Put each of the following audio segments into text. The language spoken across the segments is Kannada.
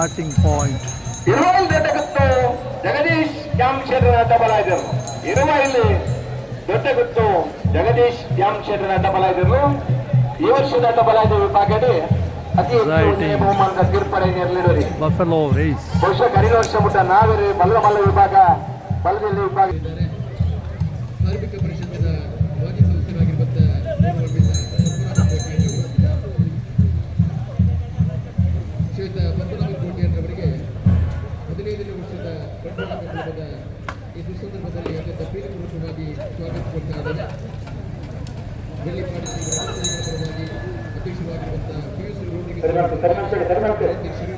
starting point. ದೊಡ್ಡಗುತ್ತು ಜಗದೀಶ್ ಡ್ಯಾಮ್ ಕ್ಷೇತ್ರದ ಅಡ್ಡ ಬಲಾಯಿದರು. ಇಲ್ಲಿ ದೊಡ್ಡಗುತ್ತು ಜಗದೀಶ್ ಡ್ಯಾಮ್ ಕ್ಷೇತ್ರದ ಅಡ್ಡ ಬಲಾಯಿದರು. ಈ ವರ್ಷದ ಅಡ್ಡ ಬಲಾಯಿದ ವಿಭಾಗದಲ್ಲಿ ಅತಿ ಹೆಚ್ಚು ಬಹುಮಾನದ ತೀರ್ಪಣೆ ನೀಡಲಿರುವರಿ Buffalo race. ಬಹುಶಃ ಕಳೆದ ವರ್ಷ ಮುಟ್ಟ ನಾವೇರಿ ಮಲ್ಲ ವಿಭಾಗ ಬಲದಲ್ಲಿ ವಿಭಾಗ ಕಾರ್ಮಿಕ ಪರಿಷತ್ತಿನ ಮಾಜಿ ಸದಸ್ಯರಾಗಿರುವಂತ ಶ್ರೀಯುತ ಪದ್ಮನಾಭ ಕೋಟಿಯನ್ನವರಿಗೆ 15ನೇ ವರ್ಷದ ಬಂಡವಾಳ ಸಂದರ್ಭದ ಈ ಸುಸಂದರ್ಭದಲ್ಲಿ ಅತ್ಯಂತ ಪ್ರೀತಿಪೂರ್ವಕವಾಗಿ ಸ್ವಾಗತ ಕೊಡ್ತಾ ಇದ್ದಾರೆ. ಬೆಳ್ಳಿ ಪರವಾಗಿ ಅಧ್ಯಕ್ಷರಾಗಿರುವಂತಹ ಪಿಯುಸಿ ಅಧ್ಯಕ್ಷರು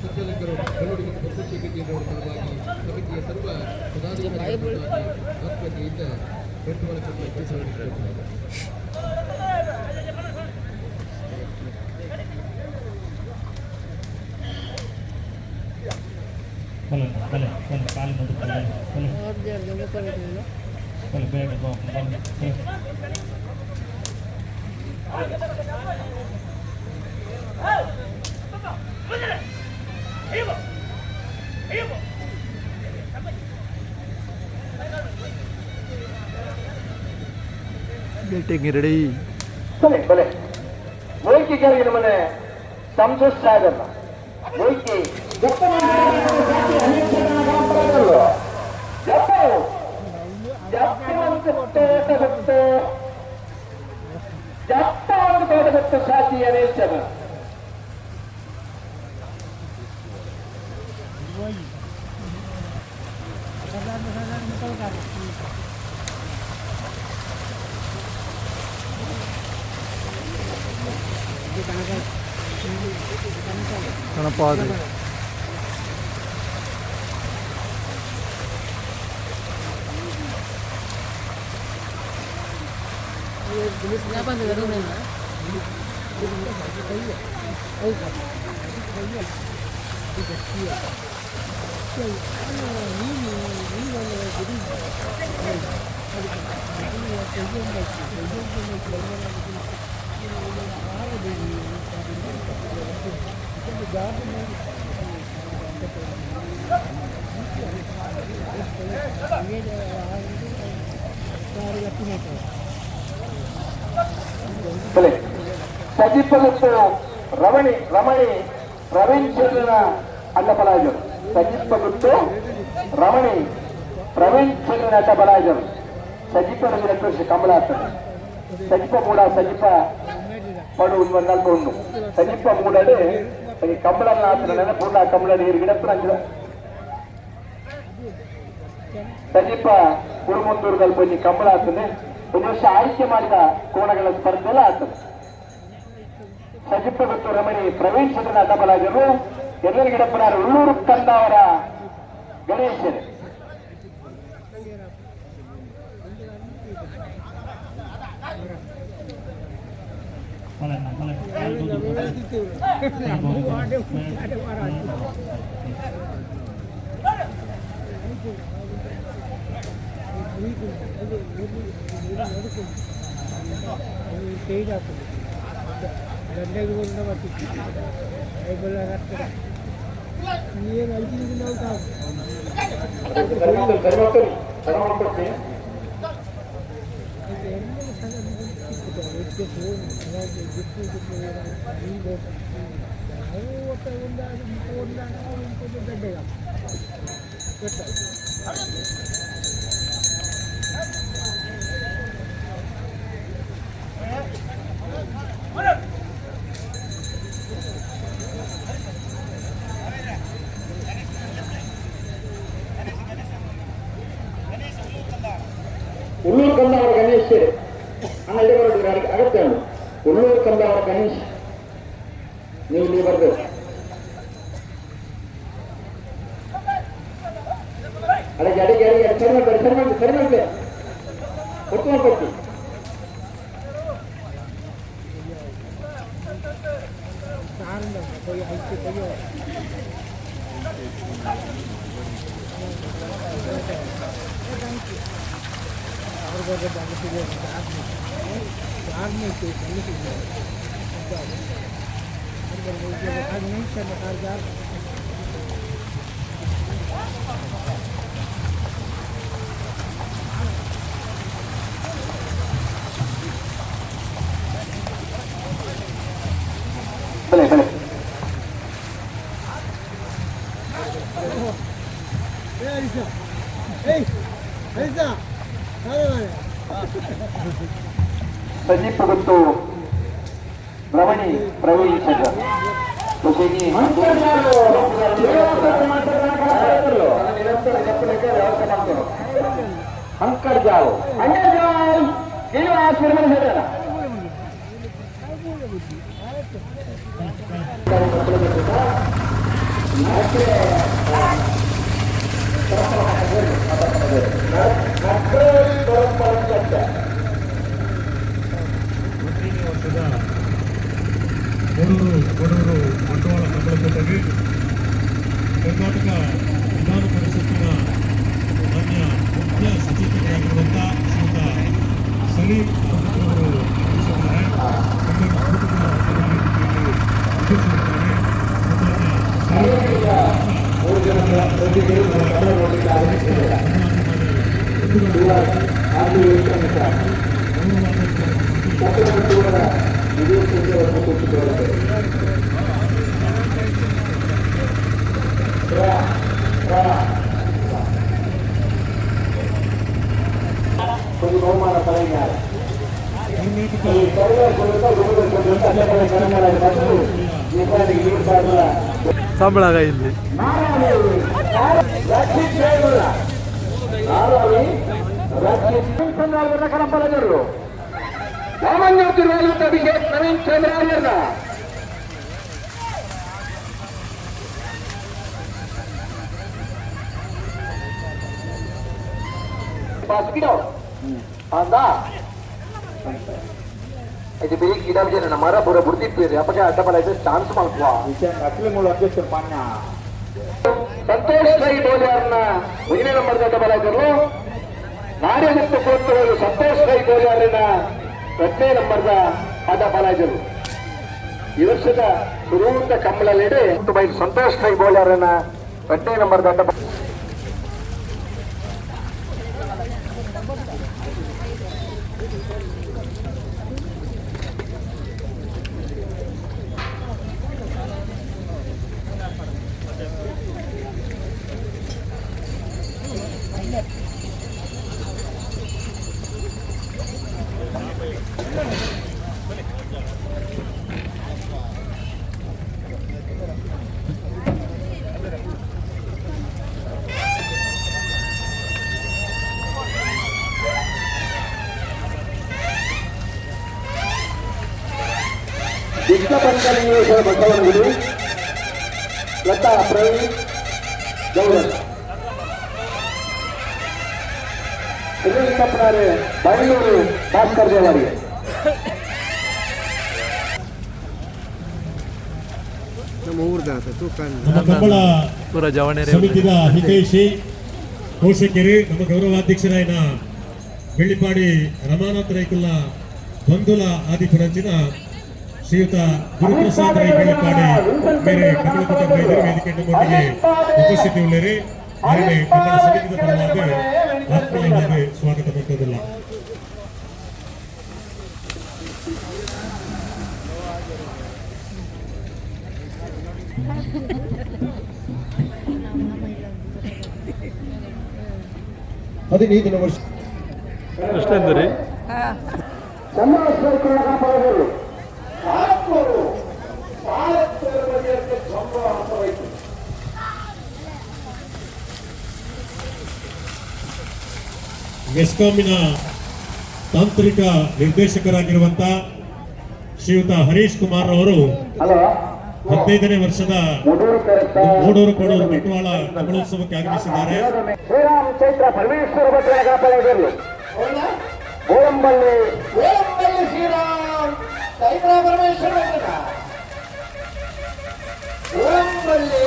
ಸಂಚಾಲಕರು ಕಲ್ಲೂರಿ ಮತ್ತು ಬಸವಶಿ ಗಟ್ಟಿಯವರ ಪರವಾಗಿ ಸಮಿತಿಯ ಸರ್ವ ಪದಾಧಿಕಾರಿಗಳ ಆತ್ಮೀಯತೆಯಿಂದ ಬಂಡವಾಳ ಕೆಲಸವನ್ನು Getting ready. ಬಲೆ ಮೊಯ್ಕಿ ಕೆಳಗಿನ ಮನೆ ಸಂತೋಷ ಆಗಲ್ಲ ಮೊಯ್ಕಿ ತೋಟಗತ್ತು ಸಾಧಿಯ ನೇಚರ Kanapade. ಸಜಿಪ್ಪಗುತ್ತು ರಮಣಿ ಪ್ರವೀಣ್ ಚಂದ್ರನ ಅಡ್ಡಬಲಾಜರು. ಸಜಿಪ್ಪಗುತ್ತು ರಮಣಿ ಪ್ರವೀಣ್ ಚಂದ್ರನ ಅಡ್ಡಬಲಾಜರು. ಸಜಿಪ್ಪನ ವರ್ಷ ಕಮಲ ಆಗ್ತದೆ. ಸಜಿಪ್ಪ ಮೂಡ ಸಜಿಪ್ಪ ಪಡು ಒಂದು ಸಜಿಪ್ಪ ಮೂಡಲು ಕಮಲ ಆತನ ಪೂರ್ಣ ಕಮಲ ನೀರು ಗಿಡಪ್ಪನ ಸಜಿಪ್ಪ ಕುರುಮುಂದೂರುದಲ್ಲಿ ಬಂದು ಕಮಲ ಆಗ್ತದೆ. ಒಂದು ವರ್ಷ ಆಯ್ಕೆ ಮಾಡಿದ ಕೋಣಗಳ ಸ್ಪರ್ಧೆಲ್ಲ ಆಗ್ತದೆ. ಸಜಿಪ್ಪ ಮತ್ತು ರಮಣಿ ಪ್ರವೀಣ್ ಚಂದ್ರನ ಅಡ್ಡಬಲಾಜರು. ಎಲ್ಲರ ಗಿಡಪ್ಪನಾರು ಉಳ್ಳೂರು ಕಂದಾವರ ಗಣೇಶರು. ಉಳ್ಳೂರು ಕಂದಾವರ ಗಣೇಶ್ ಅನ್ನಲ್ಲಿ ಬರೋದು ಅಗತ್ಯ. ಉಳ್ಳೂರು ಕಂದಾವರ ಗಣೇಶ್ ನೀವು ಇಲ್ಲಿ ಬರ್ಬೇಕು. ಅದಕ್ಕೆ ಅಡಿಗೆ ಸರಿ ಮಾಡ್ಬೇಕು ಕೊಟ್ಟು ಮಾಡ್ಬೇಕು. ಬಲೆ ಬಲೆ ಸಂದೀಪ್ ಮತ್ತು ರಮಣಿ ಪ್ರವೀಣ್ ಶಂಕರ್ ಜೊತೆಗೆ ಅಂಕರ್ ಜಾವ್ ಕೊಡೂರು ಬಂಡವಾಳ ಕಂಬಳದಲ್ಲಿ ಕರ್ನಾಟಕ ವಿಧಾನ ಪರಿಷತ್ತಿನ ಮಾನ್ಯ ಮುಖ್ಯ ಸಚೇತಕರಾಗಿರುವಂಥ ಶ್ರೀಯುತ ಸಲೀಂ ಅವರು ತಿಳಿಸಿದ್ದಾರೆ. ಒಂದು ಬಹುಮಾನ ಪಡೆದಿದ್ದಾರೆ. ಸಂಬಳ ಇಲ್ಲಿ ಕರಂಪಲರು ಸಾಮಾನ್ಯ ಅಭಿಷೇಕ್ ನವೀನ್ ಚಂದ್ರಾರ್ಯರ ಇದು ಬೇಗ ಗಿಡ ವಿಜಯ ಮರ ಬುರ ಬುಡ್ದಿರ್ತೀರಿ ಅಪ್ಪಗೆ ಅಡ್ಡಬಲ ಇದೆ ಚಾನ್ಸ್ ಮಾಡ್ಕುವ ಅಕ್ಲಿಮೂಲ ಅಧ್ಯಕ್ಷ ಮಾನ್ಯ ಸಂತೋಷ್ ರೈ ಬೋಲಿಯಾರ್ನ 1ನೇ ನಂಬರ್ ಅಡ್ಡಬಲ ಇದ್ದರು. ನಾಡ್ಯಗುಪ್ತ ಕೋರ್ತವರು ಸಂತೋಷ್ ರೈ ಬೋಲಿಯಾರಿನ 2ನೇ ನಂಬರ್ದ ಅಡ್ಡಬಲ ಇದ್ದರು. ಈ ವರ್ಷದ ಸುರೂತ ಕಂಬಳಲ್ಲಿಡೆ ಸಂತೋಷ್ ರೈ ಬೋಲಿಯಾರನ 2ನೇ ನಂಬರ್ದ ಅಡ್ಡಬಲ. ವಿಶ್ವ ಪಂಚಾಂಗ ಬಸವನಗುಡಿ ಲತಾ ಪ್ರವೀಣ್ ಗೌಡರ್ ತಪ್ಪನಾರೆ ಬೆಂಗಳೂರು ಭಾಸ್ಕರ್ ದೇವರಿಗೆ ನಮ್ಮ ಕಂಬಳ ಸಮಿತಿದ ಹಿತೈಷಿ ಪೋಷಕರು ನಮ್ಮ ಗೌರವಾಧ್ಯಕ್ಷರಾಯನ ಬೆಳ್ಳಿಪಾಡಿ ರಮಾನಾಥ್ ರೈಕುಲ್ಲ ಬಂಧುಲ ಆದಿಪುರಂಚಿನ ಶ್ರೀಯುತ ಗುರುಪ್ರಸಾದ್ ರೈ ಬೆಳ್ಳಿಪಾಡಿ ಬೇರೆ ಕನ್ನಡ ವೇದಿಕೆಯೊಂದಿಗೆ ಉಪಸ್ಥಿತಿ ಉಳ್ಳೇರಿ ಅವರಿಗೆ ಕನ್ನಡ ಸಮಿತಿಯ ಪರವಾಗಿ ಆತ್ಮೀಯವಾಗಿ ಸ್ವಾಗತ ಪಟ್ಟುವುದಿಲ್ಲ. ಹದಿನೈದನೇ ವರ್ಷ ಎಷ್ಟಂದ್ರಿ ಮೆಸ್ಕಾಮಿನ ತಾಂತ್ರಿಕ ನಿರ್ದೇಶಕರಾಗಿರುವಂತ ಶ್ರೀಯುತ ಹರೀಶ್ ಕುಮಾರ್ ಅವರು 15ನೇ ವರ್ಷದ ಮೂಡೂರು ಕೊಡೂರು ಬಂಟ್ವಾಳ ಕಮಲೋತ್ಸವಕ್ಕೆ ಆಗಮಿಸಿದ್ದಾರೆ. ಶ್ರೀರಾಮ್ ಚೈತ್ರ ಪರಮೇಶ್ವರ ಭಟ್ರ ಕಾಪಾಡಿದರು ಗೋಳಂಬಲ್ಲಿ ಶ್ರೀರಾಮ್ ಚೈತ್ರ ಪರಮೇಶ್ವರ ಭಟ್ರ ಗೋಳಂಬಲ್ಲಿ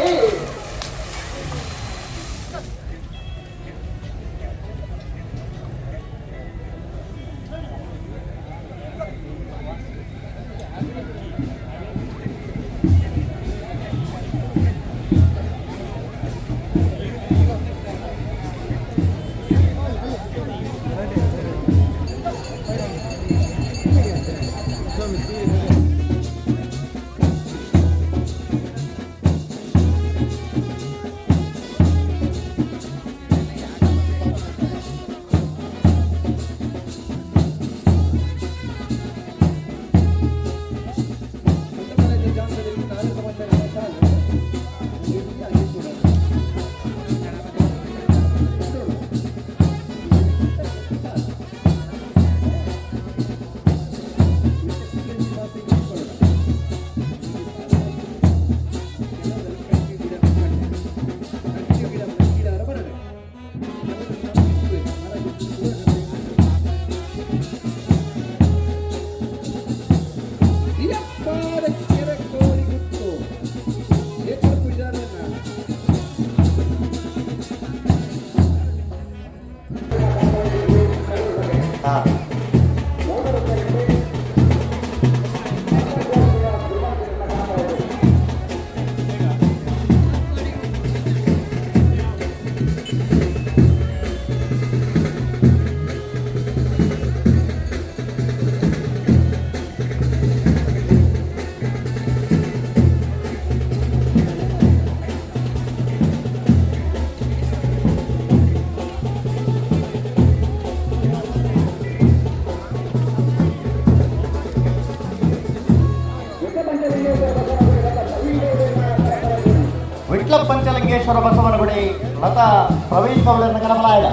ವಿಟ್ಲ ಪಂಚಲಿಂಗೇಶ್ವರ ಬಸವನಗುಡಿ ಲತಾ ಪ್ರವೀಣ್ ಗೌಡರನ್ನ ಕನಪಲಾಯದ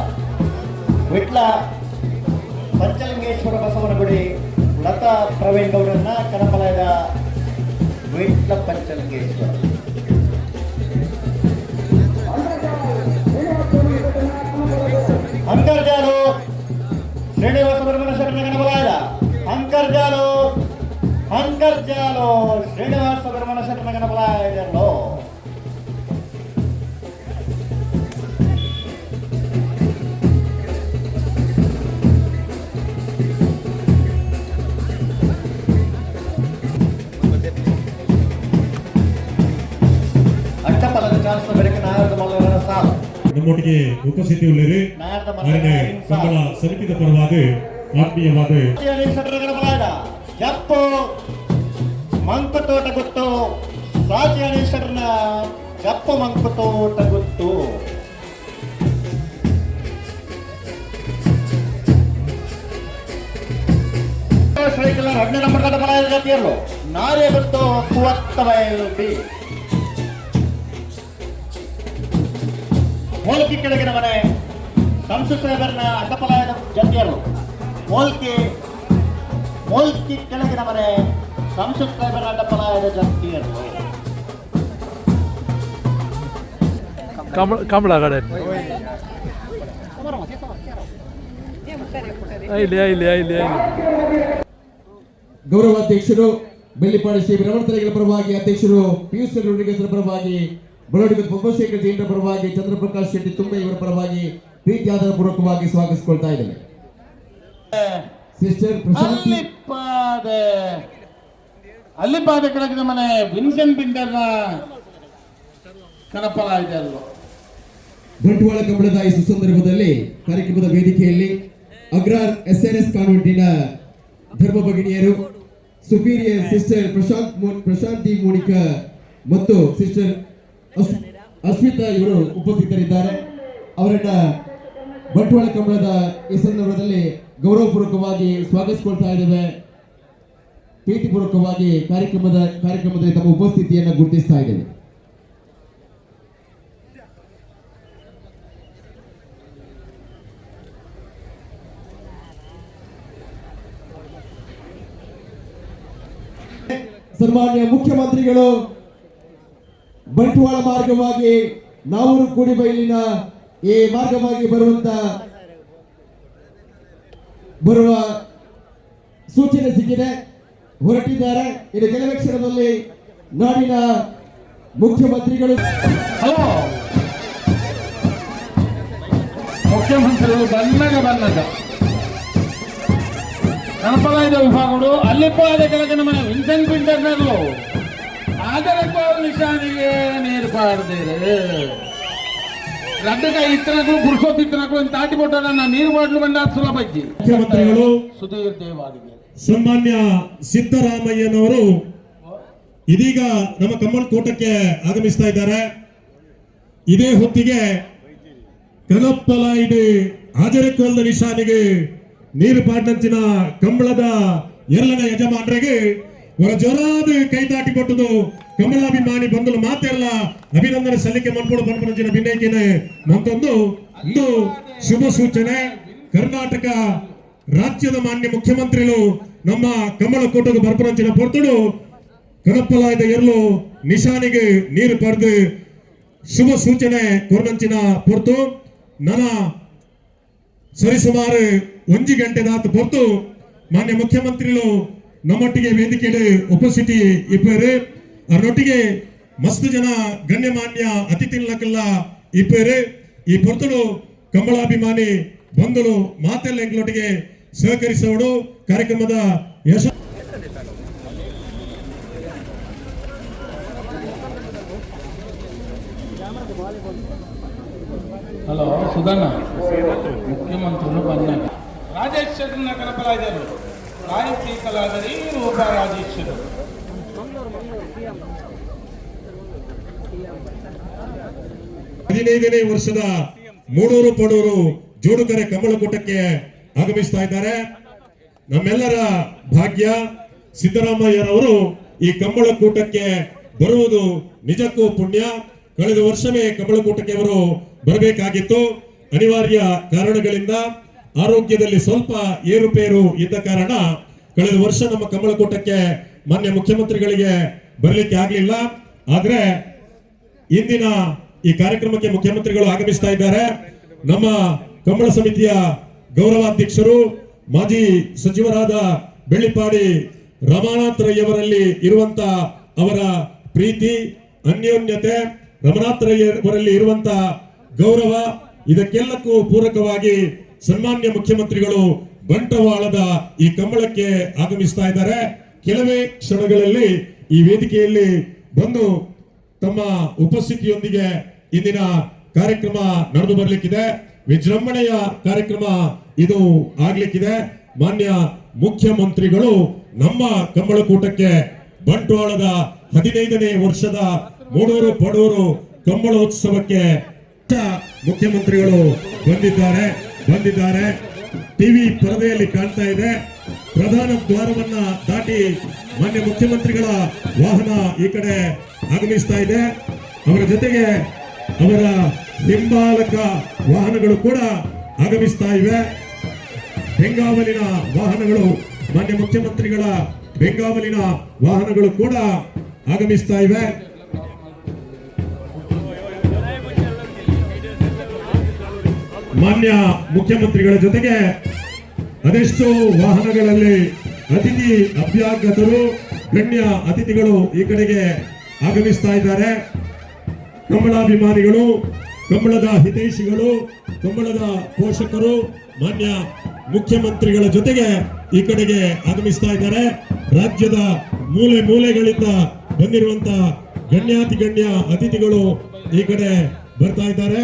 ವಿಟ್ಲ ಪಂಚಲಿಂಗೇಶ್ವರ ಬಸವನಗುಡಿ ಲತಾ ಪ್ರವೀಣ್ ಗೌಡರನ್ನ ಕನಪಲಾಯದ ವಿಟ್ಲ ಪಂಚಲಿಂಗೇಶ್ವರ ಅಂಕರ್ಜಾಲು ಶ್ರೀನಿವಾಸ ಬರ್ಮನ ಶರಣ ಕನಪಲಾಯದ ಅಂಕರ್ಜಾಲು ಶ್ರೀನಿವಾಸ ಬರ್ಮನ ಶರಣ ಕನಪಲಾಯದಲ್ಲೋ ಅಟ್ಟಪಲದ ಚಾನ್ಸ್ ಬೆಳಗ್ಗೆ ನಾಯರದ ಮಲ್ಲರ ಸಾಲು ನಮ್ಮೊಟ್ಟಿಗೆ ಉಪಸ್ಥಿತಿ ಉಳ್ಳರು ಹಾಗೆ ಕಮಲ ಸಮಿತಿಯ ಪರವಾಗಿ ಆತ್ಮೀಯವಾದ ಜಪ್ಪು ಮಂಕುತೋಟ ಗುತ್ತು ಸಾಚಿಯಣೇಶ್ವರನ ಜಪ್ಪು ಮಂಕುತೋಟ ಗುತ್ತು ಶ್ರೀಕಲ 10 ನಂಬರ್ ಕಡಪಲಾಯದ ಜೊತೆಯರು ನಾರೇ ಗುತ್ತು ಕುವತ್ತ ಬಯಲು ಬಿ ಮೋಲ್ಕಿ ಕೆಳಗಿನ ಮನೆ ಸಂಸದರನ್ನ ಅಡ್ಡಪಲಾಯದ ಜೊತೆಯರು ಮೋಲ್ಕಿ ಕೆಳಗಿನ ಮನೆ ಸಂಸದರ ಅಡ್ಡಪಲಾಯದ ಜೊತೆಯರು ಕಮಲ ಕಡೆ ಇಲ್ಲಿ ಗೌರವಾಧ್ಯಕ್ಷರು ಬೆಳ್ಳಿಪಾಡಿ ಶ್ರೀ ರಮಣತರೆಗಳ ಪರವಾಗಿ ಅಧ್ಯಕ್ಷರು ಪಿಯುಸಿ ರುಡಿಗೇಶ್ವರ ಪರವಾಗಿ ಬಳ್ಳೋಡಿ ಪದ್ಮಶೇಖರ್ ಜೈನರ ಪರವಾಗಿ ಚಂದ್ರಪ್ರಕಾಶ್ ಶೆಟ್ಟಿ ತುಂಬೆ ಇವರ ಪರವಾಗಿ ಪ್ರೀತಿಯಾದ ಪೂರ್ವಕವಾಗಿ ಸ್ವಾಗತಿಸಿಕೊಳ್ತಾ ಇದ್ದೇನೆ. ಸಿಸ್ಟರ್ ಪ್ರಶಾಂತಿ ಅಲ್ಲಿಪಾದ ಕೆಳಗಿನ ಮನೆ ವಿನ್ಸೆಂಟ್ ಬಿಂಡರ್ನ ಕನಪಲಾಯಿದೆ ಅಲ್ವ. ಬಂಟ್ವಾಳ ಕಂಬಳದ ಈ ಸುಸಂದರ್ಭದಲ್ಲಿ ಕಾರ್ಯಕ್ರಮದ ವೇದಿಕೆಯಲ್ಲಿ ಅಗ್ರಾರ್ SNS ಕಾನ್ವೆಂಟಿನ ಧರ್ಮ ಭಗಿನಿಯರು ಸುಪೀರಿಯರ್ ಸಿಸ್ಟರ್ ಪ್ರಶಾಂತಿ ಮೋನಿಕಾ ಮತ್ತು ಸಿಸ್ಟರ್ ಅಶ್ವಿತಾ ಇವರು ಉಪಸ್ಥಿತರಿದ್ದಾರೆ. ಅವರನ್ನ ಬಂಟ್ವಾಳ ಕಂಬಳದ ಈ ಸಂದರ್ಭದಲ್ಲಿ ಗೌರವಪೂರ್ವಕವಾಗಿ ಸ್ವಾಗತಿಸಿಕೊಳ್ತಾ ಇದ್ದೇವೆ. ಪ್ರೀತಿಪೂರ್ವಕವಾಗಿ ಕಾರ್ಯಕ್ರಮದಲ್ಲಿ ತಮ್ಮ ಉಪಸ್ಥಿತಿಯನ್ನು ಗುರುತಿಸ್ತಾ ಇದ್ದೇವೆ. ಸನ್ಮಾನ್ಯ ಮುಖ್ಯಮಂತ್ರಿಗಳು ಬಂಟ್ವಾಳ ಮಾರ್ಗವಾಗಿ ನಾವೂರು ಕೂಡಿಬೈಲಿನ ಈ ಮಾರ್ಗವಾಗಿ ಬರುವ ಸೂಚನೆ ಸಿಕ್ಕಿದೆ, ಹೊರಟಿದ್ದಾರೆ. ಇದು ಕೆಲವೇ ಕ್ಷಣದಲ್ಲಿ ನಾಡಿನ ಮುಖ್ಯಮಂತ್ರಿಗಳು ಮುಖ್ಯಮಂತ್ರಿಗಳು ಬನ್ನಗ ಕನಪಲಾಯದ ವಿಭಾಗಗಳು ಅಲ್ಲಿಪಾದ ಕೆಳಗಿನ ಮನೆ ವಿನ್ಸೆಂಟ್ ಬಿಂಡರ್ನಲ್ಲೂ ಆದರಕ್ಕೂ ನಿಶಾನಿಗೆ ನೀರು ಪಾಡ್ದೇರೆ ರಡ್ಡಗ ಇತ್ತನಗಳು ಗುರುಸೋತ್ ಇತ್ತನಗಳು ತಾಟಿ ಕೊಟ್ಟ ನೀರು ಮಾಡಲು ಬಂದ ಸುಲಭ ಮುಖ್ಯಮಂತ್ರಿಗಳು ಸುಧೀರ್ ದೇವಾಡಿಗೆ ಸನ್ಮಾನ್ಯ ಸಿದ್ದರಾಮಯ್ಯನವರು ಇದೀಗ ನಮ್ಮ ಕಮ್ಮನಕೋಟಕ್ಕೆ ಆಗಮಿಸ್ತಾ ಇದ್ದಾರೆ. ಇದೇ ಹೊತ್ತಿಗೆ ಕನಪ್ಪಲಾಯಿಡು ಹಾಜರಿಕೋಲ್ದ ನಿಶಾನಿಗೆ ನೀರು ಪಾಡ್ನಂಚಿನ ಕಂಬಳದ ಎರಡನೇ ಯಜಮಾನರಿಗೆ ಹೊರ ಜೋರಾದ ಕೈ ದಾಟಿ ಕೊಟ್ಟದು ಕಮಲಾಭಿಮಾನಿ ಬಂದಲು ಮಾತೆಲ್ಲ ಅಭಿನಂದನೆ ಸಲ್ಲಿಕೆ ಮಾಡ್ಕೊಂಡು ಬಂದ್ಬಿಟ್ಟಿನ ಭಿನ್ನೈಕೆನೆ ಮತ್ತೊಂದು ಒಂದು ಶುಭ ಸೂಚನೆ. ಕರ್ನಾಟಕ ರಾಜ್ಯದ ಮಾನ್ಯ ಮುಖ್ಯಮಂತ್ರಿಗಳು ನಮ್ಮ ಕಮಲಕೋಟೆಗೆ ಬರ್ಪರಂಚಿನ ಪೊರ್ತಡು ಕನಪ್ಪಲಾಯದ ಎರಲು ನಿಶಾನಿಗೆ ನೀರು ಪಡೆದು ಶುಭ ಸೂಚನೆ ಕೊರನಂಚಿನ ಪೊರ್ತು ನನ್ನ ಸರಿಸುಮಾರು 1 ಗಂಟೆ ದಾತ ಪೊರ್ತು ಮಾನ್ಯ ಮುಖ್ಯಮಂತ್ರಿಗಳು ನಮ್ಮೊಟ್ಟಿಗೆ ವೇದಿಕೆಯಲ್ಲಿ ಉಪಸ್ಥಿತಿ ಇಪ್ಪರು. ಅವರೊಟ್ಟಿಗೆ ಮಸ್ತ್ ಜನ ಗಣ್ಯಮಾನ್ಯ ಅತಿಥಿಗಳಕ್ಕೆಲ್ಲ ಇಪ್ಪರು. ಈ ಪೊರ್ತುಡು ಕಂಬಳಾಭಿಮಾನಿ ಬಂಧುಗಳು ಮಾತೆಲ್ಲ ಎಂಗಳೊಟ್ಟಿಗೆ ಸಹಕರಿಸೋಡು ಕಾರ್ಯಕ್ರಮದ ಯಶ. ಹಲೋ ಸುಧಣ್ಣ ಮುಖ್ಯಮಂತ್ರಿಗಳು ಬಂದಾಗ ರಾಜೇಶ್ ಶೆಟ್ಟರ್ನ ಕನಪಲಾಯಿದರು ಗಾಯತ್ರಿ ಕಲಾವಿದರಿ ರೂಪ ರಾಜೇಶ್ವರು 15ನೇ ವರ್ಷದ ಮೂಡೂರು ಪಡೂರು ಜೋಡುಕರೆ ಕಮಲಕೋಟಕ್ಕೆ ಆಗಮಿಸ್ತಾ ಇದ್ದಾರೆ. ನಮ್ಮೆಲ್ಲರ ಭಾಗ್ಯ ಸಿದ್ದರಾಮಯ್ಯರವರು ಈ ಕಮಲಕೋಟಕ್ಕೆ ಬರುವುದು ನಿಜಕ್ಕೂ ಪುಣ್ಯ. ಕಳೆದ ವರ್ಷವೇ ಕಮಲಕೂಟಕ್ಕೆ ಅವರು ಬರಬೇಕಾಗಿತ್ತು. ಅನಿವಾರ್ಯ ಕಾರಣಗಳಿಂದ ಆರೋಗ್ಯದಲ್ಲಿ ಸ್ವಲ್ಪ ಏರುಪೇರು ಇದ್ದ ಕಾರಣ ಕಳೆದ ವರ್ಷ ನಮ್ಮ ಕಮಲಕೂಟಕ್ಕೆ ಮಾನ್ಯ ಮುಖ್ಯಮಂತ್ರಿಗಳಿಗೆ ಬರಲಿಕ್ಕೆ ಆಗಲಿಲ್ಲ. ಆದ್ರೆ ಇಂದಿನ ಈ ಕಾರ್ಯಕ್ರಮಕ್ಕೆ ಮುಖ್ಯಮಂತ್ರಿಗಳು ಆಗಮಿಸ್ತಾ ಇದ್ದಾರೆ. ನಮ್ಮ ಕಂಬಳ ಸಮಿತಿಯ ಗೌರವಾಧ್ಯಕ್ಷರು ಮಾಜಿ ಸಚಿವರಾದ ಬೆಳ್ಳಿಪಾಡಿ ರಮಾನಾಥ್ ರೈ ಅವರಲ್ಲಿ ಇರುವಂತ ಅವರ ಪ್ರೀತಿ, ಅನ್ಯೋನ್ಯತೆ, ರಮನಾಥ್ ರೈ ಅವರಲ್ಲಿ ಇರುವಂತ ಗೌರವ, ಇದಕ್ಕೆಲ್ಲಕ್ಕೂ ಪೂರಕವಾಗಿ ಸನ್ಮಾನ್ಯ ಮುಖ್ಯಮಂತ್ರಿಗಳು ಬಂಟವಾಳದ ಈ ಕಂಬಳಕ್ಕೆ ಆಗಮಿಸ್ತಾ ಇದ್ದಾರೆ. ಕೆಲವೇ ಕ್ಷಣಗಳಲ್ಲಿ ಈ ವೇದಿಕೆಯಲ್ಲಿ ಬಂದು ತಮ್ಮ ಉಪಸ್ಥಿತಿಯೊಂದಿಗೆ ಇಂದಿನ ಕಾರ್ಯಕ್ರಮ ನಡೆದು ಬರಲಿಕ್ಕಿದೆ. ವಿಜೃಂಭಣೆಯ ಕಾರ್ಯಕ್ರಮ ಇದು ಆಗ್ಲಿಕ್ಕಿದೆ. ಮಾನ್ಯ ಮುಖ್ಯಮಂತ್ರಿಗಳು ನಮ್ಮ ಕಂಬಳಕೂಟಕ್ಕೆ ಬಂಟ್ವಾಳದ 15ನೇ ವರ್ಷದ ಮೂಡೂರು ಪಡೂರು ಕಂಬಳೋತ್ಸವಕ್ಕೆ ಮುಖ್ಯಮಂತ್ರಿಗಳು ಬಂದಿದ್ದಾರೆ. ಟಿವಿ ಪರದೆಯಲ್ಲಿ ಕಾಣ್ತಾ ಇದೆ. ಪ್ರಧಾನ ದ್ವಾರವನ್ನ ದಾಟಿ ಮಾನ್ಯ ಮುಖ್ಯಮಂತ್ರಿಗಳ ವಾಹನ ಈ ಕಡೆ ಆಗಮಿಸ್ತಾ ಇದೆ. ಅವರ ಜೊತೆಗೆ ಅವರ ಹಿಂಬಾಲಕ ವಾಹನಗಳು ಕೂಡ ಆಗಮಿಸ್ತಾ ಇವೆ. ಬೆಂಗಾವಲಿನ ವಾಹನಗಳು, ಮಾನ್ಯ ಮುಖ್ಯಮಂತ್ರಿಗಳ ಬೆಂಗಾವಲಿನ ವಾಹನಗಳು ಕೂಡ ಆಗಮಿಸ್ತಾ ಇವೆ. ಮಾನ್ಯ ಮುಖ್ಯಮಂತ್ರಿಗಳ ಜೊತೆಗೆ ಅದೆಷ್ಟು ವಾಹನಗಳಲ್ಲಿ ಅತಿಥಿ ಅಭ್ಯಾಗತರು, ಗಣ್ಯ ಅತಿಥಿಗಳು ಈ ಕಡೆಗೆ ಆಗಮಿಸ್ತಾ ಇದ್ದಾರೆ. ಕಂಬಳಾಭಿಮಾನಿಗಳು, ಕಂಬಳದ ಹಿತೈಷಿಗಳು, ಕಂಬಳದ ಪೋಷಕರು ಮಾನ್ಯ ಮುಖ್ಯಮಂತ್ರಿಗಳ ಜೊತೆಗೆ ಈ ಕಡೆಗೆ ಆಗಮಿಸ್ತಾ ಇದ್ದಾರೆ. ರಾಜ್ಯದ ಮೂಲೆ ಮೂಲೆಗಳಿಂದ ಬಂದಿರುವಂತ ಗಣ್ಯಾತಿ ಗಣ್ಯ ಅತಿಥಿಗಳು ಈ ಕಡೆ ಬರ್ತಾ ಇದ್ದಾರೆ.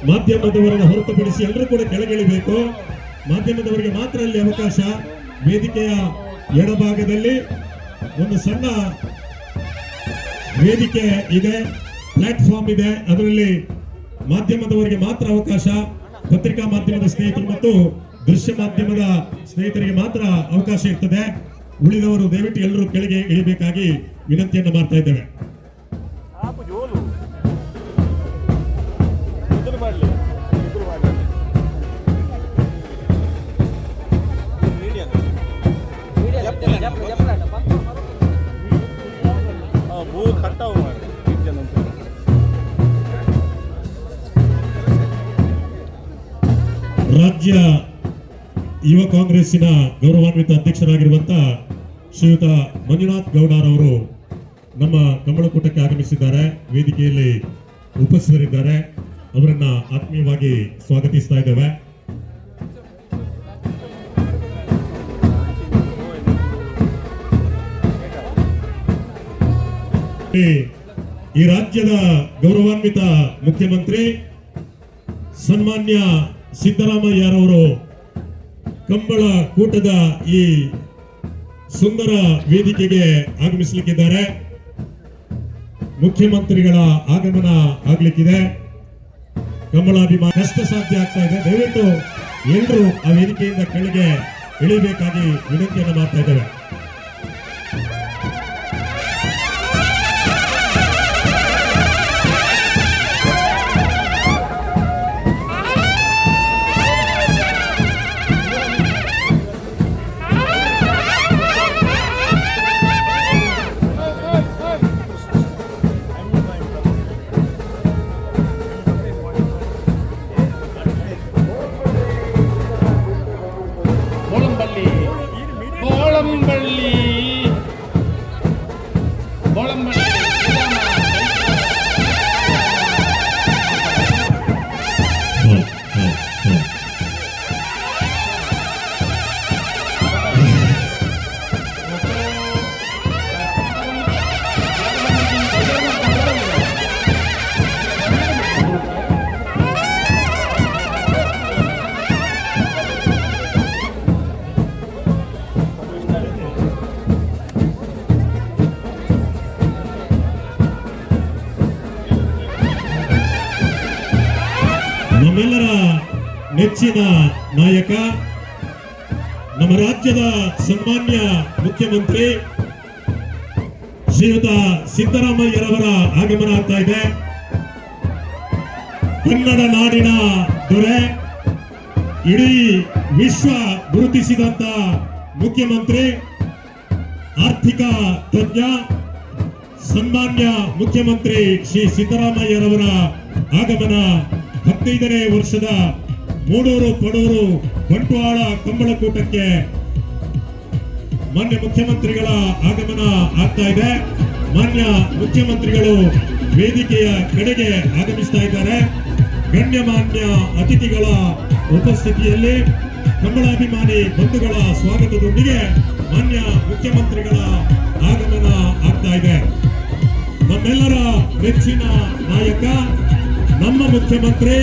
ಮಾಧ್ಯಮದವರನ್ನು ಹೊರತುಪಡಿಸಿ ಎಲ್ಲರೂ ಕೂಡ ಕೆಳಗಿಳಿಬೇಕು. ಮಾಧ್ಯಮದವರಿಗೆ ಮಾತ್ರ ಅಲ್ಲಿ ಅವಕಾಶ. ವೇದಿಕೆಯ ಎಡಭಾಗದಲ್ಲಿ ಒಂದು ಸಣ್ಣ ವೇದಿಕೆ ಇದೆ, ಪ್ಲಾಟ್ಫಾರ್ಮ್ ಇದೆ, ಅದರಲ್ಲಿ ಮಾಧ್ಯಮದವರಿಗೆ ಮಾತ್ರ ಅವಕಾಶ. ಪತ್ರಿಕಾ ಮಾಧ್ಯಮದ ಸ್ನೇಹಿತರು ಮತ್ತು ದೃಶ್ಯ ಮಾಧ್ಯಮದ ಸ್ನೇಹಿತರಿಗೆ ಮಾತ್ರ ಅವಕಾಶ ಇರ್ತದೆ. ಉಳಿದವರು ದಯವಿಟ್ಟು ಎಲ್ಲರೂ ಕೆಳಗೆ ಇಳಿಬೇಕಾಗಿ ವಿನಂತಿಯನ್ನು ಮಾಡ್ತಾ ಇದ್ದೇವೆ. ರಾಜ್ಯ ಯುವ ಕಾಂಗ್ರೆಸ್ಸಿನ ಗೌರವಾನ್ವಿತ ಅಧ್ಯಕ್ಷರಾಗಿರುವಂತಹ ಶ್ರೀಯುತ ಮಂಜುನಾಥ್ ಗೌಡರವರು ನಮ್ಮ ಕಂಬಳಕೂಟಕ್ಕೆ ಆಗಮಿಸಿದ್ದಾರೆ. ವೇದಿಕೆಯಲ್ಲಿ ಉಪಸ್ಥಿತರಿದ್ದಾರೆ. ಅವರನ್ನ ಆತ್ಮೀಯವಾಗಿ ಸ್ವಾಗತಿಸ್ತಾ ಇದ್ದೇವೆ. ಈ ರಾಜ್ಯದ ಗೌರವಾನ್ವಿತ ಮುಖ್ಯಮಂತ್ರಿ ಸನ್ಮಾನ್ಯ ಸಿದ್ದರಾಮಯ್ಯರವರು ಕಂಬಳ ಕೂಟದ ಈ ಸುಂದರ ವೇದಿಕೆಗೆ ಆಗಮಿಸಲಿಕ್ಕಿದ್ದಾರೆ. ಮುಖ್ಯಮಂತ್ರಿಗಳ ಆಗಮನ ಆಗ್ಲಿಕ್ಕಿದೆ. ಕಂಬಳಾಭಿಮಾನ ಕಷ್ಟ ಸಾಧ್ಯ ಆಗ್ತಾ ಇದೆ. ದಯವಿಟ್ಟು ಎಲ್ಲರೂ ಆ ವೇದಿಕೆಯಿಂದ ಕೆಳಗೆ ಇಳಿಬೇಕಾಗಿ ವಿನಂತಿಯನ್ನು ಮಾಡ್ತಾ ಇದ್ದೇವೆ. ನಮ್ಮೆಲ್ಲರ ನೆಚ್ಚಿನ ನಾಯಕ, ನಮ್ಮ ರಾಜ್ಯದ ಸನ್ಮಾನ್ಯ ಮುಖ್ಯಮಂತ್ರಿ ಶ್ರೀಯುತ ಸಿದ್ದರಾಮಯ್ಯರವರ ಆಗಮನ ಆಗ್ತಾ ಇದೆ. ಕನ್ನಡ ನಾಡಿನ ದೊರೆ, ಇಡೀ ವಿಶ್ವ ಗುರುತಿಸಿದಂತ ಮುಖ್ಯಮಂತ್ರಿ, ಆರ್ಥಿಕ ತಜ್ಞ, ಸನ್ಮಾನ್ಯ ಮುಖ್ಯಮಂತ್ರಿ ಶ್ರೀ ಸಿದ್ದರಾಮಯ್ಯರವರ ಆಗಮನ 15ನೇ ವರ್ಷದ ಮೂಡೂರು ಪಡೂರು ಬಂಟ್ವಾಳ ಕಂಬಳಕೂಟಕ್ಕೆ ಮಾನ್ಯ ಮುಖ್ಯಮಂತ್ರಿಗಳ ಆಗಮನ ಆಗ್ತಾ ಇದೆ. ಮಾನ್ಯ ಮುಖ್ಯಮಂತ್ರಿಗಳು ವೇದಿಕೆಯ ಕಡೆಗೆ ಆಗಮಿಸ್ತಾ ಇದ್ದಾರೆ. ಗಣ್ಯಮಾನ್ಯ ಅತಿಥಿಗಳ ಉಪಸ್ಥಿತಿಯಲ್ಲಿ ಕಂಬಳಾಭಿಮಾನಿ ಬಂಧುಗಳ ಸ್ವಾಗತದೊಂದಿಗೆ ಮಾನ್ಯ ಮುಖ್ಯಮಂತ್ರಿಗಳ ಆಗಮನ ಆಗ್ತಾ ಇದೆ. ನಮ್ಮೆಲ್ಲರ ನೆಚ್ಚಿನ ನಾಯಕ, ನಮ್ಮ ಮುಖ್ಯಮಂತ್ರಿ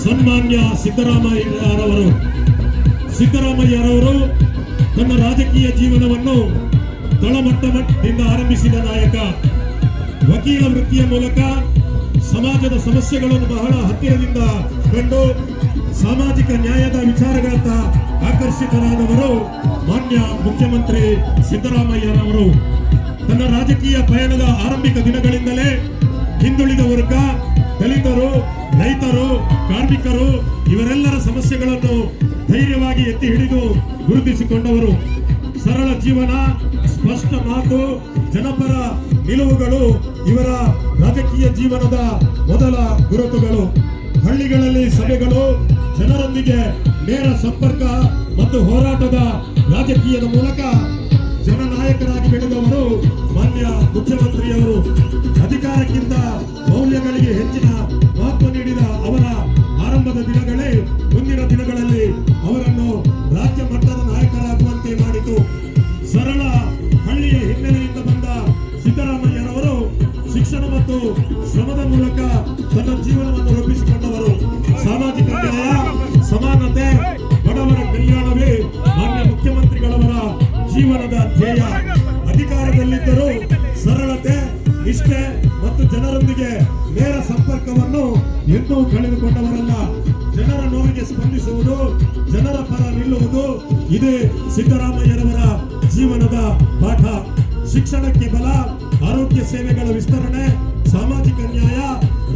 ಸನ್ಮಾನ್ಯ ಸಿದ್ದರಾಮಯ್ಯರವರು ತನ್ನ ರಾಜಕೀಯ ಜೀವನವನ್ನು ತಳಮಟ್ಟದಿಂದ ಆರಂಭಿಸಿದ ನಾಯಕ. ವಕೀಲ ವೃತ್ತಿಯ ಮೂಲಕ ಸಮಾಜದ ಸಮಸ್ಯೆಗಳನ್ನು ಬಹಳ ಹತ್ತಿರದಿಂದ ಕಂಡು ಸಾಮಾಜಿಕ ನ್ಯಾಯದ ವಿಚಾರಗಳತ್ತ ಆಕರ್ಷಿತರಾದವರು ಮಾನ್ಯ ಮುಖ್ಯಮಂತ್ರಿ ಸಿದ್ದರಾಮಯ್ಯರವರು. ತನ್ನ ರಾಜಕೀಯ ಪಯಣದ ಆರಂಭಿಕ ದಿನಗಳಿಂದಲೇ ಹಿಂದುಳಿದ ವರ್ಗ, ದಲಿತರು, ರೈತರು, ಕಾರ್ಮಿಕರು ಇವರೆಲ್ಲರ ಸಮಸ್ಯೆಗಳನ್ನು ಧೈರ್ಯವಾಗಿ ಎತ್ತಿ ಹಿಡಿದು ಗುರುತಿಸಿಕೊಂಡವರು. ಸರಳ ಜೀವನ, ಸ್ಪಷ್ಟ ಮಾತು, ಜನಪರ ನಿಲುವುಗಳು ಇವರ ರಾಜಕೀಯ ಜೀವನದ ಮೊದಲ ಗುರುತುಗಳು. ಹಳ್ಳಿಗಳಲ್ಲಿ ಸಭೆಗಳು, ಜನರೊಂದಿಗೆ ನೇರ ಸಂಪರ್ಕ ಮತ್ತು ಹೋರಾಟದ ರಾಜಕೀಯದ ಮೂಲಕ ಜನನಾಯಕರಾಗಿ ಬೆಳೆದವರು ಮಾನ್ಯ ಮುಖ್ಯಮಂತ್ರಿಯವರು. ಅಧಿಕಾರಕ್ಕಿಂತ ಮೌಲ್ಯಗಳಿಗೆ ಹೆಚ್ಚಿನ ಮಹತ್ವ ನೀಡಿದ ಅವರ ಆರಂಭದ ದಿನಗಳೇ ಮುಂದಿನ ದಿನಗಳಲ್ಲಿ ಅವರನ್ನು ರಾಜ್ಯ ಮಟ್ಟದ ನಾಯಕರಾಗುವಂತೆ ಮಾಡಿತು. ಸರಳ ಹಳ್ಳಿಯ ಹಿನ್ನೆಲೆಯಿಂದ ಬಂದ ಸಿದ್ದರಾಮಯ್ಯರವರು ಶಿಕ್ಷಣ ಮತ್ತು ಶ್ರಮದ ಮೂಲಕ ತನ್ನ ಜೀವನವನ್ನು ರೂಪಿಸಿಕೊಂಡವರು. ಸಾಮಾಜಿಕ ನ್ಯಾಯ, ಸಮಾನತೆ, ಬಡವರ ಕಲ್ಯಾಣವೇ ಮಾನ್ಯ ಮುಖ್ಯಮಂತ್ರಿಗಳವರ ಜೀವನದ ಧ್ಯೇಯ. ಅಧಿಕಾರದಲ್ಲಿದ್ದರೂ ಸರಳತೆ, ನಿಷ್ಠೆ ಮತ್ತು ಜನರೊಂದಿಗೆ ನೇರ ಸಂಪರ್ಕವನ್ನು ಎಂದೂ ಕಳೆದುಕೊಂಡವರಲ್ಲ. ಜನರ ನೋವಿಗೆ ಸ್ಪಂದಿಸುವುದು, ಜನರ ಪರ ನಿಲ್ಲುವುದು ಇದೇ ಸಿದ್ದರಾಮಯ್ಯರವರ ಜೀವನದ ಪಾಠ. ಶಿಕ್ಷಣಕ್ಕೆ ಬಲ, ಆರೋಗ್ಯ ಸೇವೆಗಳ ವಿಸ್ತರಣೆ, ಸಾಮಾಜಿಕ ನ್ಯಾಯ,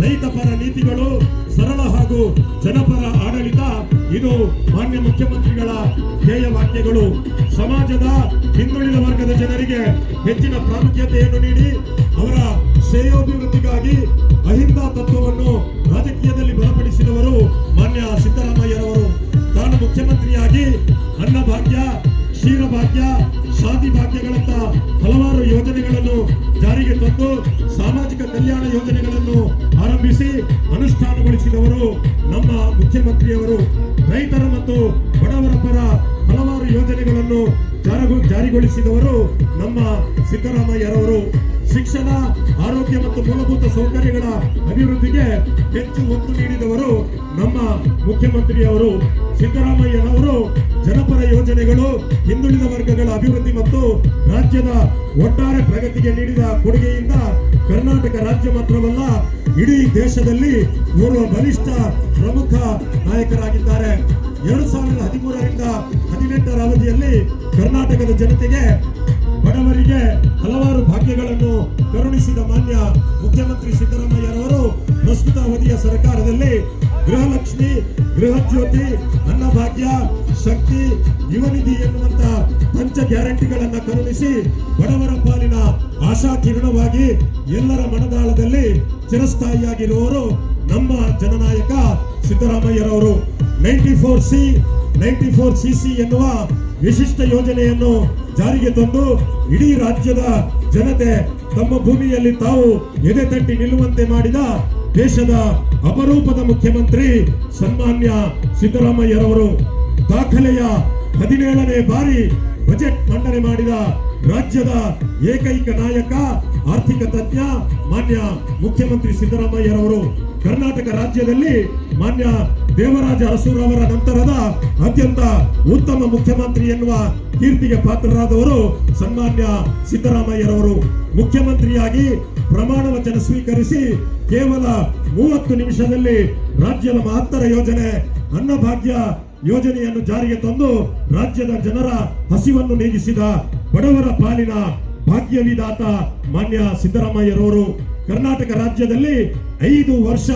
ರೈತ ಪರ ನೀತಿಗಳು, ಸರಳ ಹಾಗೂ ಜನಪರ ಆಡಳಿತ ಇದು ಮಾನ್ಯ ಮುಖ್ಯಮಂತ್ರಿಗಳ ಧ್ಯೇಯ ವಾಕ್ಯಗಳು. ಸಮಾಜದ ಹಿಂದುಳಿದ ವರ್ಗದ ಜನರಿಗೆ ಹೆಚ್ಚಿನ ಪ್ರಾಮುಖ್ಯತೆಯನ್ನು ನೀಡಿ ಅವರ ಶ್ರೇಯೋಭಿವೃದ್ಧಿಗಾಗಿ ಅಹಿಂದ ತತ್ವವನ್ನು ರಾಜಕೀಯದಲ್ಲಿ ಬಲಪಡಿಸಿದವರು ಮಾನ್ಯ ಸಿದ್ದರಾಮಯ್ಯರವರು. ತಾನು ಮುಖ್ಯಮಂತ್ರಿಯಾಗಿ ಅನ್ನಭಾಗ್ಯ, ಕ್ಷೀರಭಾಗ್ಯ, ಶಾದಿ ಭಾಗ್ಯಗಳಂತ ಹಲವಾರು ಯೋಜನೆಗಳನ್ನು ಜಾರಿಗೆ ತಂದು ಸಾಮಾಜಿಕ ಕಲ್ಯಾಣ ಯೋಜನೆಗಳನ್ನು ಆರಂಭಿಸಿ ಅನುಷ್ಠಾನಗೊಳಿಸಿದವರು ನಮ್ಮ ಮುಖ್ಯಮಂತ್ರಿಯವರು. ರೈತರ ಮತ್ತು ಬಡವರ ಪರ ಹಲವಾರು ಯೋಜನೆಗಳನ್ನು ಜಾರಿಗೊಳಿಸಿದವರು ನಮ್ಮ ಸಿದ್ದರಾಮಯ್ಯರವರು. ಶಿಕ್ಷಣ, ಆರೋಗ್ಯ ಮತ್ತು ಮೂಲಭೂತ ಸೌಕರ್ಯಗಳ ಅಭಿವೃದ್ಧಿಗೆ ಹೆಚ್ಚು ಒತ್ತು ನೀಡಿದವರು ನಮ್ಮ ಮುಖ್ಯಮಂತ್ರಿಯವರು. ಸಿದ್ದರಾಮಯ್ಯನವರು ಜನಪರ ಯೋಜನೆಗಳು, ಹಿಂದುಳಿದ ವರ್ಗಗಳ ಅಭಿವೃದ್ಧಿ ಮತ್ತು ರಾಜ್ಯದ ಒಟ್ಟಾರೆ ಪ್ರಗತಿಗೆ ನೀಡಿದ ಕೊಡುಗೆಯಿಂದ ಕರ್ನಾಟಕ ರಾಜ್ಯ ಮಾತ್ರವಲ್ಲ, ಇಡೀ ದೇಶದಲ್ಲಿ ಓರ್ವ ಬಲಿಷ್ಠ ಪ್ರಮುಖ ನಾಯಕರಾಗಿದ್ದಾರೆ. 2013ರಿಂದ 2018ರ ಅವಧಿಯಲ್ಲಿ ಕರ್ನಾಟಕದ ಜನತೆಗೆ, ಬಡವರಿಗೆ ಹಲವಾರು ಭಾಗ್ಯಗಳನ್ನು ಕರುಣಿಸಿದ ಮಾನ್ಯ ಮುಖ್ಯಮಂತ್ರಿ ಸಿದ್ದರಾಮಯ್ಯರವರು ಪ್ರಸ್ತುತ ಅವಧಿಯ ಸರ್ಕಾರದಲ್ಲಿ ಗೃಹಲಕ್ಷ್ಮಿ, ಗೃಹಜ್ಯೋತಿ, ಅನ್ನಭಾಗ್ಯ, ಶಕ್ತಿ, ಯುವನಿಧಿ ಎನ್ನುವಂತ ಪಂಚ ಗ್ಯಾರಂಟಿಗಳನ್ನು ಕರುಣಿಸಿ ಬಡವರ ಪಾಲಿನ ಆಶಾ ಕಿರಣವಾಗಿ ಎಲ್ಲರ ಮನದಾಳದಲ್ಲಿ ಚಿರಸ್ಥಾಯಿಯಾಗಿರುವವರು ನಮ್ಮ ಜನನಾಯಕ ಸಿದ್ದರಾಮಯ್ಯರವರು. 94C, 94CC ಎನ್ನುವ ವಿಶಿಷ್ಟ ಯೋಜನೆಯನ್ನು ಜಾರಿಗೆ ತಂದು ಇಡೀ ರಾಜ್ಯದ ಜನತೆ ತಮ್ಮ ಭೂಮಿಯಲ್ಲಿ ತಾವು ಎದೆ ತಟ್ಟಿ ನಿಲ್ಲುವಂತೆ ಮಾಡಿದ ದೇಶದ ಅಪರೂಪದ ಮುಖ್ಯಮಂತ್ರಿ ಸನ್ಮಾನ್ಯ ಸಿದ್ದರಾಮಯ್ಯರವರು. ದಾಖಲೆಯ 17ನೇ ಬಾರಿ ಬಜೆಟ್ ಮಂಡನೆ ಮಾಡಿದ ರಾಜ್ಯದ ಏಕೈಕ ನಾಯಕ, ಆರ್ಥಿಕ ತಜ್ಞ ಮಾನ್ಯ ಮುಖ್ಯಮಂತ್ರಿ ಸಿದ್ದರಾಮಯ್ಯರವರು. ಕರ್ನಾಟಕ ರಾಜ್ಯದಲ್ಲಿ ಮಾನ್ಯ ದೇವರಾಜ ಅರಸೂರವರ ನಂತರದ ಅತ್ಯಂತ ಉತ್ತಮ ಮುಖ್ಯಮಂತ್ರಿ ಎನ್ನುವ ಕೀರ್ತಿಗೆ ಪಾತ್ರರಾದವರು ಸನ್ಮಾನ್ಯ ಸಿದ್ದರಾಮಯ್ಯರವರು. ಮುಖ್ಯಮಂತ್ರಿಯಾಗಿ ಪ್ರಮಾಣ ವಚನ ಸ್ವೀಕರಿಸಿ ಕೇವಲ 30 ನಿಮಿಷದಲ್ಲಿ ರಾಜ್ಯದ ಮಹತ್ತರ ಯೋಜನೆ ಅನ್ನಭಾಗ್ಯ ಯೋಜನೆಯನ್ನು ಜಾರಿಗೆ ತಂದು ರಾಜ್ಯದ ಜನರ ಹಸಿವನ್ನು ನೀಗಿಸಿದ ಬಡವರ ಪಾಲಿನ ಭಾಗ್ಯವಿದಾತ ಮಾನ್ಯ ಸಿದ್ದರಾಮಯ್ಯರವರು. ಕರ್ನಾಟಕ ರಾಜ್ಯದಲ್ಲಿ 5 ವರ್ಷ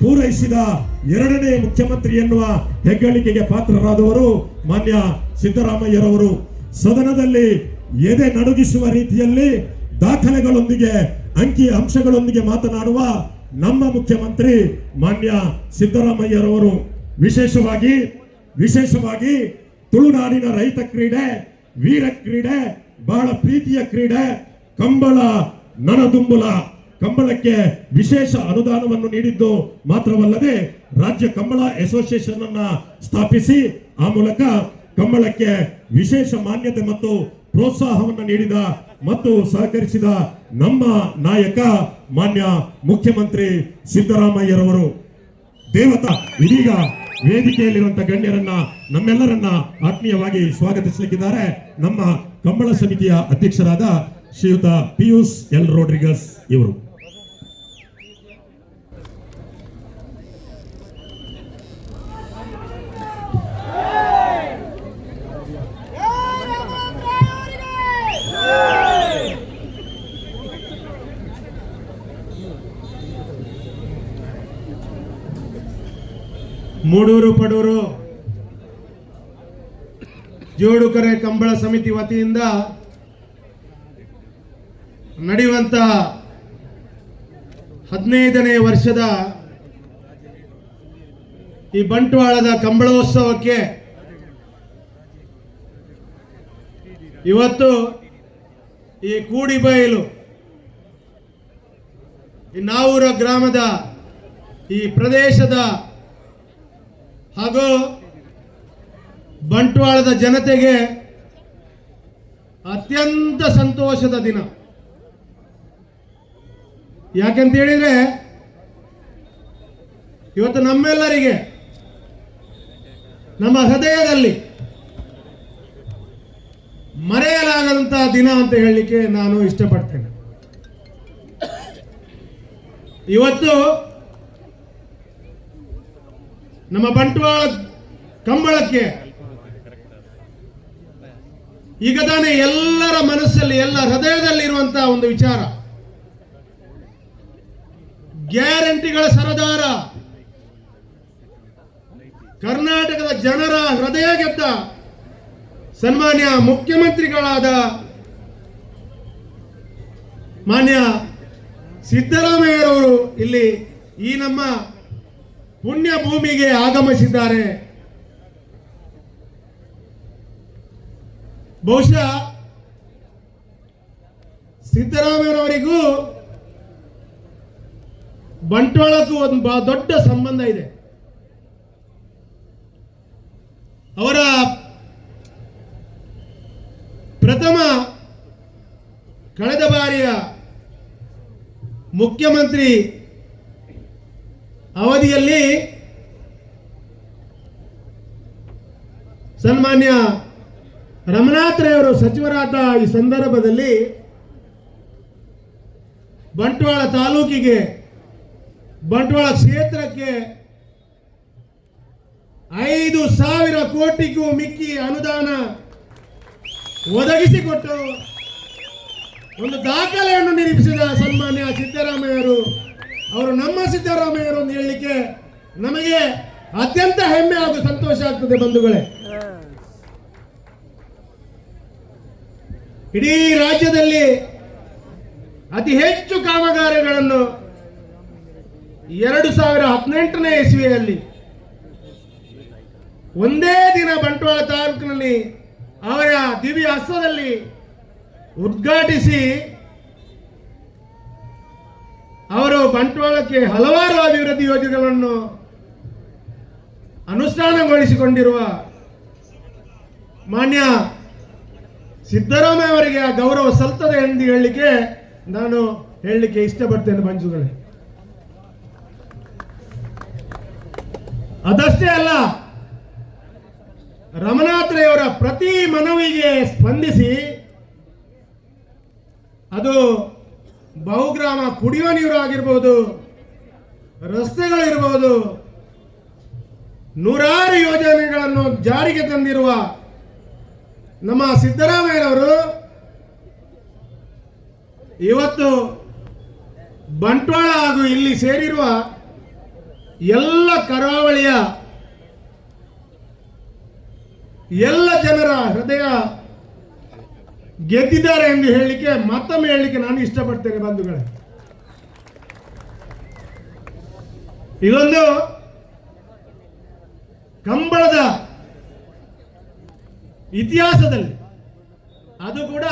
ಪೂರೈಸಿದ 2ನೇ ಮುಖ್ಯಮಂತ್ರಿ ಎನ್ನುವ ಹೆಗ್ಗಳಿಕೆಗೆ ಪಾತ್ರರಾದವರು ಮಾನ್ಯ ಸಿದ್ದರಾಮಯ್ಯರವರು. ಸದನದಲ್ಲಿ ಎದೆ ನಡುಗಿಸುವ ರೀತಿಯಲ್ಲಿ ದಾಖಲೆಗಳೊಂದಿಗೆ ಅಂಕಿ ಅಂಶಗಳೊಂದಿಗೆ ಮಾತನಾಡುವ ನಮ್ಮ ಮುಖ್ಯಮಂತ್ರಿ ಮಾನ್ಯ ಸಿದ್ದರಾಮಯ್ಯರವರು. ವಿಶೇಷವಾಗಿ ತುಳುನಾಡಿನ ರೈತ ಕ್ರೀಡೆ, ವೀರ ಕ್ರೀಡೆ, ಬಹಳ ಪ್ರೀತಿಯ ಕ್ರೀಡೆ ಕಂಬಳ ನನದುಂಬುಲ. ಕಂಬಳಕ್ಕೆ ವಿಶೇಷ ಅನುದಾನವನ್ನು ನೀಡಿದ್ದು ಮಾತ್ರವಲ್ಲದೆ ರಾಜ್ಯ ಕಂಬಳ ಅಸೋಸಿಯೇಷನ್ ಅನ್ನ ಸ್ಥಾಪಿಸಿ ಆ ಮೂಲಕ ಕಂಬಳಕ್ಕೆ ವಿಶೇಷ ಮಾನ್ಯತೆ ಮತ್ತು ಪ್ರೋತ್ಸಾಹವನ್ನು ನೀಡಿದ ಮತ್ತು ಸಹಕರಿಸಿದ ನಮ್ಮ ನಾಯಕ ಮಾನ್ಯ ಮುಖ್ಯಮಂತ್ರಿ ಸಿದ್ದರಾಮಯ್ಯರವರು. ದೇವತಾ ಇದೀಗ ವೇದಿಕೆಯಲ್ಲಿರುವಂತಹ ಗಣ್ಯರನ್ನ ನಮ್ಮೆಲ್ಲರನ್ನ ಆತ್ಮೀಯವಾಗಿ ಸ್ವಾಗತಿಸಲಿಕ್ಕಿದ್ದಾರೆ ನಮ್ಮ ಕಂಬಳ ಸಮಿತಿಯ ಅಧ್ಯಕ್ಷರಾದ ಶ್ರೀಯುತ ಪಿಯೂಸ್ ಎಲ್ ರೋಡ್ರಿಗಸ್ ಇವರು. ಮೂಡೂರು ಪಡೂರು ಜೋಡುಕರೆ ಕಂಬಳ ಸಮಿತಿ ವತಿಯಿಂದ ನಡೆಯುವಂತಹ 15ನೇ ವರ್ಷದ ಈ ಬಂಟ್ವಾಳದ ಕಂಬಳೋತ್ಸವಕ್ಕೆ ಇವತ್ತು ಈ ಕೂಡಿಬೈಲು ಈ ನಾವೂರ ಗ್ರಾಮದ ಈ ಪ್ರದೇಶದ ಹಾಗೂ ಬಂಟ್ವಾಳದ ಜನತೆಗೆ ಅತ್ಯಂತ ಸಂತೋಷದ ದಿನ. ಯಾಕೆಂತ ಹೇಳಿದ್ರೆ ಇವತ್ತು ನಮ್ಮೆಲ್ಲರಿಗೆ ನಮ್ಮ ಹೃದಯದಲ್ಲಿ ಮರೆಯಲಾಗದಂತಹ ದಿನ ಅಂತ ಹೇಳಲಿಕ್ಕೆ ನಾನು ಇಷ್ಟಪಡ್ತೇನೆ. ಇವತ್ತು ನಮ್ಮ ಬಂಟ್ವಾಳ ಕಂಬಳಕ್ಕೆ ಈಗ ತಾನೇ ಎಲ್ಲರ ಮನಸ್ಸಲ್ಲಿ ಎಲ್ಲ ಹೃದಯದಲ್ಲಿ ಇರುವಂತಹ ಒಂದು ವಿಚಾರ, ಗ್ಯಾರಂಟಿಗಳ ಸರದಾರ, ಕರ್ನಾಟಕದ ಜನರ ಹೃದಯ ಗೆದ್ದ ಸನ್ಮಾನ್ಯ ಮುಖ್ಯಮಂತ್ರಿಗಳಾದ ಮಾನ್ಯ ಸಿದ್ದರಾಮಯ್ಯರವರು ಇಲ್ಲಿ ಈ ನಮ್ಮ ಪುಣ್ಯ ಭೂಮಿಗೆ ಆಗಮಿಸಿದ್ದಾರೆ. ಬಹುಶಃ ಸಿದ್ದರಾಮಯ್ಯರವರಿಗೂ ಬಂಟ್ವಾಳಕ್ಕೂ ಒಂದು ದೊಡ್ಡ ಸಂಬಂಧ ಇದೆ. ಅವರ ಪ್ರಥಮ ಕಳೆದ ಬಾರಿಯ ಮುಖ್ಯಮಂತ್ರಿ ಅವಧಿಯಲ್ಲಿ ಸನ್ಮಾನ್ಯ ರಮನಾಥ್ ರೈ ಅವರು ಸಚಿವರಾದ ಈ ಸಂದರ್ಭದಲ್ಲಿ ಬಂಟ್ವಾಳ ತಾಲೂಕಿಗೆ, ಬಂಟ್ವಾಳ ಕ್ಷೇತ್ರಕ್ಕೆ 5,000 ಕೋಟಿಗೂ ಮಿಕ್ಕಿ ಅನುದಾನ ಒದಗಿಸಿಕೊಟ್ಟು ಒಂದು ದಾಖಲೆಯನ್ನು ನಿರ್ಮಿಸಿದ ಸನ್ಮಾನ್ಯ ಸಿದ್ದರಾಮಯ್ಯರು ಅವರು ನಮ್ಮ ಸಿದ್ದರಾಮಯ್ಯರು ಅಂತ ಹೇಳಲಿಕ್ಕೆ ನಮಗೆ ಅತ್ಯಂತ ಹೆಮ್ಮೆ ಹಾಗೂ ಸಂತೋಷ ಆಗ್ತದೆ ಬಂಧುಗಳೇ. ಇಡೀ ರಾಜ್ಯದಲ್ಲಿ ಅತಿ ಹೆಚ್ಚು ಕಾಮಗಾರಿಗಳನ್ನು 2018ನೇ ಇಸ್ವಿಯಲ್ಲಿ ಒಂದೇ ದಿನ ಬಂಟ್ವಾಳ ತಾಲೂಕಿನಲ್ಲಿ ಅವರ ದಿವ್ಯ ಹಸ್ತದಲ್ಲಿ ಉದ್ಘಾಟಿಸಿ ಅವರು ಬಂಟ್ವಾಳಕ್ಕೆ ಹಲವಾರು ಅಭಿವೃದ್ಧಿ ಯೋಜನೆಗಳನ್ನು ಅನುಷ್ಠಾನಗೊಳಿಸಿಕೊಂಡಿರುವ ಮಾನ್ಯ ಸಿದ್ದರಾಮಯ್ಯ ಅವರಿಗೆ ಆ ಗೌರವ ಸಲ್ತದೆ ಎಂದು ಹೇಳಲಿಕ್ಕೆ ನಾನು ಹೇಳಲಿಕ್ಕೆ ಇಷ್ಟಪಡ್ತೇನೆ ಬಂಧುಗಳೇ. ಅದಷ್ಟೇ ಅಲ್ಲ, ರಮನಾಥ್ರಯವರ ಪ್ರತಿ ಮನವಿಗೆ ಸ್ಪಂದಿಸಿ ಅದು ಬಹುಗ್ರಾಮ ಕುಡಿಯುವ ನೀರು ಆಗಿರ್ಬೋದು, ರಸ್ತೆಗಳಿರ್ಬೋದು, ನೂರಾರು ಯೋಜನೆಗಳನ್ನು ಜಾರಿಗೆ ತಂದಿರುವ ನಮ್ಮ ಸಿದ್ದರಾಮಯ್ಯನವರು ಇವತ್ತು ಬಂಟ್ವಾಳ ಹಾಗೂ ಇಲ್ಲಿ ಸೇರಿರುವ ಎಲ್ಲ ಕರಾವಳಿಯ ಎಲ್ಲ ಜನರ ಹೃದಯ ಗೆದ್ದಿದ್ದಾರೆ ಎಂದು ಹೇಳಲಿಕ್ಕೆ ಮತ್ತೊಮ್ಮೆ ಹೇಳಲಿಕ್ಕೆ ನಾನು ಇಷ್ಟಪಡ್ತೇನೆ ಬಂಧುಗಳೇ. ಇದೊಂದು ಕಂಬಳದ ಇತಿಹಾಸದಲ್ಲಿ, ಅದು ಕೂಡ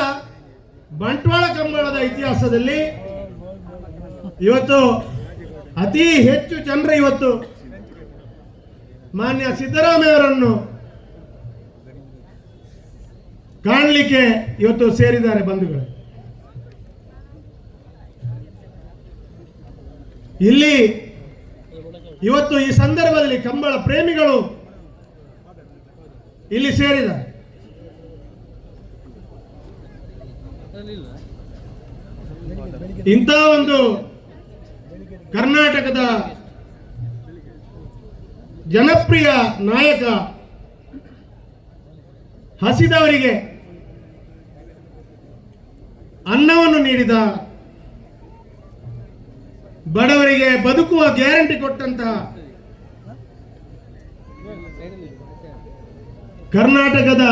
ಬಂಟ್ವಾಳ ಕಂಬಳದ ಇತಿಹಾಸದಲ್ಲಿ ಇವತ್ತು ಅತಿ ಹೆಚ್ಚು ಜನರು ಇವತ್ತು ಮಾನ್ಯ ಸಿದ್ದರಾಮಯ್ಯವರನ್ನು ಕಾಣಲಿಕ್ಕೆ ಇವತ್ತು ಸೇರಿದ್ದಾರೆ ಬಂಧುಗಳು. ಇಲ್ಲಿ ಇವತ್ತು ಈ ಸಂದರ್ಭದಲ್ಲಿ ಕಂಬಳ ಪ್ರೇಮಿಗಳು ಇಲ್ಲಿ ಸೇರಿದ್ದಾರೆ. ಇಂಥ ಒಂದು ಕರ್ನಾಟಕದ ಜನಪ್ರಿಯ ನಾಯಕ, ಹಸಿದವರಿಗೆ ಅನ್ನವನ್ನು ನೀಡಿದ, ಬಡವರಿಗೆ ಬದುಕುವ ಗ್ಯಾರಂಟಿ ಕೊಟ್ಟಂತಹ ಕರ್ನಾಟಕದ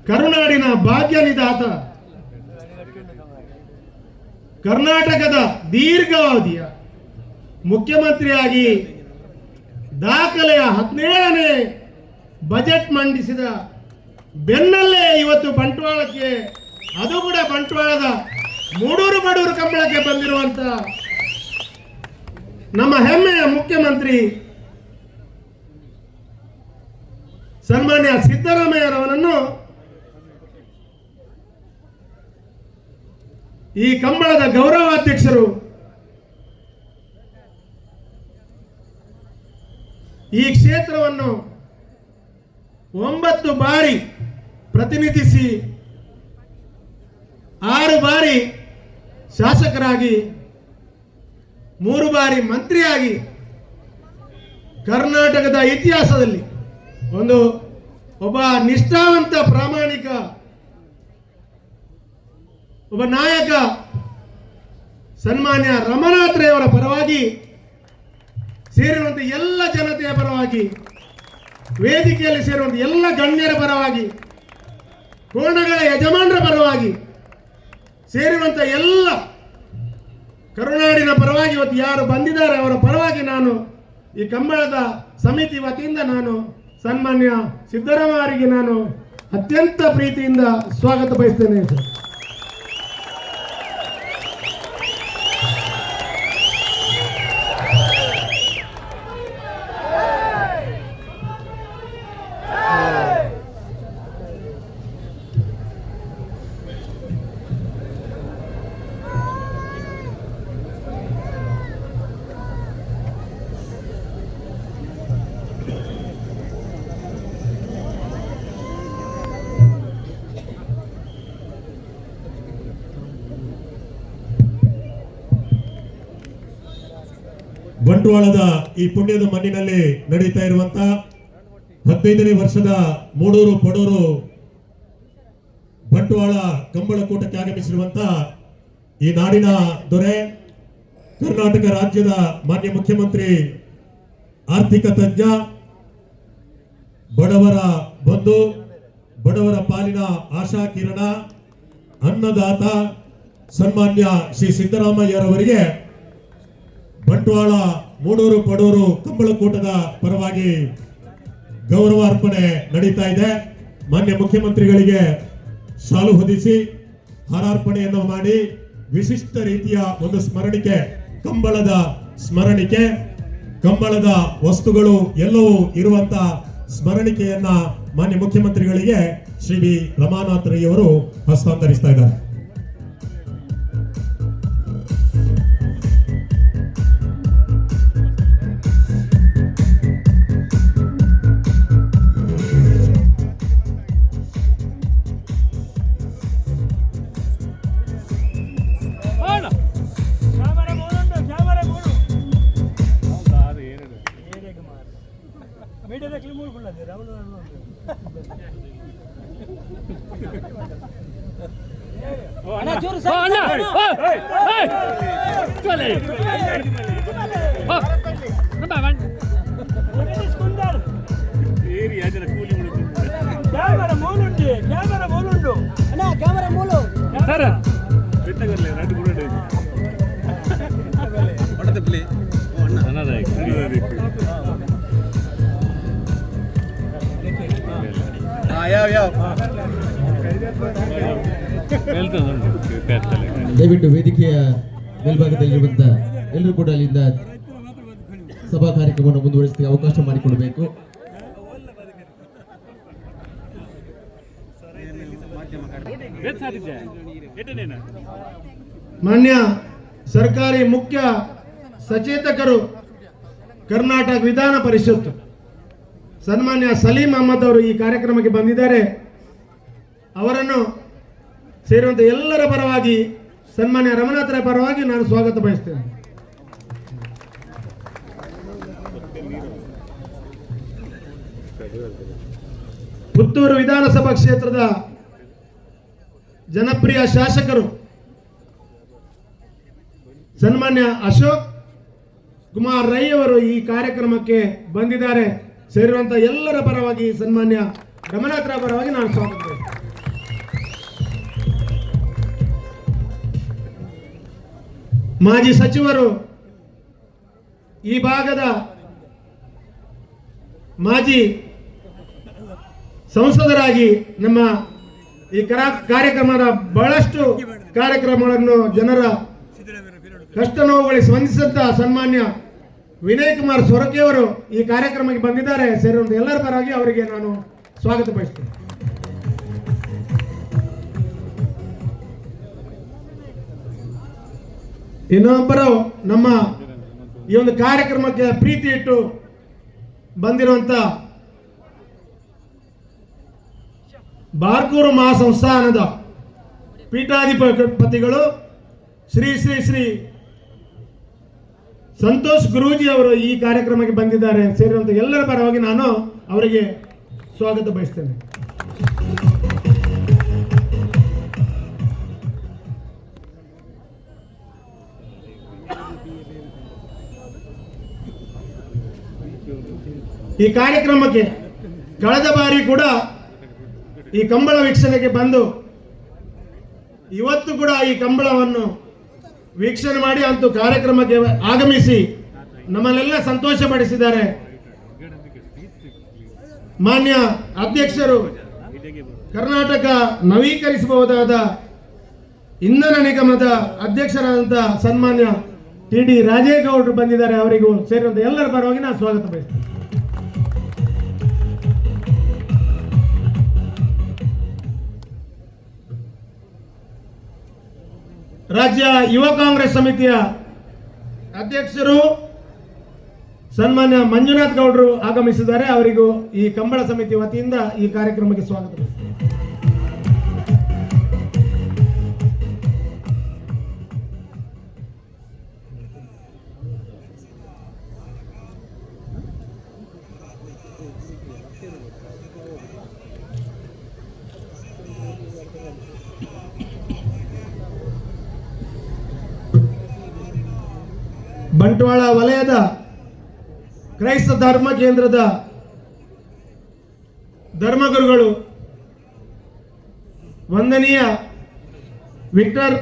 ಕರುನಾಡಿನ ಭಾಗ್ಯನಿದಾತ, ಕರ್ನಾಟಕದ ದೀರ್ಘಾವಧಿಯ ಮುಖ್ಯಮಂತ್ರಿಯಾಗಿ ದಾಖಲೆಯ 17ನೇ ಬಜೆಟ್ ಮಂಡಿಸಿದ ಬೆನ್ನಲ್ಲೇ ಇವತ್ತು ಬಂಟ್ವಾಳಕ್ಕೆ, ಅದು ಕೂಡ ಬಂಟ್ವಾಳದ ಮೂಡೂರು ಬಡೂರು ಕಂಬಳಕ್ಕೆ ಬಂದಿರುವಂತ ನಮ್ಮ ಹೆಮ್ಮೆಯ ಮುಖ್ಯಮಂತ್ರಿ ಸನ್ಮಾನ್ಯ ಸಿದ್ದರಾಮಯ್ಯರವರನ್ನು ಈ ಕಂಬಳದ ಗೌರವಾಧ್ಯಕ್ಷರು ಈ ಕ್ಷೇತ್ರವನ್ನು 9 ಬಾರಿ ಪ್ರತಿನಿಧಿಸಿ 6 ಬಾರಿ ಶಾಸಕರಾಗಿ 3 ಬಾರಿ ಮಂತ್ರಿಯಾಗಿ ಕರ್ನಾಟಕದ ಇತಿಹಾಸದಲ್ಲಿ ಒಬ್ಬ ನಿಷ್ಠಾವಂತ ಪ್ರಾಮಾಣಿಕ ಒಬ್ಬ ನಾಯಕ ಸನ್ಮಾನ್ಯ ರಮನಾಥ್ರಯವರ ಪರವಾಗಿ ಸೇರಿರುವಂಥ ಎಲ್ಲ ಜನತೆಯ ಪರವಾಗಿ, ವೇದಿಕೆಯಲ್ಲಿ ಸೇರುವಂಥ ಎಲ್ಲ ಗಣ್ಯರ ಪರವಾಗಿ, ಕೋಣಗಳ ಯಜಮಾನರ ಪರವಾಗಿ ಸೇರಿರುವಂಥ ಎಲ್ಲ ಕರುನಾಡಿನ ಪರವಾಗಿ ಇವತ್ತು ಯಾರು ಬಂದಿದ್ದಾರೆ ಅವರ ಪರವಾಗಿ ನಾನು ಈ ಕಂಬಳದ ಸಮಿತಿ ವತಿಯಿಂದ ನಾನು ಸನ್ಮಾನ್ಯ ಸಿದ್ದರಾಮಯ್ಯರಿಗೆ ನಾನು ಅತ್ಯಂತ ಪ್ರೀತಿಯಿಂದ ಸ್ವಾಗತ ಬಯಸ್ತೇನೆ ಸರ್. ಬಂಟ್ವಾಳದ ಈ ಪುಣ್ಯದ ಮಣ್ಣಿನಲ್ಲಿ ನಡೀತಾ ಇರುವಂತ 15ನೇ ವರ್ಷದ ಮೂಡೂರು ಪಡೂರು ಬಂಟ್ವಾಳ ಕಂಬಳಕೂಟಕ್ಕೆ ಆಗಮಿಸಿರುವಂತ ಈ ನಾಡಿನ ದೊರೆ, ಕರ್ನಾಟಕ ರಾಜ್ಯದ ಮಾನ್ಯ ಮುಖ್ಯಮಂತ್ರಿ, ಆರ್ಥಿಕ ತಜ್ಞ, ಬಡವರ ಬಂಧು, ಬಡವರ ಪಾಲಿನ ಆಶಾ ಕಿರಣ, ಅನ್ನದಾತ ಸನ್ಮಾನ್ಯ ಶ್ರೀ ಸಿದ್ದರಾಮಯ್ಯರವರಿಗೆ ಬಂಟ್ವಾಳ ಮೂಡೂರು ಪಡೂರು ಕಂಬಳಕೂಟದ ಪರವಾಗಿ ಗೌರವಾರ್ಪಣೆ ನಡೀತಾ ಇದೆ. ಮಾನ್ಯ ಮುಖ್ಯಮಂತ್ರಿಗಳಿಗೆ ಶಾಲು ಹೊದಿಸಿ ಹಾರಾರ್ಪಣೆಯನ್ನು ಮಾಡಿ ವಿಶಿಷ್ಟ ರೀತಿಯ ಒಂದು ಸ್ಮರಣಿಕೆ, ಕಂಬಳದ ಸ್ಮರಣಿಕೆ, ಕಂಬಳದ ವಸ್ತುಗಳು ಎಲ್ಲವೂ ಇರುವಂತ ಸ್ಮರಣಿಕೆಯನ್ನ ಮಾನ್ಯ ಮುಖ್ಯಮಂತ್ರಿಗಳಿಗೆ ಶ್ರೀ ವಿ ರಮಾನಾಥ್ ರೈ ಅವರು ಹಸ್ತಾಂತರಿಸ್ತಾ ಇದ್ದಾರೆ. ದಯವಿಟ್ಟು ವೇದಿಕೆಯ ಮೇಲ್ಭಾಗದಲ್ಲಿರುವಂತ ಎಲ್ಲರೂ ಕೂಡ ಅಲ್ಲಿಂದ ಸಭಾ ಕಾರ್ಯಕ್ರಮವನ್ನು ಮುಂದುವರಿಸಲಿಕ್ಕೆ ಅವಕಾಶ ಮಾಡಿಕೊಡಬೇಕು. ಮಾನ್ಯ ಸರ್ಕಾರಿ ಮುಖ್ಯ ಸಚೇತಕರು ಕರ್ನಾಟಕ ವಿಧಾನ ಪರಿಷತ್ ಸನ್ಮಾನ್ಯ ಸಲೀಂ ಅಹಮದ್ ಅವರು ಈ ಕಾರ್ಯಕ್ರಮಕ್ಕೆ ಬಂದಿದ್ದಾರೆ. ಅವರನ್ನು ಸೇರಿರುವಂಥ ಎಲ್ಲರ ಪರವಾಗಿ ಸನ್ಮಾನ್ಯ ರಮನಾಥರ ಪರವಾಗಿ ನಾನು ಸ್ವಾಗತ ಬಯಸ್ತೇನೆ. ಪುತ್ತೂರು ವಿಧಾನಸಭಾ ಕ್ಷೇತ್ರದ ಜನಪ್ರಿಯ ಶಾಸಕರು ಸನ್ಮಾನ್ಯ ಅಶೋಕ್ ಕುಮಾರ್ ರೈ ಅವರು ಈ ಕಾರ್ಯಕ್ರಮಕ್ಕೆ ಬಂದಿದ್ದಾರೆ. ಸೇರಿರುವಂತಹ ಎಲ್ಲರ ಪರವಾಗಿ ಸನ್ಮಾನ್ಯ ರಮನಾಥರ ಪರವಾಗಿ ನಾನು ಸ್ವಾಗತ ಬಯಸ್ತೇನೆ. ಮಾಜಿ ಸಚಿವರು, ಈ ಭಾಗದ ಮಾಜಿ ಸಂಸದರಾಗಿ ನಮ್ಮ ಈ ಕಾರ್ಯಕ್ರಮದ ಬಹಳಷ್ಟು ಕಾರ್ಯಕ್ರಮಗಳನ್ನು ಜನರ ಕಷ್ಟ ನೋವುಗಳಿಗೆ ಸ್ಪಂದಿಸಿದಂತ ಸನ್ಮಾನ್ಯ ವಿನಯ್ ಕುಮಾರ್ ಸೊರಕೆ ಅವರು ಈ ಕಾರ್ಯಕ್ರಮಕ್ಕೆ ಬಂದಿದ್ದಾರೆ. ಸೇರಿರುವಂತ ಎಲ್ಲರ ಪರವಾಗಿ ಅವರಿಗೆ ನಾನು ಸ್ವಾಗತ ಬಯಸ್ತೇನೆ. ಇನ್ನೊಬ್ಬರು ನಮ್ಮ ಈ ಒಂದು ಕಾರ್ಯಕ್ರಮಕ್ಕೆ ಪ್ರೀತಿ ಇಟ್ಟು ಬಂದಿರುವಂತ ಬಾರ್ಕೂರು ಮಹಾಸಂಸ್ಥಾನದ ಪೀಠಾಧಿಪತಿಗಳು ಶ್ರೀ ಶ್ರೀ ಶ್ರೀ ಸಂತೋಷ್ ಗುರೂಜಿ ಅವರು ಈ ಕಾರ್ಯಕ್ರಮಕ್ಕೆ ಬಂದಿದ್ದಾರೆ. ಸೇರಿರುವಂತ ಎಲ್ಲರ ಪರವಾಗಿ ನಾನು ಅವರಿಗೆ ಸ್ವಾಗತ ಬಯಸ್ತೇನೆ. ಈ ಕಾರ್ಯಕ್ರಮಕ್ಕೆ ಕಳೆದ ಬಾರಿ ಕೂಡ ಈ ಕಂಬಳ ವೀಕ್ಷಣೆಗೆ ಬಂದು ಇವತ್ತು ಕೂಡ ಈ ಕಂಬಳವನ್ನು ವೀಕ್ಷಣೆ ಮಾಡಿ ಅಂತೂ ಕಾರ್ಯಕ್ರಮಕ್ಕೆ ಆಗಮಿಸಿ ನಮ್ಮನ್ನೆಲ್ಲ ಸಂತೋಷಪಡಿಸಿದ್ದಾರೆ. ಮಾನ್ಯ ಅಧ್ಯಕ್ಷರು ಕರ್ನಾಟಕ ನವೀಕರಿಸಬಹುದಾದ ಇಂಧನ ನಿಗಮದ ಅಧ್ಯಕ್ಷರಾದಂಥ ಸನ್ಮಾನ್ಯ ಟಿ.ಡಿ. ರಾಜೇಗೌಡರು ಬಂದಿದ್ದಾರೆ. ಅವರಿಗೂ ಸೇರಿದಂತೆ ಎಲ್ಲರ ಪರವಾಗಿ ನಾನು ಸ್ವಾಗತ ಬಯಸ್ತೇನೆ. ರಾಜ್ಯ ಯುವ ಕಾಂಗ್ರೆಸ್ ಸಮಿತಿಯ ಅಧ್ಯಕ್ಷರು ಸನ್ಮಾನ್ಯ ಮಂಜುನಾಥ್ ಗೌಡರು ಆಗಮಿಸಿದ್ದಾರೆ. ಅವರಿಗೂ ಈ ಕಂಬಳ ಸಮಿತಿ ವತಿಯಿಂದ ಈ ಕಾರ್ಯಕ್ರಮಕ್ಕೆ ಸ್ವಾಗತ. ಬಂಟ್ವಾಳ ವಲಯದ ಕ್ರೈಸ್ತ ಧರ್ಮ ಕೇಂದ್ರದ ಧರ್ಮಗುರುಗಳು ವಂದನೀಯ ವಿಕ್ಟರ್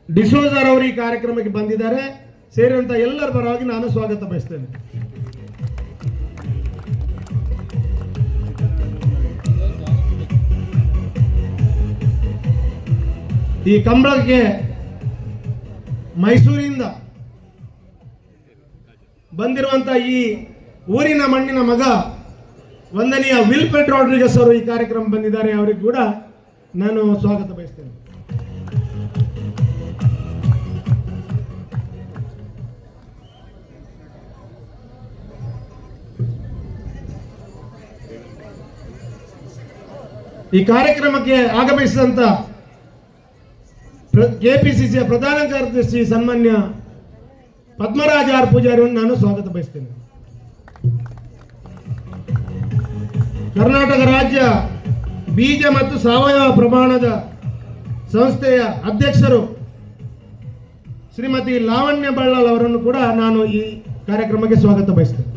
ಡಿಸೋಜರ್ ಅವರು ಈ ಕಾರ್ಯಕ್ರಮಕ್ಕೆ ಬಂದಿದ್ದಾರೆ. ಸೇರಿದಂತ ಎಲ್ಲರ ಪರವಾಗಿ ನಾನು ಸ್ವಾಗತ ಬಯಸ್ತೇನೆ. ಈ ಕಂಬಳಕ್ಕೆ ಮೈಸೂರಿನಿಂದ ಬಂದಿರುವಂತ ಈ ಊರಿನ ಮಣ್ಣಿನ ಮಗ ವಂದನೀಯ ವಿಲ್ಫ್ರೆಡ್ ರಾಡ್ರಿಗಸ್ ಅವರು ಈ ಕಾರ್ಯಕ್ರಮ ಬಂದಿದ್ದಾರೆ. ಅವರಿಗೆ ಕೂಡ ನಾನು ಸ್ವಾಗತ ಬಯಸ್ತೇನೆ. ಈ ಕಾರ್ಯಕ್ರಮಕ್ಕೆ ಆಗಮಿಸಿದಂತ ಕೆಪಿಸಿಸಿಯ ಪ್ರಧಾನ ಕಾರ್ಯದರ್ಶಿ ಸನ್ಮಾನ್ಯ ಪದ್ಮರಾಜ ಆರ್ ಪೂಜಾರಿಯನ್ನು ನಾನು ಸ್ವಾಗತ ಬಯಸ್ತೇನೆ. ಕರ್ನಾಟಕ ರಾಜ್ಯ ಬೀಜ ಮತ್ತು ಸಾವಯವ ಪ್ರಮಾಣದ ಸಂಸ್ಥೆಯ ಅಧ್ಯಕ್ಷರು ಶ್ರೀಮತಿ ಲಾವಣ್ಯ ಬಳ್ಳಾಲ್ ಅವರನ್ನು ಕೂಡ ನಾನು ಈ ಕಾರ್ಯಕ್ರಮಕ್ಕೆ ಸ್ವಾಗತ ಬಯಸ್ತೇನೆ.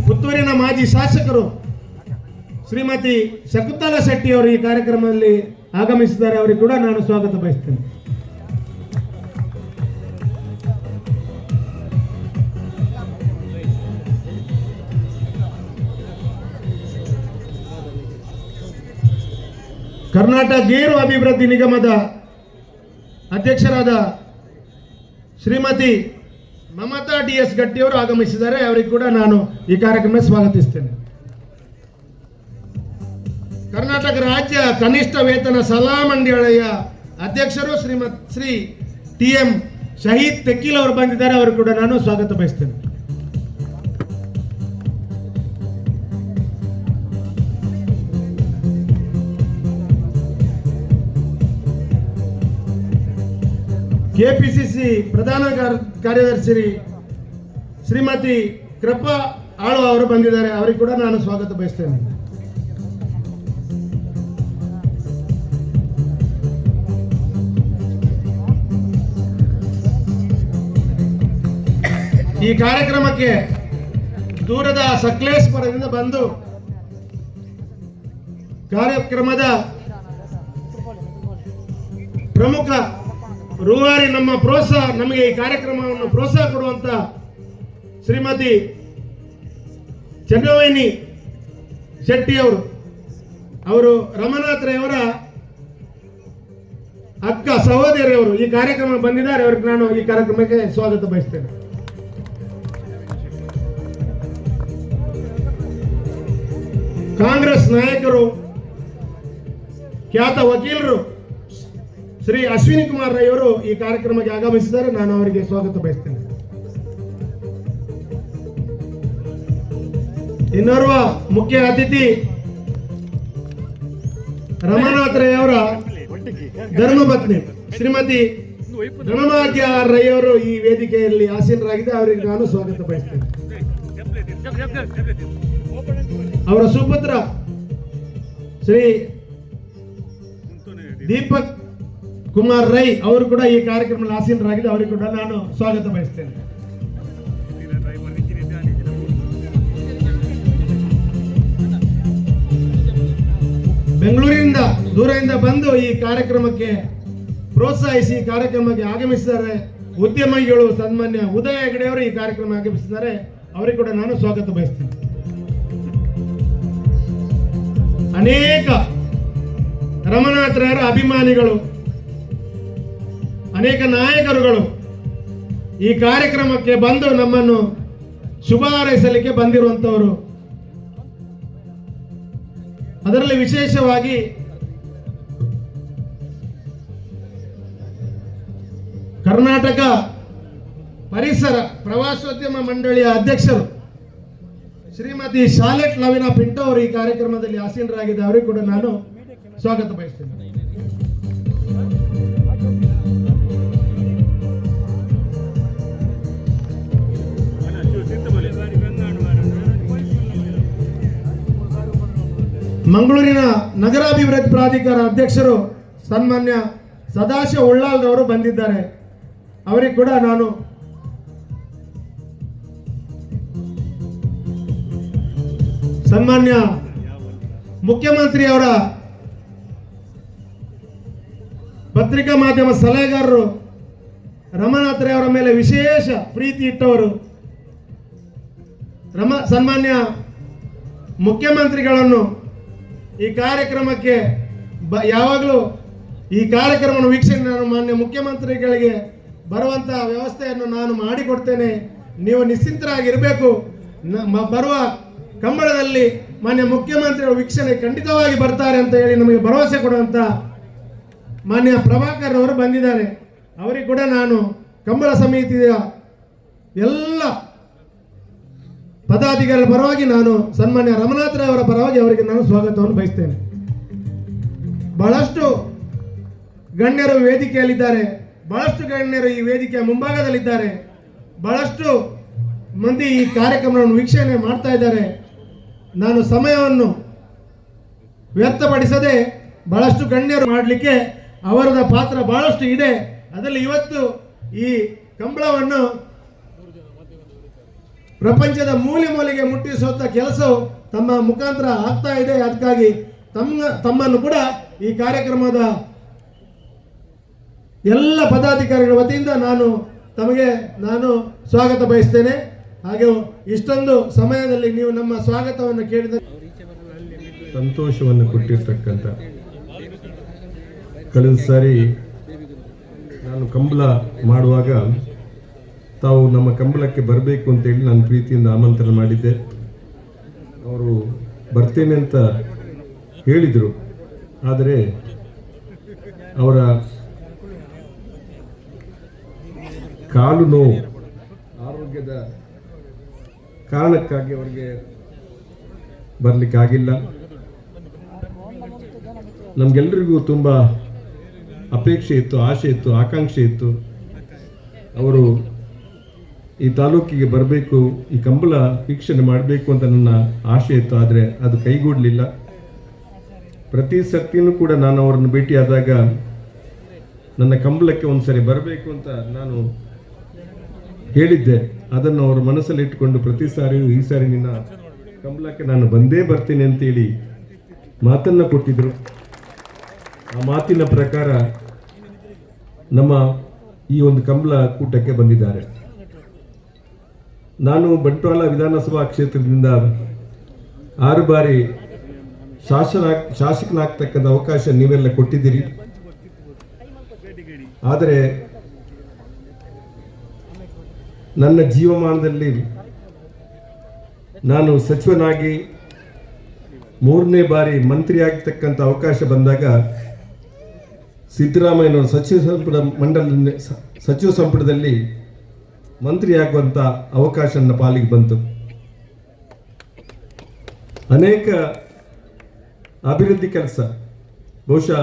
ಪುತ್ತೂರಿನ ಮಾಜಿ ಶಾಸಕರು ಶ್ರೀಮತಿ ಶಕುಂತಲಾ ಶೆಟ್ಟಿ ಅವರು ಈ ಕಾರ್ಯಕ್ರಮದಲ್ಲಿ ಆಗಮಿಸಿದ್ದಾರೆ. ಅವರಿಗೆ ಕೂಡ ನಾನು ಸ್ವಾಗತ ಬಯಸ್ತೇನೆ. ಕರ್ನಾಟಕ ಗೇರು ಅಭಿವೃದ್ಧಿ ನಿಗಮದ ಅಧ್ಯಕ್ಷರಾದ ಶ್ರೀಮತಿ ಮಮತಾ DS ಗಟ್ಟಿ ಅವರು ಆಗಮಿಸಿದ್ದಾರೆ. ಅವರಿಗೆ ಕೂಡ ನಾನು ಈ ಕಾರ್ಯಕ್ರಮ ಸ್ವಾಗತಿಸ್ತೇನೆ. ಕರ್ನಾಟಕ ರಾಜ್ಯ ಕನಿಷ್ಠ ವೇತನ ಸಲಹಾ ಮಂಡಳಿಯ ಅಧ್ಯಕ್ಷರು ಶ್ರೀ TM ಶಹೀದ್ ತೆಕ್ಕೀಲ್ ಅವರು ಬಂದಿದ್ದಾರೆ. ಅವರು ಕೂಡ ನಾನು ಸ್ವಾಗತ ಬಯಸ್ತೇನೆ. KPCC ಪ್ರಧಾನ ಕಾರ್ಯದರ್ಶಿ ಶ್ರೀಮತಿ ಕೃಪಾ ಆಳು ಅವರು ಬಂದಿದ್ದಾರೆ. ಅವರಿಗೆ ಕೂಡ ನಾನು ಸ್ವಾಗತ ಬಯಸ್ತೇನೆ. ಈ ಕಾರ್ಯಕ್ರಮಕ್ಕೆ ದೂರದ ಸಕಲೇಶ್ವರದಿಂದ ಬಂದು ಕಾರ್ಯಕ್ರಮದ ಪ್ರಮುಖ ರೂವಾರಿ ನಮಗೆ ಈ ಕಾರ್ಯಕ್ರಮವನ್ನು ಪ್ರೋತ್ಸಾಹ ಕೊಡುವಂತ ಶ್ರೀಮತಿ ಚನ್ನವೇಣಿ ಶೆಟ್ಟಿ ಅವರು ರಮನಾಥ್ ರೈ ಅವರ ಅಕ್ಕ ಸಹೋದರಿಯವರು ಈ ಕಾರ್ಯಕ್ರಮ ಬಂದಿದ್ದಾರೆ. ಅವರಿಗೆ ನಾನು ಈ ಕಾರ್ಯಕ್ರಮಕ್ಕೆ ಸ್ವಾಗತ ಬಯಸ್ತೇನೆ. ಕಾಂಗ್ರೆಸ್ ನಾಯಕರು, ಖ್ಯಾತ ವಕೀಲರು ಶ್ರೀ ಅಶ್ವಿನಿ ಕುಮಾರ್ ರೈ ಅವರು ಈ ಕಾರ್ಯಕ್ರಮಕ್ಕೆ ಆಗಮಿಸಿದ್ದಾರೆ. ನಾನು ಅವರಿಗೆ ಸ್ವಾಗತ ಬಯಸ್ತೇನೆ. ಇನ್ನೋರ್ವ ಮುಖ್ಯ ಅತಿಥಿ ರಮನಾಥ್ ರೈ ಅವರ ಧರ್ಮಪತ್ನಿ ಶ್ರೀಮತಿ ಧನಭಾಗ್ಯ ರೈ ಅವರು ಈ ವೇದಿಕೆಯಲ್ಲಿ ಆಸೀನರಾಗಿದೆ. ಅವರಿಗೆ ನಾನು ಸ್ವಾಗತ ಬಯಸ್ತೇನೆ. ಅವರ ಸುಪುತ್ರ ಶ್ರೀ ದೀಪಕ್ ಕುಮಾರ್ ರೈ ಅವರು ಕೂಡ ಈ ಕಾರ್ಯಕ್ರಮದಲ್ಲಿ ಆಸೀನರಾಗಿದೆ. ಅವರಿಗೆ ಕೂಡ ನಾನು ಸ್ವಾಗತ ಬಯಸ್ತೇನೆ. ಬೆಂಗಳೂರಿನಿಂದ ದೂರದಿಂದ ಬಂದು ಈ ಕಾರ್ಯಕ್ರಮಕ್ಕೆ ಪ್ರೋತ್ಸಾಹಿಸಿ ಕಾರ್ಯಕ್ರಮಕ್ಕೆ ಆಗಮಿಸಿದ್ದಾರೆ ಉದ್ಯಮಿಗಳು ಸನ್ಮಾನ್ಯ ಉದಯ ಹೆಗಡೆ ಅವರು ಈ ಕಾರ್ಯಕ್ರಮ ಆಗಮಿಸಿದ್ದಾರೆ. ಅವರಿಗೆ ಕೂಡ ನಾನು ಸ್ವಾಗತ ಬಯಸ್ತೇನೆ. ಅನೇಕ ರಮನಾಥರವರ ಅಭಿಮಾನಿಗಳು, ಅನೇಕ ನಾಯಕರುಗಳು ಈ ಕಾರ್ಯಕ್ರಮಕ್ಕೆ ಬಂದು ನಮ್ಮನ್ನು ಶುಭ ಹಾರೈಸಲಿಕ್ಕೆ ಬಂದಿರುವಂತವರು. ಅದರಲ್ಲಿ ವಿಶೇಷವಾಗಿ ಕರ್ನಾಟಕ ಪರಿಸರ ಪ್ರವಾಸೋದ್ಯಮ ಮಂಡಳಿಯ ಅಧ್ಯಕ್ಷರು ಶ್ರೀಮತಿ ಶಾಲೆಟ್ ಲವಿನಾ ಪಿಂಟೋ ಅವರು ಈ ಕಾರ್ಯಕ್ರಮದಲ್ಲಿ ಆಸೀನರಾಗಿದ್ದ. ಅವರಿಗೆ ಕೂಡ ನಾನು ಸ್ವಾಗತ ಬಯಸ್ತೇನೆ. ಮಂಗಳೂರಿನ ನಗರಾಭಿವೃದ್ಧಿ ಪ್ರಾಧಿಕಾರ ಅಧ್ಯಕ್ಷರು ಸನ್ಮಾನ್ಯ ಸದಾಶಿವ ಉಳ್ಳಾಲ್ ಅವರು ಬಂದಿದ್ದಾರೆ. ಅವರಿಗೆ ಕೂಡ ನಾನು ಸನ್ಮಾನ್ಯ ಮುಖ್ಯಮಂತ್ರಿ ಅವರ ಪತ್ರಿಕಾ ಮಾಧ್ಯಮ ಸಲಹೆಗಾರರು ರಮನಾಥ್ ರೈ ಅವರ ಮೇಲೆ ವಿಶೇಷ ಪ್ರೀತಿ ಇಟ್ಟವರು, ಸನ್ಮಾನ್ಯ ಮುಖ್ಯಮಂತ್ರಿಗಳನ್ನು ಈ ಕಾರ್ಯಕ್ರಮಕ್ಕೆ ಯಾವಾಗಲೂ ಈ ಕಾರ್ಯಕ್ರಮವನ್ನು ವೀಕ್ಷಣೆ ನಾನು ಮಾನ್ಯ ಮುಖ್ಯಮಂತ್ರಿಗಳಿಗೆ ಬರುವಂತಹ ವ್ಯವಸ್ಥೆಯನ್ನು ನಾನು ಮಾಡಿಕೊಡ್ತೇನೆ, ನೀವು ನಿಶ್ಚಿಂತರಾಗಿರಬೇಕು, ಬರುವ ಕಂಬಳದಲ್ಲಿ ಮಾನ್ಯ ಮುಖ್ಯಮಂತ್ರಿಗಳು ವೀಕ್ಷಣೆ ಖಂಡಿತವಾಗಿ ಬರ್ತಾರೆ ಅಂತ ಹೇಳಿ ನಮಗೆ ಭರವಸೆ ಕೊಡುವಂತ ಮಾನ್ಯ ಪ್ರಭಾಕರ್ ಅವರು ಬಂದಿದ್ದಾರೆ. ಅವರಿಗೆ ಕೂಡ ನಾನು ಕಂಬಳ ಸಮಿತಿಯ ಎಲ್ಲ ಪದಾಧಿಕಾರಿಗಳ ಪರವಾಗಿ ನಾನು ಸನ್ಮಾನ್ಯ ರಮನಾಥ್ ರೈ ಅವರ ಪರವಾಗಿ ಅವರಿಗೆ ನಾನು ಸ್ವಾಗತವನ್ನು ಬಯಸ್ತೇನೆ. ಬಹಳಷ್ಟು ಗಣ್ಯರು ವೇದಿಕೆಯಲ್ಲಿದ್ದಾರೆ, ಬಹಳಷ್ಟು ಗಣ್ಯರು ಈ ವೇದಿಕೆಯ ಮುಂಭಾಗದಲ್ಲಿದ್ದಾರೆ, ಬಹಳಷ್ಟು ಮಂದಿ ಈ ಕಾರ್ಯಕ್ರಮವನ್ನು ವೀಕ್ಷಣೆ ಮಾಡ್ತಾ ಇದ್ದಾರೆ. ನಾನು ಸಮಯವನ್ನು ವ್ಯರ್ಥಪಡಿಸದೆ ಬಹಳಷ್ಟು ಗಣ್ಯರು ಮಾಡಲಿಕ್ಕೆ ಅವರದ ಪಾತ್ರ ಬಹಳಷ್ಟು ಇದೆ. ಅದರಲ್ಲಿ ಇವತ್ತು ಈ ಕಂಬಳವನ್ನು ಪ್ರಪಂಚದ ಮೂಲೆ ಮೂಲೆಗೆ ಮುಟ್ಟಿಸುವಂಥ ಕೆಲಸವು ತಮ್ಮ ಮುಖಾಂತರ ಆಗ್ತಾ ಇದೆ. ಅದಕ್ಕಾಗಿ ತಮ್ಮನ್ನು ಕೂಡ ಈ ಕಾರ್ಯಕ್ರಮದ ಎಲ್ಲ ಪದಾಧಿಕಾರಿಗಳ ವತಿಯಿಂದ ನಾನು ಸ್ವಾಗತ ಬಯಸ್ತೇನೆ. ಹಾಗೆ ಇಷ್ಟೊಂದು ಸಮಯದಲ್ಲಿ ನೀವು ನಮ್ಮ ಸ್ವಾಗತವನ್ನು ಕೇಳಿದ ಸಂತೋಷವನ್ನು ಕೊಟ್ಟಿರ್ತಕ್ಕಂಥ, ಕಳೆದ ಸಾರಿ ನಾನು ಕಂಬಳ ಮಾಡುವಾಗ ತಾವು ನಮ್ಮ ಕಂಬಳಕ್ಕೆ ಬರಬೇಕು ಅಂತೇಳಿ ನಾನು ಪ್ರೀತಿಯಿಂದ ಆಮಂತ್ರಣ ಮಾಡಿದ್ದೆ. ಅವರು ಬರ್ತೇನೆ ಅಂತ ಹೇಳಿದರು. ಆದರೆ ಅವರ ಕಾಲು ನೋವು, ಆರೋಗ್ಯದ ಕಾರಣಕ್ಕಾಗಿ ಅವರಿಗೆ ಬರಲಿಕ್ಕಾಗಿಲ್ಲ. ನಮಗೆಲ್ಲರಿಗೂ ತುಂಬ ಅಪೇಕ್ಷೆ ಇತ್ತು, ಆಸೆ ಇತ್ತು, ಆಕಾಂಕ್ಷೆ ಇತ್ತು. ಅವರು ಈ ತಾಲೂಕಿಗೆ ಬರಬೇಕು, ಈ ಕಂಬಳ ವೀಕ್ಷಣೆ ಮಾಡಬೇಕು ಅಂತ ನನ್ನ ಆಸೆ ಇತ್ತು. ಆದರೆ ಅದು ಕೈಗೂಡಲಿಲ್ಲ. ಪ್ರತಿ ಸರ್ತಿನೂ ಕೂಡ ನಾನು ಅವರನ್ನು ಭೇಟಿಯಾದಾಗ ನನ್ನ ಕಂಬಳಕ್ಕೆ ಒಂದು ಸರಿ ಬರಬೇಕು ಅಂತ ನಾನು ಹೇಳಿದ್ದೆ. ಅದನ್ನು ಅವರು ಮನಸ್ಸಲ್ಲಿ ಇಟ್ಟುಕೊಂಡು ಪ್ರತಿ ಸಾರಿಯೂ ಈ ಸಾರಿ ನಿನ್ನ ಕಂಬಳಕ್ಕೆ ನಾನು ಬಂದೇ ಬರ್ತೀನಿ ಅಂತೇಳಿ ಮಾತನ್ನು ಕೊಟ್ಟಿದ್ದರು. ಆ ಮಾತಿನ ಪ್ರಕಾರ ನಮ್ಮ ಈ ಒಂದು ಕಂಬಳ ಕೂಟಕ್ಕೆ ಬಂದಿದ್ದಾರೆ. ನಾನು ಬಂಟ್ವಾಳ ವಿಧಾನಸಭಾ ಕ್ಷೇತ್ರದಿಂದ 6 ಬಾರಿ ಶಾಸಕನಾಗ್ತಕ್ಕಂಥ ಅವಕಾಶ ನೀವೆಲ್ಲ ಕೊಟ್ಟಿದ್ದೀರಿ. ಆದರೆ ನನ್ನ ಜೀವಮಾನದಲ್ಲಿ ನಾನು ಸಚಿವನಾಗಿ 3ನೇ ಬಾರಿ ಮಂತ್ರಿ ಆಗ್ತಕ್ಕಂಥ ಅವಕಾಶ ಬಂದಾಗ ಸಿದ್ದರಾಮಯ್ಯನವರು ಸಚಿವ ಸಂಪುಟದಲ್ಲಿ ಮಂತ್ರಿಯಾಗುವಂಥ ಅವಕಾಶ ನನ್ನ ಪಾಲಿಗೆ ಬಂತು. ಅನೇಕ ಅಭಿವೃದ್ಧಿ ಕೆಲಸ, ಬಹುಶಃ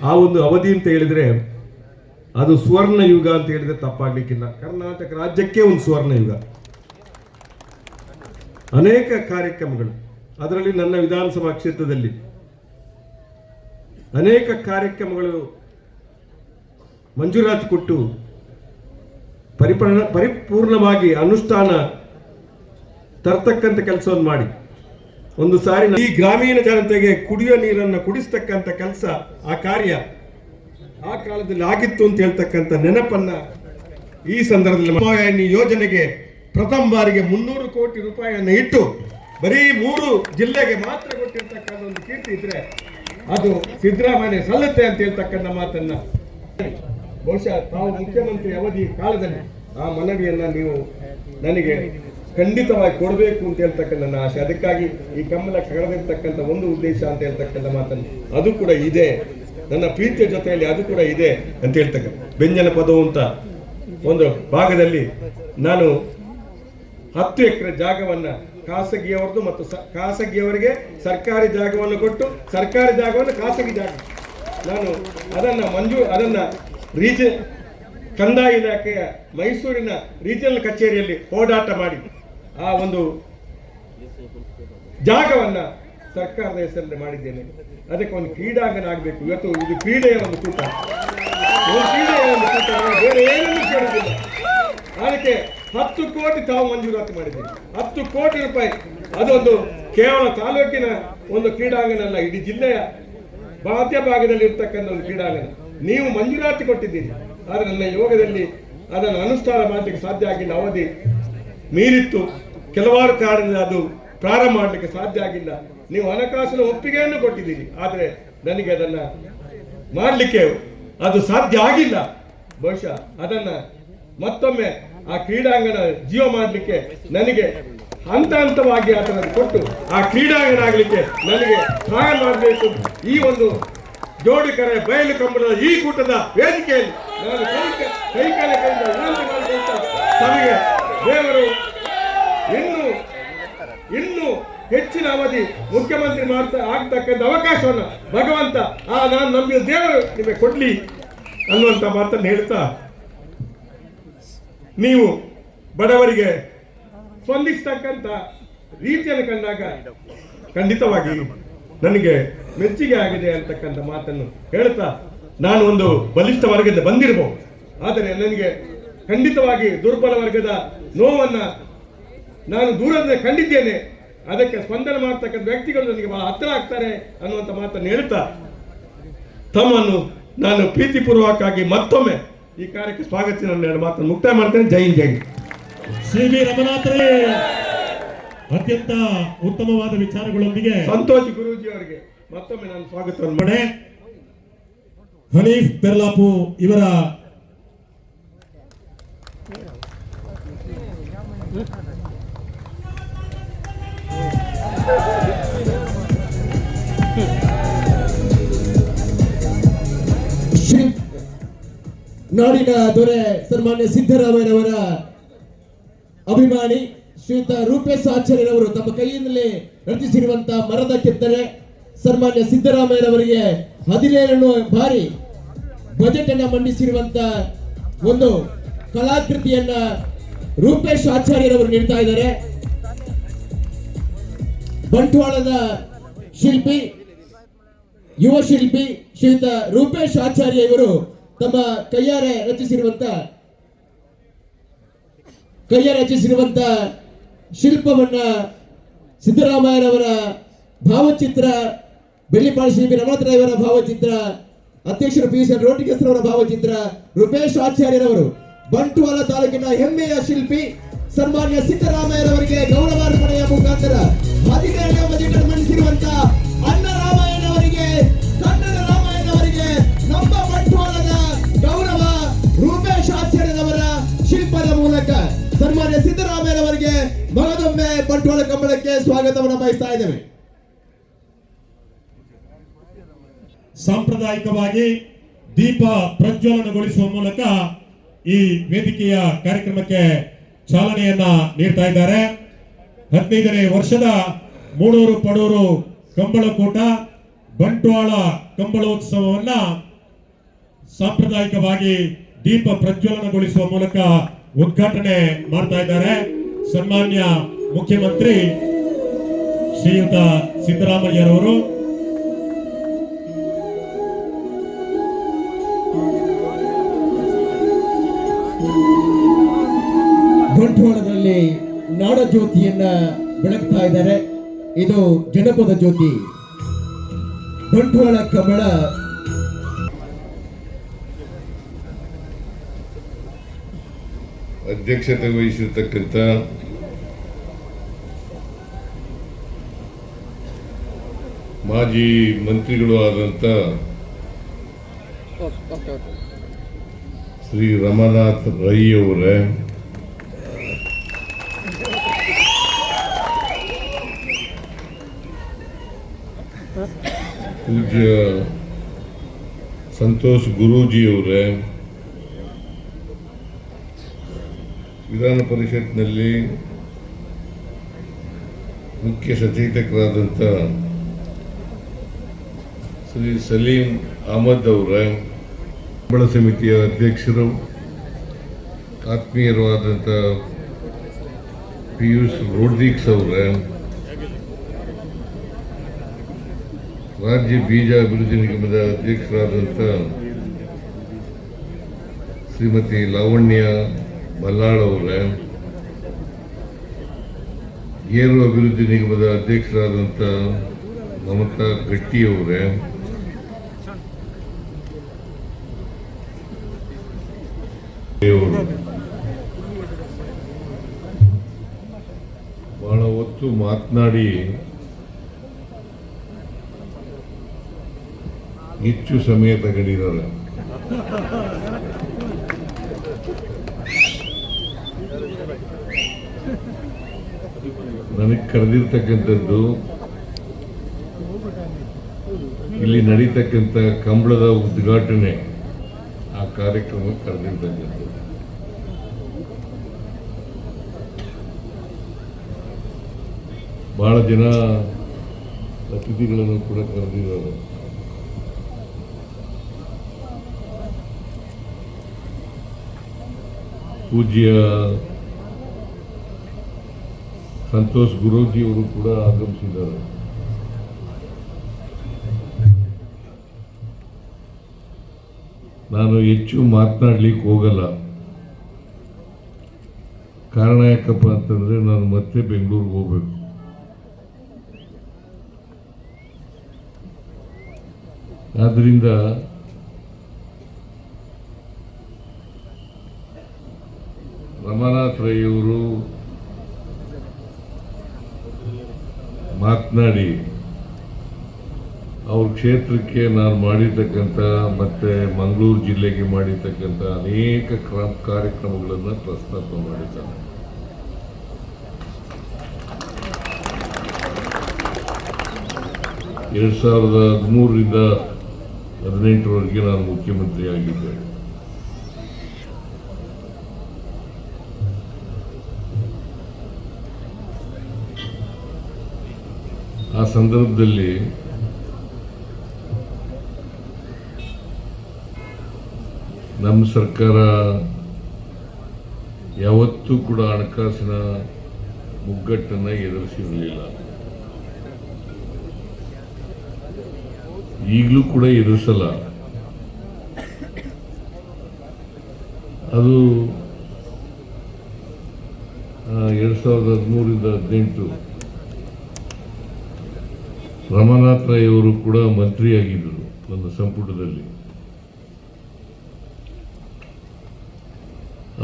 ಆ ಒಂದು ಅವಧಿ ಅಂತ ಹೇಳಿದರೆ ಅದು ಸುವರ್ಣ ಯುಗ ಅಂತ ಹೇಳಿದ್ರೆ ತಪ್ಪಾಗಲಿಕ್ಕಿಲ್ಲ. ಕರ್ನಾಟಕ ರಾಜ್ಯಕ್ಕೆ ಒಂದು ಸುವರ್ಣ ಯುಗ. ಅನೇಕ ಕಾರ್ಯಕ್ರಮಗಳು, ಅದರಲ್ಲಿ ನನ್ನ ವಿಧಾನಸಭಾ ಕ್ಷೇತ್ರದಲ್ಲಿ ಅನೇಕ ಕಾರ್ಯಕ್ರಮಗಳು ಮಂಜೂರಾತಿ ಕೊಟ್ಟು ಪರಿಪೂರ್ಣವಾಗಿ ಅನುಷ್ಠಾನ ತರ್ತಕ್ಕಂಥ ಕೆಲಸವನ್ನು ಮಾಡಿ, ಒಂದು ಸಾರಿ ಈ ಗ್ರಾಮೀಣ ಜನತೆಗೆ ಕುಡಿಯುವ ನೀರನ್ನು ಕುಡಿಸ್ತಕ್ಕಂಥ ಕೆಲಸ, ಆ ಕಾರ್ಯ ಆ ಕಾಲದಲ್ಲಿ ಆಗಿತ್ತು ಅಂತ ಹೇಳ್ತಕ್ಕಂಥ ನೆನಪನ್ನ ಈ ಸಂದರ್ಭದಲ್ಲಿ ಯೋಜನೆಗೆ ಪ್ರಥಮ ಬಾರಿಗೆ 300 ಕೋಟಿ ರೂಪಾಯಿಯನ್ನು ಇಟ್ಟು ಬರೀ 3 ಜಿಲ್ಲೆಗೆ ಮಾತ್ರ ಕೊಟ್ಟಿರ್ತಕ್ಕಂಥ ಒಂದು ಕೀರ್ತಿ ಇದ್ರೆ ಅದು ಸಿದ್ದರಾಮಯ್ಯ ಸಲ್ಲುತ್ತೆ ಅಂತ ಹೇಳ್ತಕ್ಕಂಥ ಮಾತನ್ನ ಬಹುಶಃ ತಾವು ಮುಖ್ಯಮಂತ್ರಿ ಅವಧಿ ಕಾಲದಲ್ಲಿ ಆ ಮನವಿಯನ್ನ ನೀವು ನನಗೆ ಖಂಡಿತವಾಗಿ ಕೊಡಬೇಕು ಅಂತ ಹೇಳ್ತಕ್ಕಂಥ ನನ್ನ ಆಸೆ. ಅದಕ್ಕಾಗಿ ಈ ಕಂಬಳ ಕಳೆದಿರ್ತಕ್ಕಂಥ ಒಂದು ಉದ್ದೇಶ ಅಂತ ಹೇಳ್ತಕ್ಕಂಥ ಮಾತನ್ನು ಅದು ಕೂಡ ಇದೆ, ನನ್ನ ಪ್ರೀತಿಯ ಜೊತೆಯಲ್ಲಿ ಅದು ಕೂಡ ಇದೆ ಅಂತ ಹೇಳ್ತಕ್ಕಂಥ ಬೆಂಜನ ಪದವು ಅಂತ ಒಂದು ಭಾಗದಲ್ಲಿ ನಾನು 10 ಎಕರೆ ಜಾಗವನ್ನ ಖಾಸಗಿಯವರದು ಮತ್ತು ಖಾಸಗಿಯವರಿಗೆ ಸರ್ಕಾರಿ ಜಾಗವನ್ನು ಕೊಟ್ಟು ಸರ್ಕಾರಿ ಜಾಗವನ್ನು ಖಾಸಗಿ ಜಾಗ ನಾನು ಅದನ್ನ ಕಂದಾಯ ಇಲಾಖೆಯ ಮೈಸೂರಿನ ರೀಜನಲ್ ಕಚೇರಿಯಲ್ಲಿ ಹೋರಾಟ ಮಾಡಿ ಆ ಒಂದು ಜಾಗವನ್ನ ಸರ್ಕಾರದ ಹೆಸರಲ್ಲಿ ಮಾಡಿದ್ದೇನೆ. ಅದಕ್ಕೆ ಒಂದು ಕ್ರೀಡಾಂಗಣ ಆಗಬೇಕು. ಇವತ್ತು ಇದು ಕ್ರೀಡೆಯ ಒಂದು ಕೂಟ, ಬೇರೆ ಏನನ್ನು ಕೇಳುವುದಿಲ್ಲ. ಅದಕ್ಕೆ 10 ಕೋಟಿ ತಾವು ಮಂಜೂರಾತಿ ಮಾಡಿದ್ದೇವೆ. 10 ಕೋಟಿ ರೂಪಾಯಿ. ಅದೊಂದು ಕೇವಲ ತಾಲೂಕಿನ ಒಂದು ಕ್ರೀಡಾಂಗಣ ಅಲ್ಲ, ಇಡೀ ಜಿಲ್ಲೆಯ ಮಧ್ಯ ಭಾಗದಲ್ಲಿ ಇರ್ತಕ್ಕಂಥ ಒಂದು ಕ್ರೀಡಾಂಗಣ ನೀವು ಮಂಜೂರಾತಿ ಕೊಟ್ಟಿದ್ದೀರಿ. ಆದರೆ ನನ್ನ ಯೋಗದಲ್ಲಿ ಅದನ್ನು ಅನುಷ್ಠಾನ ಮಾಡಲಿಕ್ಕೆ ಸಾಧ್ಯ ಆಗಿಲ್ಲ, ಅವಧಿ ಮೀರಿತ್ತು. ಕೆಲವಾರು ಕಾರಣದಿಂದ ಅದು ಪ್ರಾರಂಭ ಮಾಡಲಿಕ್ಕೆ ಸಾಧ್ಯ ಆಗಿಲ್ಲ. ನೀವು ಹಣಕಾಸಿನ ಒಪ್ಪಿಗೆಯನ್ನು ಕೊಟ್ಟಿದ್ದೀರಿ, ಆದರೆ ನನಗೆ ಅದನ್ನ ಮಾಡಲಿಕ್ಕೆ ಅದು ಸಾಧ್ಯ ಆಗಿಲ್ಲ. ಬಹುಶಃ ಅದನ್ನ ಮತ್ತೊಮ್ಮೆ ಆ ಕ್ರೀಡಾಂಗಣ ಜೀವ ಮಾಡಲಿಕ್ಕೆ ನನಗೆ ಹಂತ ಹಂತವಾಗಿ ಅದನ್ನು ಕೊಟ್ಟು ಆ ಕ್ರೀಡಾಂಗಣ ಆಗಲಿಕ್ಕೆ ನನಗೆ ಸಹಾಯ ಮಾಡಬೇಕು. ಈ ಒಂದು ಜೋಡಿಕರೆ ಬಯಲು ಕಂಬಳದ ಈ ಕೂಟದ ವೇದಿಕೆಯಲ್ಲಿ ನಾನು ಕೈಕಾಲಿಕೆಯಿಂದ ವಿನಂತಿ ಮಾಡಿದಂತ ತಮಗೆ ದೇವರು ಇನ್ನೂ ಹೆಚ್ಚಿನ ಅವಧಿ ಮುಖ್ಯಮಂತ್ರಿ ಆಗ್ತಕ್ಕಂಥ ಅವಕಾಶವನ್ನು ಭಗವಂತ ನಾನು ನಂಬಿದ ದೇವರು ನಿಮಗೆ ಕೊಡ್ಲಿ ಅನ್ನುವಂಥ ಮಾತನ್ನು ಹೇಳ್ತಾ, ನೀವು ಬಡವರಿಗೆ ಸ್ಪಂದಿಸ್ತಕ್ಕಂಥ ರೀತಿಯನ್ನು ಕಂಡಾಗ ಖಂಡಿತವಾಗಿ ನನಗೆ ಮೆಚ್ಚುಗೆ ಆಗಿದೆ ಅಂತಕ್ಕಂಥ ಮಾತನ್ನು ಹೇಳ್ತಾ, ನಾನು ಒಂದು ಬಲಿಷ್ಠ ವರ್ಗದಿಂದ ಬಂದಿರಬಹುದು, ಆದರೆ ನನಗೆ ಖಂಡಿತವಾಗಿ ದುರ್ಬಲ ವರ್ಗದ ನೋವನ್ನ ನಾನು ದೂರದಿಂದ ಕಂಡಿದ್ದೇನೆ. ಅದಕ್ಕೆ ಸ್ಪಂದನೆ ಮಾಡ್ತಕ್ಕಂಥ ವ್ಯಕ್ತಿಗಳು ನನಗೆ ಬಹಳ ಹತ್ತಿರ ಆಗ್ತಾರೆ ಅನ್ನುವಂಥ ಮಾತನ್ನು ಹೇಳ್ತಾ ತಮ್ಮನ್ನು ನಾನು ಪ್ರೀತಿಪೂರ್ವಕವಾಗಿ ಮತ್ತೊಮ್ಮೆ ಈ ಕಾರ್ಯಕ್ಕೆ ಸ್ವಾಗತಿಸಿ ನನ್ನ ಎರಡು ಮಾತನ್ನು ಮುಕ್ತಾಯ ಮಾಡ್ತೇನೆ. ಜೈ ಹಿಂದ್, ಜೈ ಹಿಂದ್. ಶ್ರೀ ವಿ ರಮನಾಥರೇ ಅತ್ಯಂತ ಉತ್ತಮವಾದ ವಿಚಾರಗಳೊಂದಿಗೆ ಸಂತೋಷ್ ಗುರೂಜಿ ಅವರಿಗೆ ಮತ್ತೊಮ್ಮೆ ನಾನು ಸ್ವಾಗತವನ್ನು ಮನೆ ಹನೀಫ್ ಪೆರ್ಲಾಪು ಇವರ ನಾಡಿನ ದೊರೆ ಸನ್ಮಾನ್ಯ ಸಿದ್ದರಾಮಯ್ಯನವರ ಅಭಿಮಾನಿ ಶ್ರೀಯುತ ರೂಪೇಶ್ ಆಚಾರ್ಯರವರು ತಮ್ಮ ಕೈಯಿಂದಲೇ ರಚಿಸಿರುವಂತಹ ಮರದ ಕೆತ್ತನೆ ಸನ್ಮಾನ್ಯ ಸಿದ್ದರಾಮಯ್ಯನವರಿಗೆ 17 ಬಾರಿ ಬಜೆಟ್ ಅನ್ನ ಮಂಡಿಸಿರುವಂತ ಒಂದು ಕಲಾಕೃತಿಯನ್ನ ರೂಪೇಶ್ ಆಚಾರ್ಯರವರು ನೀಡ್ತಾ ಇದ್ದಾರೆ. ಬಂಟ್ವಾಳದ ಶಿಲ್ಪಿ, ಯುವ ಶಿಲ್ಪಿ ಶ್ರೀಯುತ ರೂಪೇಶ್ ಆಚಾರ್ಯ ಇವರು ತಮ್ಮ ಕೈಯಾರೆ ರಚಿಸಿರುವಂತ ಶಿಲ್ಪವನ್ನ ಸಿದ್ದರಾಮಯ್ಯನವರ ಭಾವಚಿತ್ರ, ಬೆಳ್ಳಿಪಾಡಿ ಶ್ರೀ ರಮಣಾಥರಾಯವರ ಭಾವಚಿತ್ರ, ಅಧ್ಯಕ್ಷರು PUC ರೋಟಿಗೆಸರವರ ಭಾವಚಿತ್ರ, ರೂಪೇಶ್ ಆಚಾರ್ಯರವರು ಬಂಟ್ವಾಳ ತಾಲೂಕಿನ ಹೆಮ್ಮೆಯ ಶಿಲ್ಪಿ ಸನ್ಮಾನ್ಯ ಸಿದ್ದರಾಮಯ್ಯರವರಿಗೆ ಗೌರವಾರ್ಪಣೆಯ ಮುಖಾಂತರ 17ನೇ ಬಜೆಟ್ ಮಂಡಿಸಿರುವಂತ ಅಣ್ಣ ರಾಮಯ್ಯನವರಿಗೆ, ಕನ್ನಡ ರಾಮಯ್ಯನವರಿಗೆ ನಮ್ಮ ಬಂಟ್ವಾಳದ ಗೌರವ ರೂಪೇಶ್ ಆಚಾರ್ಯರವರ ಶಿಲ್ಪದ ಮೂಲಕ ಸನ್ಮಾನ್ಯ ಸಿದ್ದರಾಮಯ್ಯನವರಿಗೆ ಮಗದೊಮ್ಮೆ ಬಂಟ್ವಾಳ ಕಂಬಳಕ್ಕೆ ಸ್ವಾಗತವನ್ನು ಬಯಸ್ತಾ ಇದ್ದೇವೆ. ಸಾಂಪ್ರದಾಯಿಕವಾಗಿ ದೀಪ ಪ್ರಜ್ವಲನಗೊಳಿಸುವ ಮೂಲಕ ಈ ವೇದಿಕೆಯ ಕಾರ್ಯಕ್ರಮಕ್ಕೆ ಚಾಲನೆಯನ್ನ ನೀಡ್ತಾ ಇದ್ದಾರೆ. 15ನೇ ವರ್ಷದ ಮೂಡೂರು ಪಡೂರು ಕಂಬಳಕೂಟ ಬಂಟ್ವಾಳ ಕಂಬಳೋತ್ಸವವನ್ನ ಸಾಂಪ್ರದಾಯಿಕವಾಗಿ ದೀಪ ಪ್ರಜ್ವಲನಗೊಳಿಸುವ ಮೂಲಕ ಉದ್ಘಾಟನೆ ಮಾಡ್ತಾ ಇದ್ದಾರೆ. ಸನ್ಮಾನ್ಯ ಮುಖ್ಯಮಂತ್ರಿ ಶ್ರೀಯುತ ಸಿದ್ದರಾಮಯ್ಯರವರು ಬಂಟ್ವಾಳದಲ್ಲಿ ನಾಡ ಜ್ಯೋತಿಯನ್ನ ಬೆಳಗ್ತಾ ಇದ್ದಾರೆ. ಇದು ಜನಪದ ಜ್ಯೋತಿ. ಬಂಟ್ವಾಳ ಕಮಲ ಅಧ್ಯಕ್ಷತೆ ವಹಿಸಿರ್ತಕ್ಕಂಥ ಮಾಜಿ ಮಂತ್ರಿಗಳು ಆದಂಥ ಶ್ರೀ ರಮನಾಥ್ ರೈ ಅವರೇ, ಪೂಜ್ಯ ಸಂತೋಷ್ ಗುರೂಜಿ ಅವರೇ, ವಿಧಾನ ಪರಿಷತ್ನಲ್ಲಿ ಮುಖ್ಯ ಸಚೇತಕರಾದಂಥ ಶ್ರೀ ಸಲೀಂ ಅಹಮದ್ ಅವರೇ, ಕಂಬಳ ಸಮಿತಿಯ ಅಧ್ಯಕ್ಷರು, ಆತ್ಮೀಯರಾದಂಥ PUC ರೋಡ್ರಿಕ್ಸ್ ಅವರೇ, ರಾಜ್ಯ ಬೀಜ ಅಭಿವೃದ್ಧಿ ನಿಗಮದ ಅಧ್ಯಕ್ಷರಾದಂಥ ಶ್ರೀಮತಿ ಲಾವಣ್ಯ ಬಲ್ಲಾಳ್ ಅವರೇ, ಗೇರು ಅಭಿವೃದ್ಧಿ ನಿಗಮದ ಅಧ್ಯಕ್ಷರಾದಂಥ ಮಮತಾ ಗಟ್ಟಿ ಅವರೇ, ಬಹಳ ಹೊತ್ತು ಮಾತನಾಡಿ ಹೆಚ್ಚು ಸಮಯ ತಗೊಂಡಿದ್ದಾರೆ. ನನಗೆ ಕರೆದಿರ್ತಕ್ಕಂಥದ್ದು ಇಲ್ಲಿ ನಡೀತಕ್ಕಂಥ ಕಂಬಳದ ಉದ್ಘಾಟನೆ, ಆ ಕಾರ್ಯಕ್ರಮಕ್ಕೆ ಕರೆದಿರ್ತಕ್ಕಂಥದ್ದು. ಬಹಳ ಜನ ಅತಿಥಿಗಳನ್ನು ಕೂಡ ಕರೆದಿದ್ದಾರೆ. ಪೂಜ್ಯ ಸಂತೋಷ್ ಗುರೂಜಿ ಅವರು ಕೂಡ ಆಗಮಿಸಿದ್ದಾರೆ. ನಾನು ಹೆಚ್ಚು ಮಾತನಾಡ್ಲಿಕ್ಕೆ ಹೋಗಲ್ಲ. ಕಾರಣ ಯಾಕಪ್ಪ ಅಂತಂದ್ರೆ ನಾನು ಮತ್ತೆ ಬೆಂಗಳೂರಿಗೆ ಹೋಗ್ಬೇಕು. ಆದ್ರಿಂದ ರಮಾನಾಥ್ ರೈ ಅವರು ಮಾತನಾಡಿ ಅವ್ರ ಕ್ಷೇತ್ರಕ್ಕೆ ನಾನು ಮಾಡಿರ್ತಕ್ಕಂಥ ಮತ್ತೆ ಮಂಗಳೂರು ಜಿಲ್ಲೆಗೆ ಮಾಡಿರ್ತಕ್ಕಂಥ ಅನೇಕ ಕಾರ್ಯಕ್ರಮಗಳನ್ನು ಪ್ರಸ್ತಾಪ ಮಾಡಿದ್ದಾರೆ. ಎರಡು 2013ರಿಂದ 2018ರವರೆಗೆ ನಾನು ಮುಖ್ಯಮಂತ್ರಿ ಆಗಿದ್ದೆ. ಆ ಸಂದರ್ಭದಲ್ಲಿ ನಮ್ಮ ಸರ್ಕಾರ ಯಾವತ್ತೂ ಕೂಡ ಹಣಕಾಸಿನ ಮುಗ್ಗಟ್ಟನ್ನು ಎದುರಿಸಿರಲಿಲ್ಲ. ಈಗಲೂ ಕೂಡ ಎದುರಿಸಲ್ಲ. ಅದು 2013ರಿಂದ 2018 ರಮಾನಾಥ್ ರೈ ಅವರು ಕೂಡ ಮಂತ್ರಿಯಾಗಿದ್ದರು ನನ್ನ ಸಂಪುಟದಲ್ಲಿ.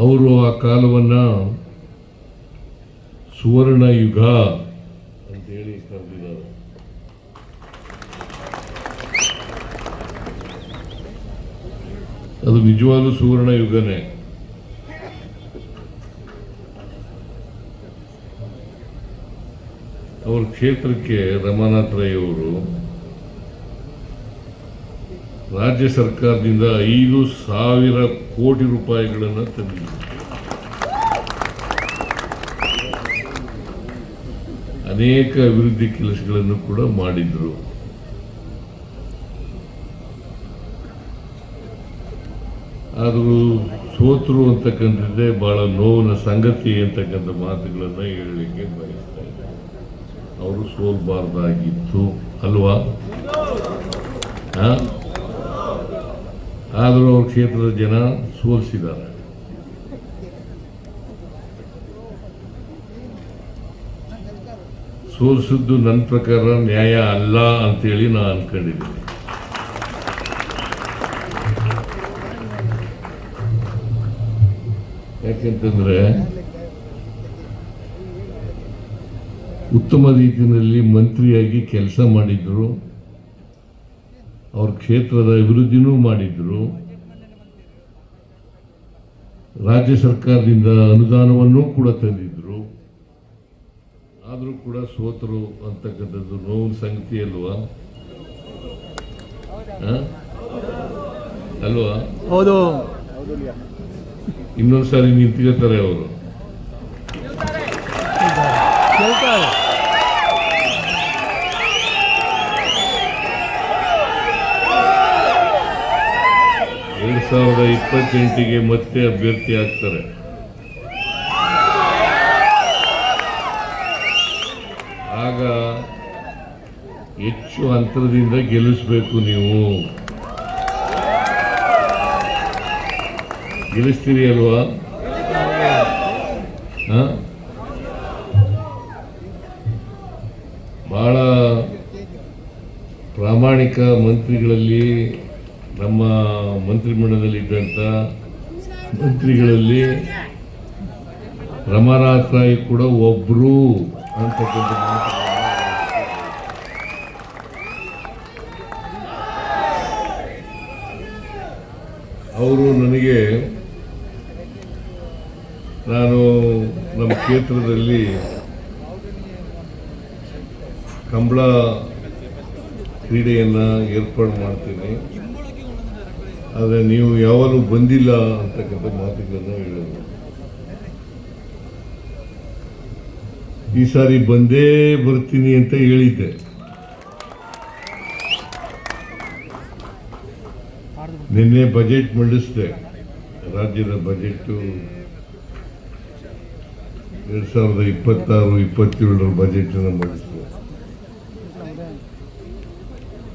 ಅವರು ಆ ಕಾಲವನ್ನು ಸುವರ್ಣ ಯುಗ ಅಂತೇಳಿ ಕರೆದಿದ್ದಾರೆ. ಅದು ನಿಜವಾದ ಸುವರ್ಣ ಯುಗನೇ. ಅವ್ರ ಕ್ಷೇತ್ರಕ್ಕೆ ರಮಾನಾಥ್ ರೈ ಅವರು ರಾಜ್ಯ ಸರ್ಕಾರದಿಂದ 5,000 ಕೋಟಿ ರೂಪಾಯಿಗಳನ್ನು ತಂದಿದ್ದರು. ಅನೇಕ ಅಭಿವೃದ್ಧಿ ಕೆಲಸಗಳನ್ನು ಕೂಡ ಮಾಡಿದ್ರು. ಆದರೂ ಸೋತರು ಅಂತಕ್ಕಂಥದ್ದೇ ಬಹಳ ನೋವಿನ ಸಂಗತಿ ಅಂತಕ್ಕಂಥ ಮಾತುಗಳನ್ನು ಹೇಳಲಿಕ್ಕೆ ಬಯಸ್ತಾ ಇದ್ದಾರೆ. ಅವರು ಸೋಲ್ಬಾರ್ದಾಗಿತ್ತು ಅಲ್ವಾ? ಆದರೂ ಅವ್ರ ಕ್ಷೇತ್ರದ ಜನ ಸೋಲಿಸಿದ್ದಾರೆ. ಸೋಲಿಸಿದ್ದು ನನ್ನ ಪ್ರಕಾರ ನ್ಯಾಯ ಅಲ್ಲ ಅಂತೇಳಿ ನಾನು ಅನ್ಕೊಂಡಿದ್ದೀನಿ. ಯಾಕೆಂತಂದ್ರೆ ಉತ್ತಮ ರೀತಿಯಲ್ಲಿ ಮಂತ್ರಿಯಾಗಿ ಕೆಲಸ ಮಾಡಿದ್ರು, ಅವ್ರ ಕ್ಷೇತ್ರದ ಅಭಿವೃದ್ಧಿನೂ ಮಾಡಿದ್ರು, ರಾಜ್ಯ ಸರ್ಕಾರದಿಂದ ಅನುದಾನವನ್ನೂ ಕೂಡ ತಂದಿದ್ರು. ಆದರೂ ಕೂಡ ಸೋತರು ಅಂತಕ್ಕಂಥದ್ದು ನೋವಿನ ಸಂಗತಿ ಅಲ್ವಾ? ಅಲ್ವಾ? ಹೌದು. ಇನ್ನೊಂದ್ಸಾರಿ ನಿಂತ್ಕೋತಾರೆ ಅವರು. ಕೇಳ್ತಾರೆ. 2028ಗೆ ಮತ್ತೆ ಅಭ್ಯರ್ಥಿ ಆಗ್ತಾರೆ. ಆಗ ಹೆಚ್ಚು ಅಂತರದಿಂದ ಗೆಲ್ಲಿಸಬೇಕು. ನೀವು ಗೆಲ್ಲಿಸ್ತೀರಿ ಅಲ್ವಾ? ಬಹಳ ಪ್ರಾಮಾಣಿಕ ಮಂತ್ರಿಗಳಲ್ಲಿ ನಮ್ಮ ಮಂತ್ರಿಮಂಡಲದಲ್ಲಿದ್ದಂಥ ಮಂತ್ರಿಗಳಲ್ಲಿ ರಮಾನಾಥ್ ರೈ ಕೂಡ ಒಬ್ರು ಅಂತಕ್ಕಂಥ ಮಾತು. ಅವರು ನನಗೆ, ನಾನು ನಮ್ಮ ಕ್ಷೇತ್ರದಲ್ಲಿ ಕಂಬಳ ಕ್ರೀಡೆಯನ್ನು ಏರ್ಪಾಡು ಮಾಡ್ತೀನಿ, ಆದರೆ ನೀವು ಯಾವಾಗಲೂ ಬಂದಿಲ್ಲ ಅಂತಕ್ಕಂಥ ಮಾತುಗಳನ್ನು ಹೇಳೋದು. ಈ ಸಾರಿ ಬಂದೇ ಬರ್ತೀನಿ ಅಂತ ಹೇಳಿದ್ದೆ. ನಿನ್ನೆ ಬಜೆಟ್ ಮಂಡಿಸಿದೆ. ರಾಜ್ಯದ ಬಜೆಟ್ಟು 2026-27 ಬಜೆಟ್ ಮಂಡಿಸಿದೆ.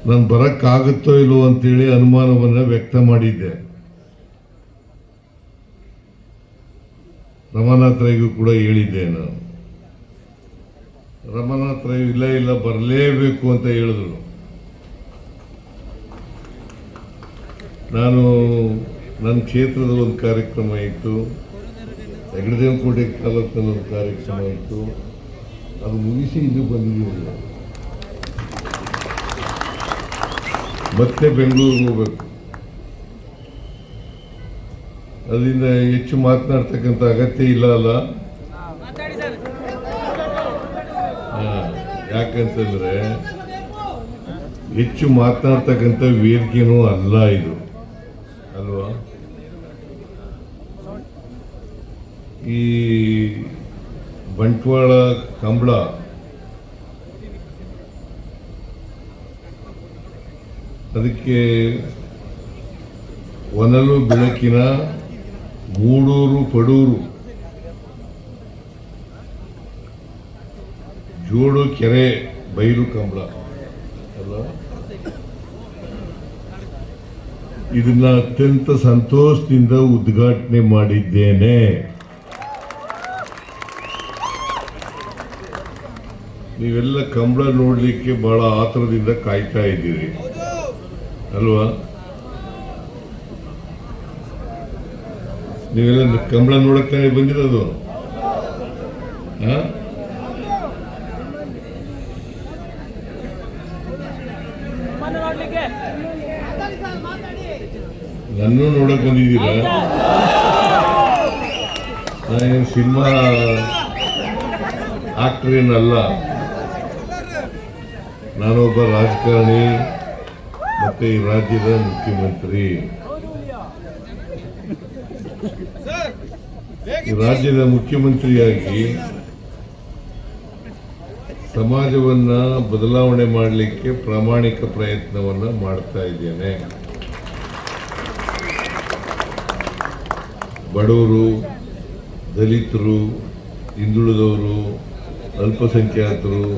ನಾನು ಬರಕ್ಕಾಗುತ್ತೋ ಇಲ್ಲೋ ಅಂತೇಳಿ ಅನುಮಾನವನ್ನು ವ್ಯಕ್ತ ಮಾಡಿದ್ದೆ. ರಮಾನಾಥ್ ರೈಗೂ ಕೂಡ ಹೇಳಿದ್ದೆ. ನಾನು ರಮಾನಾಥ್ ರೈ ಇಲ್ಲ ಬರಲೇಬೇಕು ಅಂತ ಹೇಳಿದ್ರು. ನಾನು ನನ್ನ ಕ್ಷೇತ್ರದ ಒಂದು ಕಾರ್ಯಕ್ರಮ ಇತ್ತು, ಹೆಗ್ಗಡದೇವನಕೋಟೆ ತಾಲೂಕಿನಲ್ಲಿ ಒಂದು ಕಾರ್ಯಕ್ರಮ ಇತ್ತು, ಅದು ಮುಗಿಸಿ ಇದು ಬಂದಿದ್ದೀವಿ. ಮತ್ತೆ ಬೆಂಗಳೂರಿಗೆ ಹೋಗ್ಬೇಕು. ಅದರಿಂದ ಹೆಚ್ಚು ಮಾತನಾಡ್ತಕ್ಕಂಥ ಅಗತ್ಯ ಇಲ್ಲ ಅಲ್ಲ. ಯಾಕಂತಂದ್ರೆ ಹೆಚ್ಚು ಮಾತನಾಡ್ತಕ್ಕಂಥ ವೇದಿಕೆನೂ ಅಲ್ಲ ಇದು, ಅಲ್ವಾ? ಈ ಬಂಟ್ವಾಳ ಕಂಬಳ ಅದಕ್ಕೆ ಹೊನಲು ಬೆಳಕಿನ ಮೂಡೂರು ಪಡೂರು ಜೋಡು ಕೆರೆ ಬೈಲು ಕಂಬಳ ಅಲ್ಲ. ಇದನ್ನ ಅತ್ಯಂತ ಸಂತೋಷದಿಂದ ಉದ್ಘಾಟನೆ ಮಾಡಿದ್ದೇನೆ. ನೀವೆಲ್ಲ ಕಂಬಳ ನೋಡ್ಲಿಕ್ಕೆ ಬಹಳ ಆತುರದಿಂದ ಕಾಯ್ತಾ ಇದ್ದೀರಿ ಅಲ್ವಾ? ನೀವೆಲ್ಲ ಕಂಬಳ ನೋಡಕ್ಕೆ ಬಂದಿರೋದು. ನನ್ನೂ ನೋಡಕ್ ಬಂದಿದ್ದೀರಾ? ನಾನು ಸಿನಿಮಾ ಆಕ್ಟರ್ ಏನಲ್ಲ, ನಾನೊಬ್ಬ ರಾಜಕಾರಣಿ ಮತ್ತೆ ಈ ರಾಜ್ಯದ ಮುಖ್ಯಮಂತ್ರಿ. ಈ ರಾಜ್ಯದ ಮುಖ್ಯಮಂತ್ರಿಯಾಗಿ ಸಮಾಜವನ್ನ ಬದಲಾವಣೆ ಮಾಡಲಿಕ್ಕೆ ಪ್ರಾಮಾಣಿಕ ಪ್ರಯತ್ನವನ್ನ ಮಾಡ್ತಾ ಇದ್ದೇನೆ. ಬಡವರು, ದಲಿತರು, ಹಿಂದುಳಿದವರು, ಅಲ್ಪಸಂಖ್ಯಾತರು,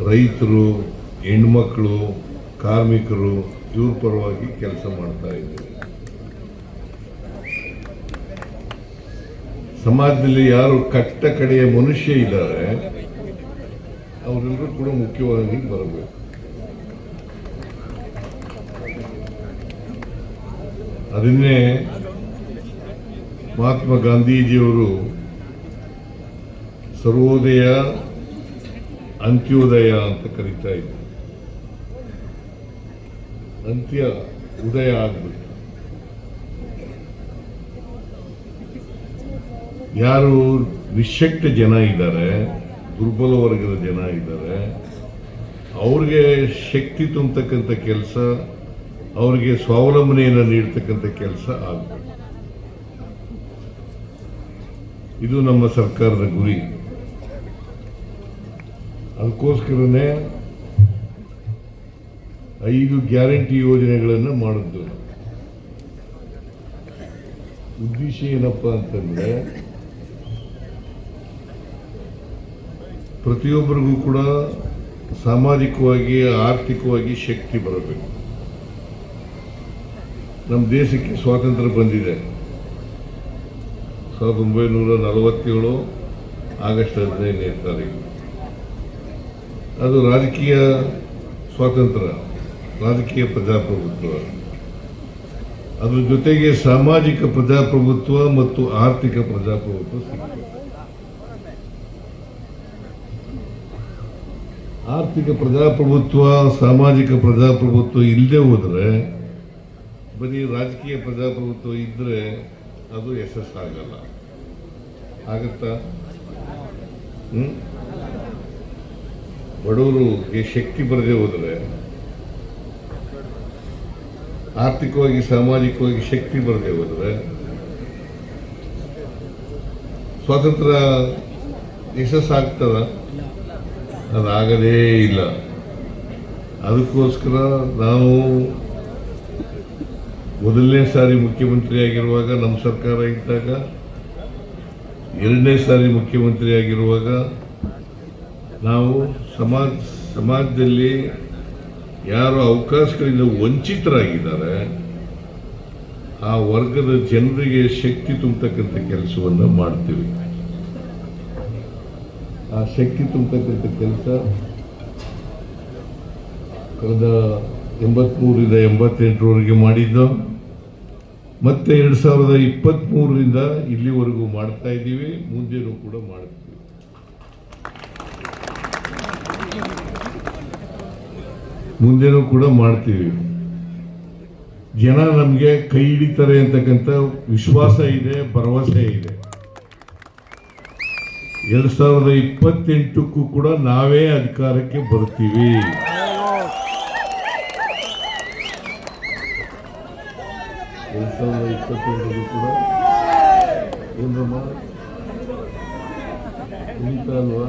ರೈತರು, ಹೆಣ್ಮಕ್ಳು, ಕಾರ್ಮಿಕರು ಇವ್ರ ಪರವಾಗಿ ಕೆಲಸ ಮಾಡ್ತಾ ಇದ್ದೀವಿ. ಸಮಾಜದಲ್ಲಿ ಯಾರು ಕಟ್ಟ ಕಡೆಯ ಮನುಷ್ಯ ಇದ್ದಾರೆ ಅವರೆಲ್ಲರೂ ಕೂಡ ಮುಖ್ಯವಾಗಿ ಬರಬೇಕು. ಅದನ್ನೇ ಮಹಾತ್ಮ ಗಾಂಧೀಜಿಯವರು ಸರ್ವೋದಯ ಅಂತ್ಯೋದಯ ಅಂತ ಕರೀತಾ ಇದ್ರು. ಅಂತ್ಯ ಉದಯ ಆಗ್ಬೇಕು. ಯಾರು ನಿಶಕ್ತ ಜನ ಇದ್ದಾರೆ, ದುರ್ಬಲ ವರ್ಗದ ಜನ ಇದ್ದಾರೆ, ಅವ್ರಿಗೆ ಶಕ್ತಿ ತುಂಬತಕ್ಕಂಥ ಕೆಲಸ, ಅವ್ರಿಗೆ ಸ್ವಾವಲಂಬನೆಯನ್ನು ನೀಡ್ತಕ್ಕಂಥ ಕೆಲಸ ಆಗಬೇಕು. ಇದು ನಮ್ಮ ಸರ್ಕಾರದ ಗುರಿ. ಅದಕ್ಕೋಸ್ಕರನೇ 5 ಗ್ಯಾರಂಟಿ ಯೋಜನೆಗಳನ್ನು ಮಾಡಿದ್ದು. ಉದ್ದೇಶ ಏನಪ್ಪ ಅಂತಂದ್ರೆ ಪ್ರತಿಯೊಬ್ಬರಿಗೂ ಕೂಡ ಸಾಮಾಜಿಕವಾಗಿ ಆರ್ಥಿಕವಾಗಿ ಶಕ್ತಿ ಬರಬೇಕು. ನಮ್ಮ ದೇಶಕ್ಕೆ ಸ್ವಾತಂತ್ರ್ಯ ಬಂದಿದೆ 1947 ಆಗಸ್ಟ್ 15ನೇ ತಾರೀಕು. ಅದು ರಾಜಕೀಯ ಸ್ವಾತಂತ್ರ್ಯ, ರಾಜಕೀಯ ಪ್ರಜಾಪ್ರಭುತ್ವ, ಅದ್ರ ಜೊತೆಗೆ ಸಾಮಾಜಿಕ ಪ್ರಜಾಪ್ರಭುತ್ವ ಮತ್ತು ಆರ್ಥಿಕ ಪ್ರಜಾಪ್ರಭುತ್ವ ಸಿಕ್ಕಿದೆ. ಆರ್ಥಿಕ ಪ್ರಜಾಪ್ರಭುತ್ವ, ಸಾಮಾಜಿಕ ಪ್ರಜಾಪ್ರಭುತ್ವ ಇಲ್ಲದೆ ಹೋದರೆ, ಬರೀ ರಾಜಕೀಯ ಪ್ರಜಾಪ್ರಭುತ್ವ ಇದ್ರೆ ಅದು ಯಶಸ್ಸಾಗಲ್ಲ. ಆಗತ್ತಾ? ಬಡವರಿಗೆ ಶಕ್ತಿ ಬರದೆ ಹೋದರೆ, ಆರ್ಥಿಕವಾಗಿ ಸಾಮಾಜಿಕವಾಗಿ ಶಕ್ತಿ ಬರದೆ ಹೋದರೆ ಸ್ವಾತಂತ್ರ್ಯ ಯಶಸ್ಸಾಗ್ತದ? ಅದಾಗದೇ ಇಲ್ಲ. ಅದಕ್ಕೋಸ್ಕರ ನಾವು ಮೊದಲನೇ ಸಾರಿ ಮುಖ್ಯಮಂತ್ರಿ ಆಗಿರುವಾಗ, ನಮ್ಮ ಸರ್ಕಾರ ಇದ್ದಾಗ 2ನೇ ಸಾರಿ ಮುಖ್ಯಮಂತ್ರಿ ಆಗಿರುವಾಗ ನಾವು ಸಮಾಜದಲ್ಲಿ ಯಾರು ಅವಕಾಶಗಳಿಂದ ವಂಚಿತರಾಗಿದ್ದಾರೆ ಆ ವರ್ಗದ ಜನರಿಗೆ ಶಕ್ತಿ ತುಂಬತಕ್ಕಂಥ ಕೆಲಸವನ್ನು ಮಾಡ್ತೀವಿ. ಆ ಶಕ್ತಿ ತುಂಬತಕ್ಕಂಥ ಕೆಲಸ ಕಳೆದ 83ರಿಂದ 88ರವರೆಗೆ ಮಾಡಿದ್ದು, ಮತ್ತೆ 2023ರಿಂದ ಇಲ್ಲಿವರೆಗೂ ಮಾಡ್ತಾ ಇದ್ದೀವಿ, ಮುಂದೆನೂ ಕೂಡ ಮಾಡ್ತೀವಿ. ಮುಂದೆನೂ ಕೂಡ ಮಾಡ್ತೀವಿ. ಜನ ನಮಗೆ ಕೈ ಹಿಡಿತಾರೆ ಅಂತಕ್ಕಂಥ ವಿಶ್ವಾಸ ಇದೆ, ಭರವಸೆ ಇದೆ. 2028ಕ್ಕೂ ಕೂಡ ನಾವೇ ಅಧಿಕಾರಕ್ಕೆ ಬರ್ತೀವಿ. ಕೂಡ ಏನಮ್ಮ ಅಲ್ವಾ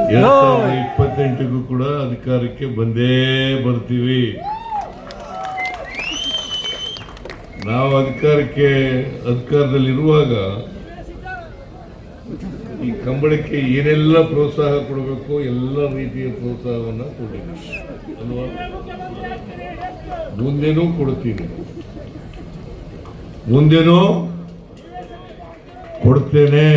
2028ಕ್ಕೂ ಕೂಡ ಅಧಿಕಾರಕ್ಕೆ ಬಂದೇ ಬರ್ತೀವಿ. ನಾವು ಅಧಿಕಾರದಲ್ಲಿರುವಾಗ ಈ ಕಂಬಳಕ್ಕೆ ಏನೆಲ್ಲ ಪ್ರೋತ್ಸಾಹ ಕೊಡಬೇಕು ಎಲ್ಲ ರೀತಿಯ ಪ್ರೋತ್ಸಾಹವನ್ನು ಕೊಟ್ಟಿದ್ದೀವಿ ಅಲ್ವಾ. ಮುಂದೇನೂ ಕೊಡ್ತೀನಿ, ಮುಂದೇನೂ ಕೊಡ್ತೇನೆ.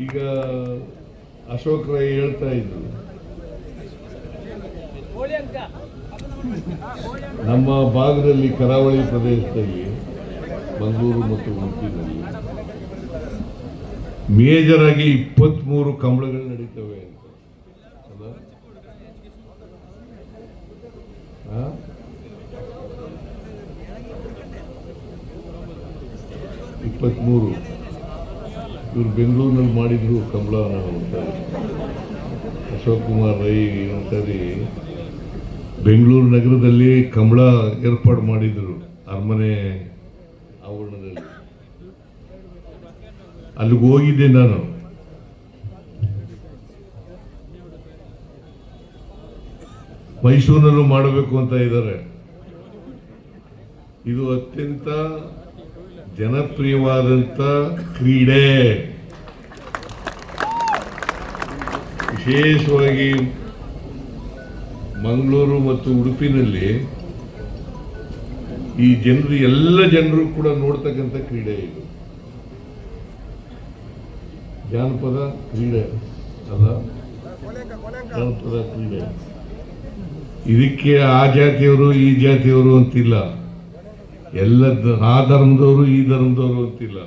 ಈಗ ಅಶೋಕ್ ರೈ ಹೇಳ್ತಾ ಇದ್ರು, ನಮ್ಮ ಭಾಗದಲ್ಲಿ ಕರಾವಳಿ ಪ್ರದೇಶದಲ್ಲಿ ಮಂಗಳೂರು ಮತ್ತು ಉಡುಪಿನಲ್ಲಿ ಮೇಜರ್ ಆಗಿ 23 ಕಂಬಳಗಳು ನಡೀತವೆ ಅಂತ. 23 ಇವರು ಬೆಂಗಳೂರಿನಲ್ಲಿ ಮಾಡಿದ್ರು ಕಂಬಳನ ಅಂತಾರೆ. ಅಶೋಕ್ ಕುಮಾರ್ ರೈ ಒಂದ್ಸರಿ ಬೆಂಗಳೂರು ನಗರದಲ್ಲಿ ಕಂಬಳ ಏರ್ಪಾಡು ಮಾಡಿದ್ರು ಅರಮನೆ ಆವರಣದಲ್ಲಿ. ಅಲ್ಲಿಗೆ ಹೋಗಿದ್ದೆ ನಾನು. ಮೈಸೂರಿನಲ್ಲೂ ಮಾಡಬೇಕು ಅಂತ ಇದ್ದಾರೆ. ಇದು ಅತ್ಯಂತ ಜನಪ್ರಿಯವಾದಂಥ ಕ್ರೀಡೆ. ವಿಶೇಷವಾಗಿ ಮಂಗಳೂರು ಮತ್ತು ಉಡುಪಿನಲ್ಲಿ ಈ ಎಲ್ಲ ಜನರು ಕೂಡ ನೋಡ್ತಕ್ಕಂಥ ಕ್ರೀಡೆ ಇದು. ಜಾನಪದ ಕ್ರೀಡೆ ಅಲ್ಲ, ಜಾನಪದ ಕ್ರೀಡೆ. ಇದಕ್ಕೆ ಆ ಜಾತಿಯವರು ಈ ಜಾತಿಯವರು ಅಂತಿಲ್ಲ, ಆ ಧರ್ಮದವರು ಈ ಧರ್ಮದವರು ಅಂತಿಲ್ಲ.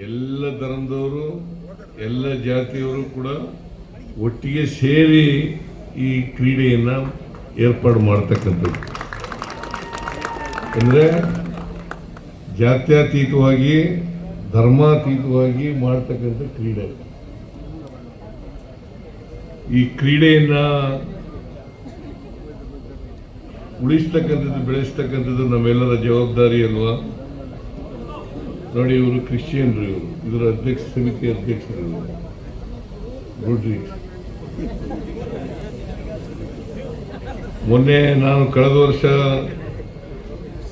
ಎಲ್ಲ ಧರ್ಮದವರು ಎಲ್ಲ ಜಾತಿಯವರು ಕೂಡ ಒಟ್ಟಿಗೆ ಸೇರಿ ಈ ಕ್ರೀಡೆಯನ್ನ ಏರ್ಪಾಡು ಮಾಡ್ತಕ್ಕಂಥದ್ದು. ಅಂದರೆ ಜಾತ್ಯತೀತವಾಗಿ ಧರ್ಮಾತೀತವಾಗಿ ಮಾಡ್ತಕ್ಕಂಥ ಕ್ರೀಡೆ. ಈ ಕ್ರೀಡೆಯನ್ನ ಉಳಿಸ್ತಕ್ಕಂಥದ್ದು, ಬೆಳೆಸ್ತಕ್ಕಂಥದ್ದು ನಮ್ಮೆಲ್ಲರ ಜವಾಬ್ದಾರಿ ಅಲ್ವಾ. ನೋಡಿ, ಇವರು ಕ್ರಿಶ್ಚಿಯನ್ರು, ಇದರ ಸಮಿತಿ ಅಧ್ಯಕ್ಷರು ರೋಟರಿ. ಮೊನ್ನೆ ನಾನು ಕಳೆದ ವರ್ಷ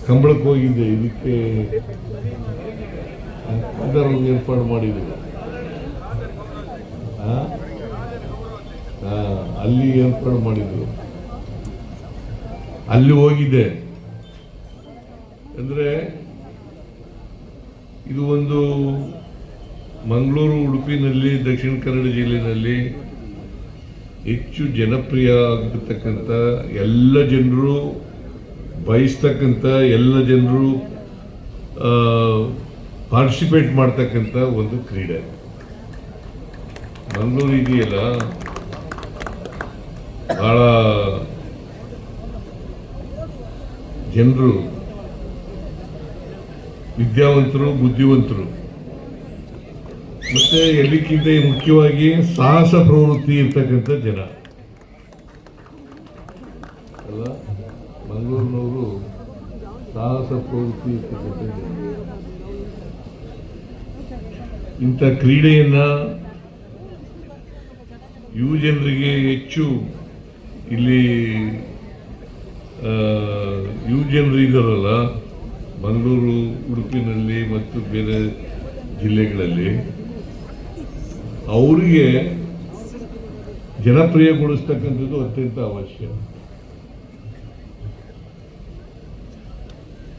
ಕಂಬಳಕ್ಕೆ ಹೋಗಿದ್ದೆ. ಇದಕ್ಕೆ ಏರ್ಪಾಡು ಮಾಡಿದ್ರು, ಅಲ್ಲಿ ಏರ್ಪಾಡು ಮಾಡಿದ್ರು, ಅಲ್ಲಿ ಹೋಗಿದ್ದೆ. ಅಂದ್ರೆ ಇದು ಒಂದು ಮಂಗಳೂರು ಉಡುಪಿನಲ್ಲಿ ದಕ್ಷಿಣ ಕನ್ನಡ ಜಿಲ್ಲೆಯಲ್ಲಿ ಹೆಚ್ಚು ಜನಪ್ರಿಯ ಆಗಿರ್ತಕ್ಕಂಥ, ಎಲ್ಲ ಜನರು ಬಯಸ್ತಕ್ಕಂಥ, ಎಲ್ಲ ಜನರು ಪಾರ್ಟಿಸಿಪೇಟ್ ಮಾಡ್ತಕ್ಕಂಥ ಒಂದು ಕ್ರೀಡೆ. ಮಂಗಳೂರು ಇದೆಯಲ್ಲ, ಬಹಳ ಜನರು ವಿದ್ಯಾವಂತರು, ಬುದ್ಧಿವಂತರು, ಮತ್ತೆ ಎಲ್ಲಕ್ಕಿಂತ ಮುಖ್ಯವಾಗಿ ಸಾಹಸ ಪ್ರವೃತ್ತಿ ಇರ್ತಕ್ಕಂಥ ಜನ ಅಲ್ಲ. ಮಂಗಳೂರಿನವರು ಸಾಹಸ ಪ್ರವೃತ್ತಿ ಇರ್ತಕ್ಕಂಥ ಜನ. ಇಂಥ ಕ್ರೀಡೆಯನ್ನ ಯುವ ಜನರಿಗೆ ಹೆಚ್ಚು ಇಲ್ಲಿ ಯುವ ಜನರು ಇದ್ದಾರಲ್ಲ ಮಂಗಳೂರು, ಉಡುಪಿನಲ್ಲಿ ಮತ್ತು ಬೇರೆ ಜಿಲ್ಲೆಗಳಲ್ಲಿ ಅವರಿಗೆ ಜನಪ್ರಿಯಗೊಳಿಸ್ತಕ್ಕಂಥದ್ದು ಅತ್ಯಂತ ಅವಶ್ಯ.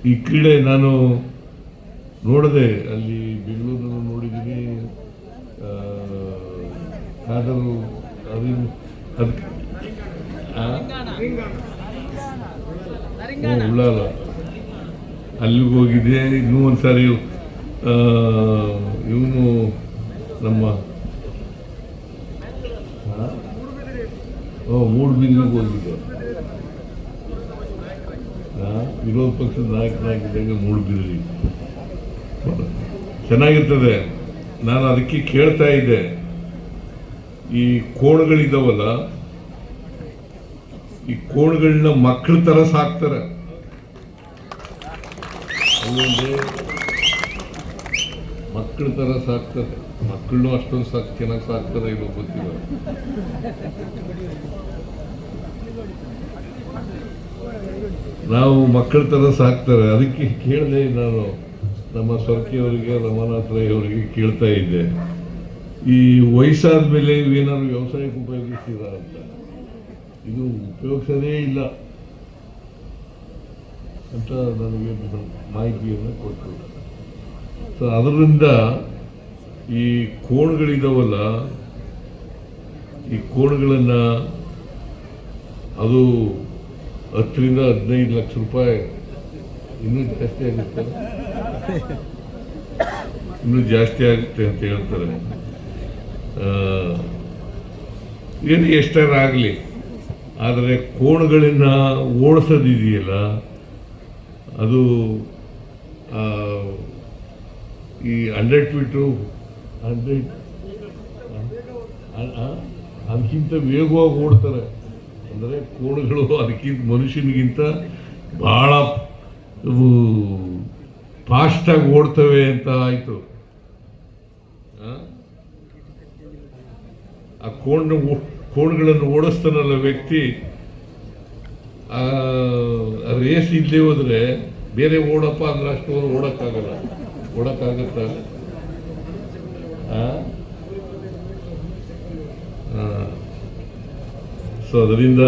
ಈ ಕ್ರೀಡೆ ನಾನು ನೋಡಿದೆ, ಅಲ್ಲಿ ಬೆಂಗಳೂರನ್ನು ನೋಡಿದ್ದೀನಿ, ಆದರೂ ಅದಕ್ಕೆ ಉಳ್ಳಾಲ ಅಲ್ಲಿಗೆ ಹೋಗಿದೆ. ಇನ್ನೂ ಒಂದ್ಸಾರಿ ಇವನು ನಮ್ಮ ಮೂಡುಬಿದಿಗೆ ಹೋಗಿದೆ. ವಿರೋಧ ಪಕ್ಷದ ನಾಯಕನಾಗಿದ್ದಾಗ ಮೂಡುಬಿದಿರಿ ಚೆನ್ನಾಗಿರ್ತದೆ. ನಾನು ಅದಕ್ಕೆ ಕೇಳ್ತಾ ಇದ್ದೆ, ಈ ಕೋಣಗಳಿದಾವಲ್ಲ, ಈ ಕೋಣಗಳನ್ನ ಮಕ್ಕಳ ಥರ ಸಾಕ್ತಾರೆ. ಮಕ್ಕಳ ಥರ ಸಾಕ್ತಾರೆ. ಮಕ್ಕಳನ್ನೂ ಅಷ್ಟೊಂದು ಚೆನ್ನಾಗಿ ಸಾಕ್ತಾರೆ ಇಲ್ಲೋ ಗೊತ್ತಿಲ್ಲ. ನಾವು ಮಕ್ಕಳ ಥರ ಸಾಕ್ತಾರೆ. ಅದಕ್ಕೆ ಕೇಳಿದೆ ನಾನು ನಮ್ಮ ಸ್ವರ್ಕಿಯವರಿಗೆ, ರಮಾನಾಥ್ ರೈ ಅವರಿಗೆ ಕೇಳ್ತಾ ಇದ್ದೆ, ಈ ವಯಸ್ಸಾದ ಮೇಲೆ ಏನಾದ್ರು ವ್ಯವಸಾಯಕ್ಕೆ ಉಪಯೋಗಿಸ್ತೀರಾ ಅಂತ. ಇದು ಉಪಯೋಗಿಸೋದೇ ಇಲ್ಲ ಅಂತ ನನಗೆ ಮಾಹಿತಿಯನ್ನು ಕೊಟ್ಟರು. ಸೊ ಅದರಿಂದ ಈ ಕೋಣಗಳಿದಾವಲ್ಲ, ಈ ಕೋಣಗಳನ್ನು ಅದು 10 ರಿಂದ 15 ಲಕ್ಷ ರೂಪಾಯಿ, ಇನ್ನೂ ಜಾಸ್ತಿ ಆಗುತ್ತೆ, ಇನ್ನೂ ಜಾಸ್ತಿ ಆಗುತ್ತೆ ಅಂತ ಹೇಳ್ತಾರೆ. ಏನು ಎಷ್ಟಾರು ಆಗಲಿ, ಆದರೆ ಕೋಣಗಳನ್ನು ಓಡಿಸೋದಿದೆಯಲ್ಲ, ಅದು ಈ 100 ಫೀಟು 100 ಅದಕ್ಕಿಂತ ವೇಗವಾಗಿ ಓಡ್ತಾರೆ. ಅಂದರೆ ಕೋಣಗಳು ಅದಕ್ಕಿಂತ ಮನುಷ್ಯನಿಗಿಂತ ಭಾಳ ಫಾಸ್ಟಾಗಿ ಓಡ್ತವೆ ಅಂತ ಆಯಿತು. ಆ ಕೋಣಗಳನ್ನು ಓಡಿಸ್ತಾನಲ್ಲ ವ್ಯಕ್ತಿ, ರೇಸ್ ಇಲ್ಲದೆ ಹೋದರೆ ಬೇರೆ ಓಡಪ್ಪ ಅಂದ್ರೆ ಅಷ್ಟು ಓಡೋಕ್ಕಾಗಲ್ಲ. ಓಡೋಕ್ಕಾಗತ್ತ? ಸೊ ಅದರಿಂದ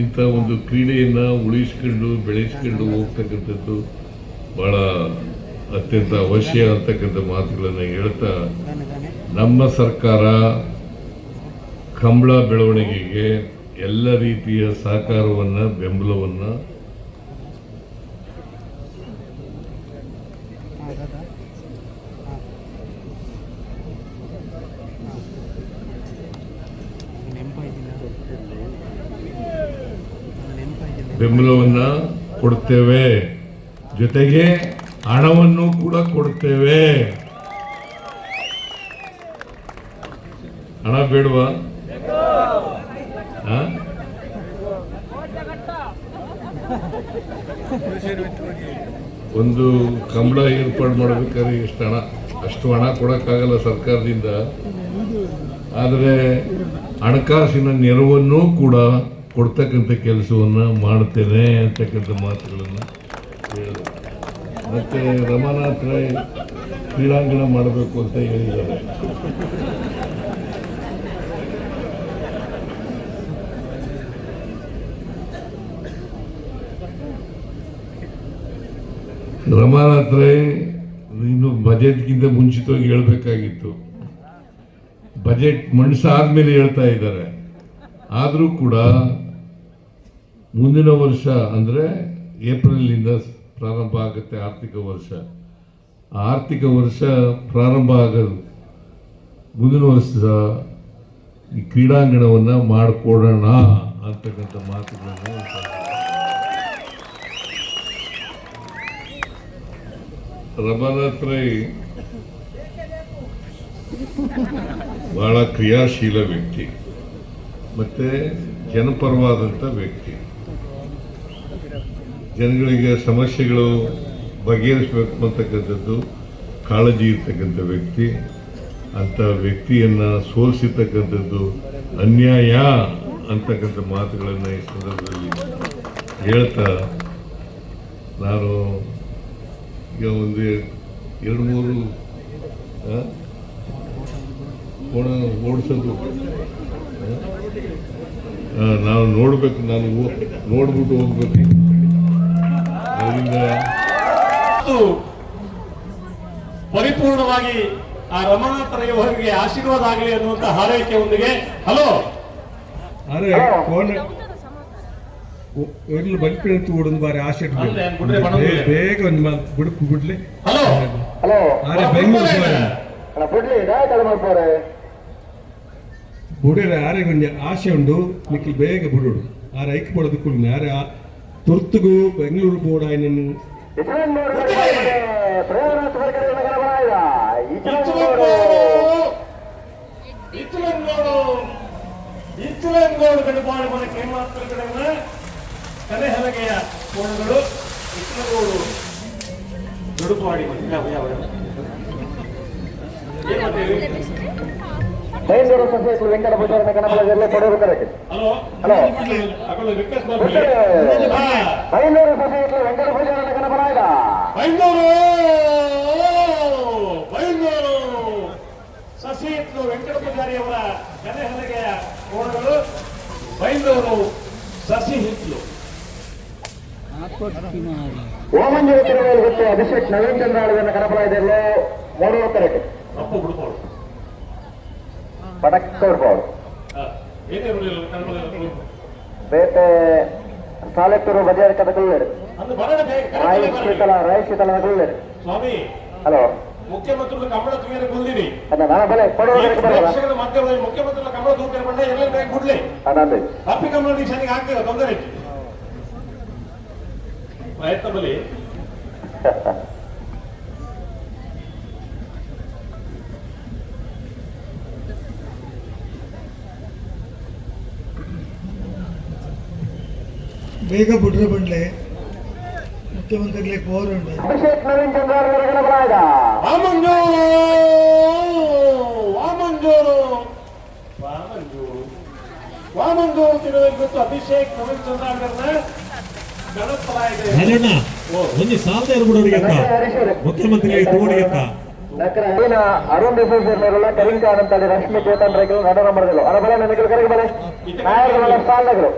ಇಂಥ ಒಂದು ಕ್ರೀಡೆಯನ್ನು ಉಳಿಸ್ಕೊಂಡು ಬೆಳೆಸ್ಕೊಂಡು ಹೋಗ್ತಕ್ಕಂಥದ್ದು ಭಾಳ ಅತ್ಯಂತ ಅವಶ್ಯ ಅಂತಕ್ಕಂಥ ಮಾತುಗಳನ್ನು ಹೇಳ್ತಾ, ನಮ್ಮ ಸರ್ಕಾರ ಕಂಬಳ ಬೆಳವಣಿಗೆಗೆ ಎಲ್ಲ ರೀತಿಯ ಸಹಕಾರವನ್ನು, ಬೆಂಬಲವನ್ನು ಕೊಡ್ತೇವೆ, ಜೊತೆಗೆ ಹಣವನ್ನು ಕೂಡ ಕೊಡ್ತೇವೆ. ಹಣ ಬೇಡವಾ? ಒಂದು ಕಂಬಳ ಏರ್ಪಾಡು ಮಾಡಬೇಕಾದ್ರೆ ಅಷ್ಟು ಹಣ ಕೊಡೋಕ್ಕಾಗಲ್ಲ ಸರ್ಕಾರದಿಂದ. ಆದರೆ ಹಣಕಾಸಿನ ನೆರವನ್ನು ಕೂಡ ಕೊಡ್ತಕ್ಕಂಥ ಕೆಲಸವನ್ನು ಮಾಡ್ತೇನೆ ಅಂತಕ್ಕಂಥ ಮಾತುಗಳನ್ನು ಹೇಳಿದೆ. ಮತ್ತು ರಮಾನಾಥ್ ರೈ ಕ್ರೀಡಾಂಗಣ ಮಾಡಬೇಕು ಅಂತ ಹೇಳಿದ್ದಾರೆ. ರಮಾನಾಥ್ ರೈ ಇನ್ನು ಬಜೆಟ್ಗಿಂತ ಮುಂಚಿತವಾಗಿ ಹೇಳಬೇಕಾಗಿತ್ತು. ಬಜೆಟ್ ಮಂಡಿಸಾದ್ಮೇಲೆ ಹೇಳ್ತಾ ಇದ್ದಾರೆ. ಆದರೂ ಕೂಡ ಮುಂದಿನ ವರ್ಷ ಅಂದರೆ ಏಪ್ರಿಲಿಂದ ಪ್ರಾರಂಭ ಆಗುತ್ತೆ ಆರ್ಥಿಕ ವರ್ಷ. ಆ ಆರ್ಥಿಕ ವರ್ಷ ಪ್ರಾರಂಭ ಆಗೋದು ಮುಂದಿನ ವರ್ಷ ಈ ಕ್ರೀಡಾಂಗಣವನ್ನು ಮಾಡಿಕೊಡೋಣ ಅಂತಕ್ಕಂಥ ಮಾತುಗಳನ್ನು ರಮಾನಾಥ್ ರೈ ಬಹಳ ಕ್ರಿಯಾಶೀಲ ವ್ಯಕ್ತಿ ಮತ್ತು ಜನಪರವಾದಂಥ ವ್ಯಕ್ತಿ. ಜನಗಳಿಗೆ ಸಮಸ್ಯೆಗಳು ಬಗೆಹರಿಸಬೇಕು ಅಂತಕ್ಕಂಥದ್ದು ಕಾಳಜಿ ಇರ್ತಕ್ಕಂಥ ವ್ಯಕ್ತಿ. ಅಂಥ ವ್ಯಕ್ತಿಯನ್ನು ಸೋಲಿಸಿರ್ತಕ್ಕಂಥದ್ದು ಅನ್ಯಾಯ ಅಂತಕ್ಕಂಥ ಮಾತುಗಳನ್ನು ಈ ಸಂದರ್ಭದಲ್ಲಿ ಹೇಳ್ತಾ ನಾನು ಈಗ ಒಂದು 2-3 ಕೋಣ ಓಡಿಸೋದು ನಾವು ನೋಡ್ಬೇಕು, ನಾನು ನೋಡ್ಬಿಟ್ಟು ಹೋಗ್ಬೇಕು. ಅದರಿಂದ ಪರಿಪೂರ್ಣವಾಗಿ ಆ ರಮಣಾತ್ರಯವರಿಗೆ ಆಶೀರ್ವಾದ ಆಗಲಿ ಅನ್ನುವಂತ ಹಾರೈಕೆಯೊಂದಿಗೆ ಹಲೋ ಅರೆ ಕೋಣ ഒരു ബലിപ്പിനെടുത്ത് കൂടുന്ന പറ ആശ ಬೇಗ ಒಂದು ಬುಡುಕು ಬಿಡ್ಲಿ. ಹಲೋ ಹಲೋ ಆರೆ ಬೆಂಗಳೂರು ಬಿಡ್ಲಿ ಮಾಡ್ತಾರೆ ಬುಡಿರ ಆರೆ ಕೊಂಚ ಆಶೆ ಉಂಡು ನಿಖಿಲ್ ಬೇಗ ಬುಡುಡು ಆರೆ ಐಕ್ ಬಡದು ಕುಳ್ಳಿ ಆರೆ ತುರ್ತುಗು ಬೆಂಗಳೂರು ಬೋಡ ಇಚ್ಚಲಂಗೋಡು ಗಡಿಪಾಡು ಮನಕ್ಕೆ ಮಾತ್ರ ಕಡೆಯ ಕನೆಹಲಗೆಯ ಕೋಣಗಳು ಇಚ್ಚಲಂಗೋಡು ಗಡುಪಾಡಿ ಬೈಂದೂರು ಸೊಸೈಟಿ ವೆಂಕಟ ಭೂಷಣ ಕನಕಲದಲ್ಲಿ ಕೊಡೋರು correct. Hello hello request Byndoor society Venkata Bhushana ಕನಕಲಾಗ ಬೈಂದೂರು ಸಸಿಹಿತ್ಲು ವೆಂಕಟ ಪೂಜಾರಿ ಅವರ ಕನೆಹಲಗೆಯ ಕೋಣಗಳು ಬೈಂದೂರು ಸಸಿ ಹಿತ್ಲು ಓಮಂಜೂರು ತಿರುವೇಲು ಗೊತ್ತು ಅಭಿಷೇಕ್ ನವೀನ್ ಚಂದ್ರ ಆಳಿದ ಕನಕಲಾಯದಲ್ಲೂ ಮೂಡೋರು ಕರೆಕ್ಟ್. ಅಪ್ಪು ಬಿಡ್ಬೋದು ಪಟಕ್ಕೋಡ್ಬೋದು ಬೇಟೆ ಸಾಲೆತ್ತೂರು ಬಜಾರ್ ಕದಕೊಳ್ಳೇರು ರಾಯ ಶೀತಲ ಕದಕೊಳ್ಳೇರು. ಸ್ವಾಮಿ ಹಲೋ ಮುಖ್ಯಮಂತ್ರಿಗಳು ಕಂಬಳ ತೂಗಿರ ಗುಂದಿರಿ ನಾನು ಬಲೆ ಮಾಧ್ಯಮದಲ್ಲಿ ಮುಖ್ಯಮಂತ್ರಿಗಳ ಕಂಬಳ ತೂಗಿರ ಬಂದ ಎಲ್ಲ ಬೇಗ ಬಿಡ್ಲಿ ಅದೇ ಕಪ್ಪಿ ಕಂಬಳ ನಿಶಾನಿಗೆ ಆಗ್ತದೆ ತೊಂದರೆ ಪ್ರಯತ್ನ ಬಲಿ ಬೇಗ ಬಿಡ್ರೆ ಬಂಡ್ಲೆ ಮುಖ್ಯಮಂತ್ರಿಗಳಿಗೆ ಪವರ್ ಉಂಟು. ಅಭಿಷೇಕ್ ನವೀನ್ ಚಂದ್ರ ವಾಮಂಜೂರು ವಾಮಂಜೂರು ವಾಮಂಜೂರು ತಿರುವಲ್ಲಿ ಅಭಿಷೇಕ್ ನವೀನ್ ಚಂದ್ರ ರಾಜಣ್ಣ ಒಂದು ಸಾಲದ ಇರ್ಬಿಡೋರಿಗೆ ಮುಖ್ಯಮಂತ್ರಿ ತೋಡಿಯತ್ತ ಅರುಣ್ ರಿಸರ್ವ್ ಕರಿಂಕ ಅಂತೇಳಿ ರಶ್ಮಿ ಚೇತನ್ ರೈಗಳು ನಟನ ಮಾಡಿದ್ರು ಅರ ಬಲ ನನಗೆ ಕರೆಗೆ ಬಲೆ ನಾಯಕರ ಸಾಲಗಳು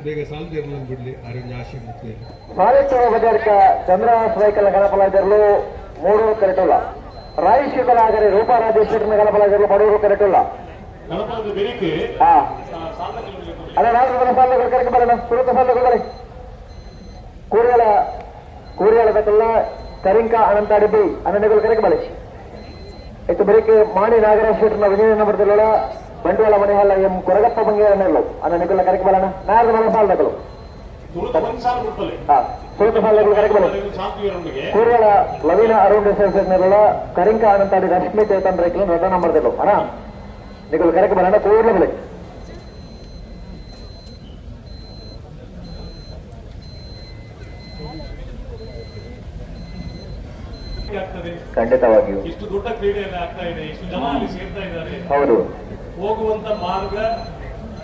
ಬೇಗ ಸಾಲದಿರಲ್ಲ ಬಿಡ್ಲಿ ಅರಣ್ಯ ಆಶೆ ಮತ್ತೆ ಸಾಲೇಶ್ವರ ಬಜಾರ್ಕ ಚಂದ್ರ ಸೈಕಲ್ ಗಣಪಲಾಜರ್ಲು 3 ಕರೆಕ್ಟಲ್ಲ ರಾಯಿ ಶೀತಲಾಗರಿ ರೂಪಾ ರಾಜೇಶ್ವರನ ಗಣಪಲಾಜರ್ಲು ಪಡೂರು ಕರೆಕ್ಟಲ್ಲ ಹಾ ಅಲ್ಲ ನಾಲ್ಕು ಸಾಲಗಳು ಕರೆಗೆ ಬರೋಣ ಸುರತ ಸಾಲಗಳು ಬರೀ ಕೂರಿಯಾಳದಲ್ಲ ಕರಿಂಕ ಅನಂತಾಡಿಬಿ ಅನನ್ಯಗಳು ಕರೆಗೆ ಬಳಿ ಇತ್ತು ಬರೀಕೆ ಮಾಣಿ ನಾಗರಾಜ್ ಶೀಟರ್ನ ವಿಜಯನ ಬರೆದಿಲ್ಲ ಬಂಡವಾಳ ಮನೆಯಲ್ಲ ಎಂ ಕೊರಗಪ್ಪ ಬಂಗೇರನ್ನೆಲ್ಲೋ ಅನನ್ಯಗಳ ಕರೆಗೆ ಬರೋಣ ನಾಲ್ಕು ಮನೆ ಸಾಲಗಳು ಸುರತ ಸಾಲಗಳು ಕರೆಗೆ ಬಳಿ ಕೂರಿಯಾಳ ಲವೀನ ಅರುಣ್ ರಿಸರ್ವ್ನೆಲ್ಲ ಕರಿಂಕ ಅನಂತಾಡಿ ರಶ್ಮಿ ಚೇತನ್ ರೈಕ್ಲು ನಟನ ಬರೆದಿಲ್ಲ ಅಣ್ಣ ನಿಗಳು ಕರೆಗೆ ಬರೋಣ ಕೂರ್ಲೆ ಬಳಿ ಖಂಡಿತವಾಗಿಯೂ ಇಷ್ಟು ದೊಡ್ಡ ಕ್ರೀಡೆಯಲ್ಲಿ ಆಗ್ತಾ ಇದೆ, ಇಷ್ಟು ಜನ ಅಲ್ಲಿ ಸೇರ್ತಾ ಇದ್ದಾರೆ. ಹೌದು ಹೋಗುವಂತ ಮಾರ್ಗ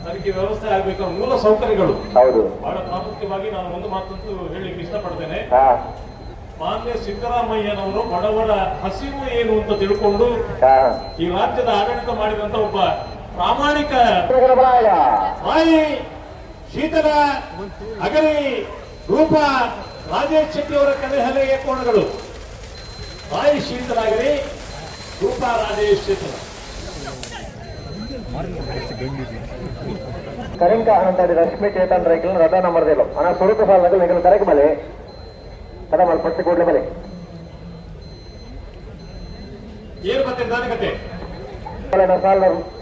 ಅದಕ್ಕೆ ವ್ಯವಸ್ಥೆ ಆಗಬೇಕು, ಮೂಲ ಸೌಕರ್ಯಗಳು ಹೌದು ಬಹಳ ಪ್ರಾಮುಖ್ಯವಾಗಿ ನಾನು ಒಂದು ಮಾತಂತೂ ಹೇಳಲಿಕ್ಕೆ ಇಷ್ಟಪಡ್ತೇನೆ. ಮಾನ್ಯ ಸಿದ್ದರಾಮಯ್ಯನವರು ಬಡವರ ಹಸಿವು ಏನು ಅಂತ ತಿಳ್ಕೊಂಡು ಈ ರಾಜ್ಯದ ಆಡಳಿತ ಮಾಡಿದಂತ ಒಬ್ಬ ಪ್ರಾಮಾಣಿಕ ರಾಯಿ ಶೀತಲ ಅಗರಿ ರೂಪ ರಾಜೇಶ್ ಶೆಟ್ಟಿ ಅವರ ಕನೆಹಲೆಯ ಕೋಣಗಳು ರಾಯಿ ಶೀತಲಾಗರಿ ರೂಪ ರಾಜೇಶ್ ಶೆಟ್ಟಿ ಕರಿಂಕ ಅನಂತಾಡಿ ರಶ್ಮಿ ಚೇತನ್ ರೈಕಲ್ ರಥ ನಂಬರ್ದಿಲ್ಲ ಅಣ್ಣ ಸುರತ ಸಾಲಗಳು ನಿಗಲು ಕರೆಗೆ ಬಲೆ ಕದ ಮಾಡಿ ಪಟ್ಟಿ ಕೊಡ್ಲಿ ಬಲೆ ಏನು ಮತ್ತೆ ದಾನಕತೆ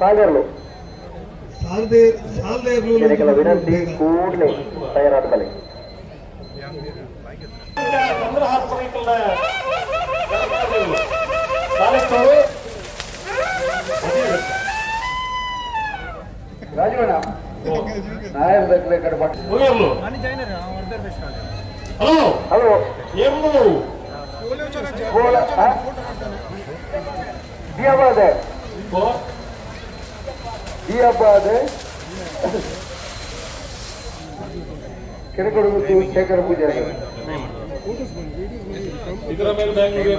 ಸಾಲಿರಲು ವಿನಂತಿ ಕೂಡಲೇ ತಯಾರಾದ ಬಲೆ ಚಂದ್ರಹಾಸ ರೈಕಲ್ ರಾಜವಣ್ಣ ನಾಯಕರ ಕಡೆ ಹಲೋ ಹಲೋ ಏನು ಈ ಹಬ್ಬ ಅದೇ ಕೆರೆಕೊಡಗುತ್ತು ಶೇಖರ ಪೂಜಾರಿ ಇದರ ಮೇಲೆ ಬ್ಯಾಂಗ್ಳೂರು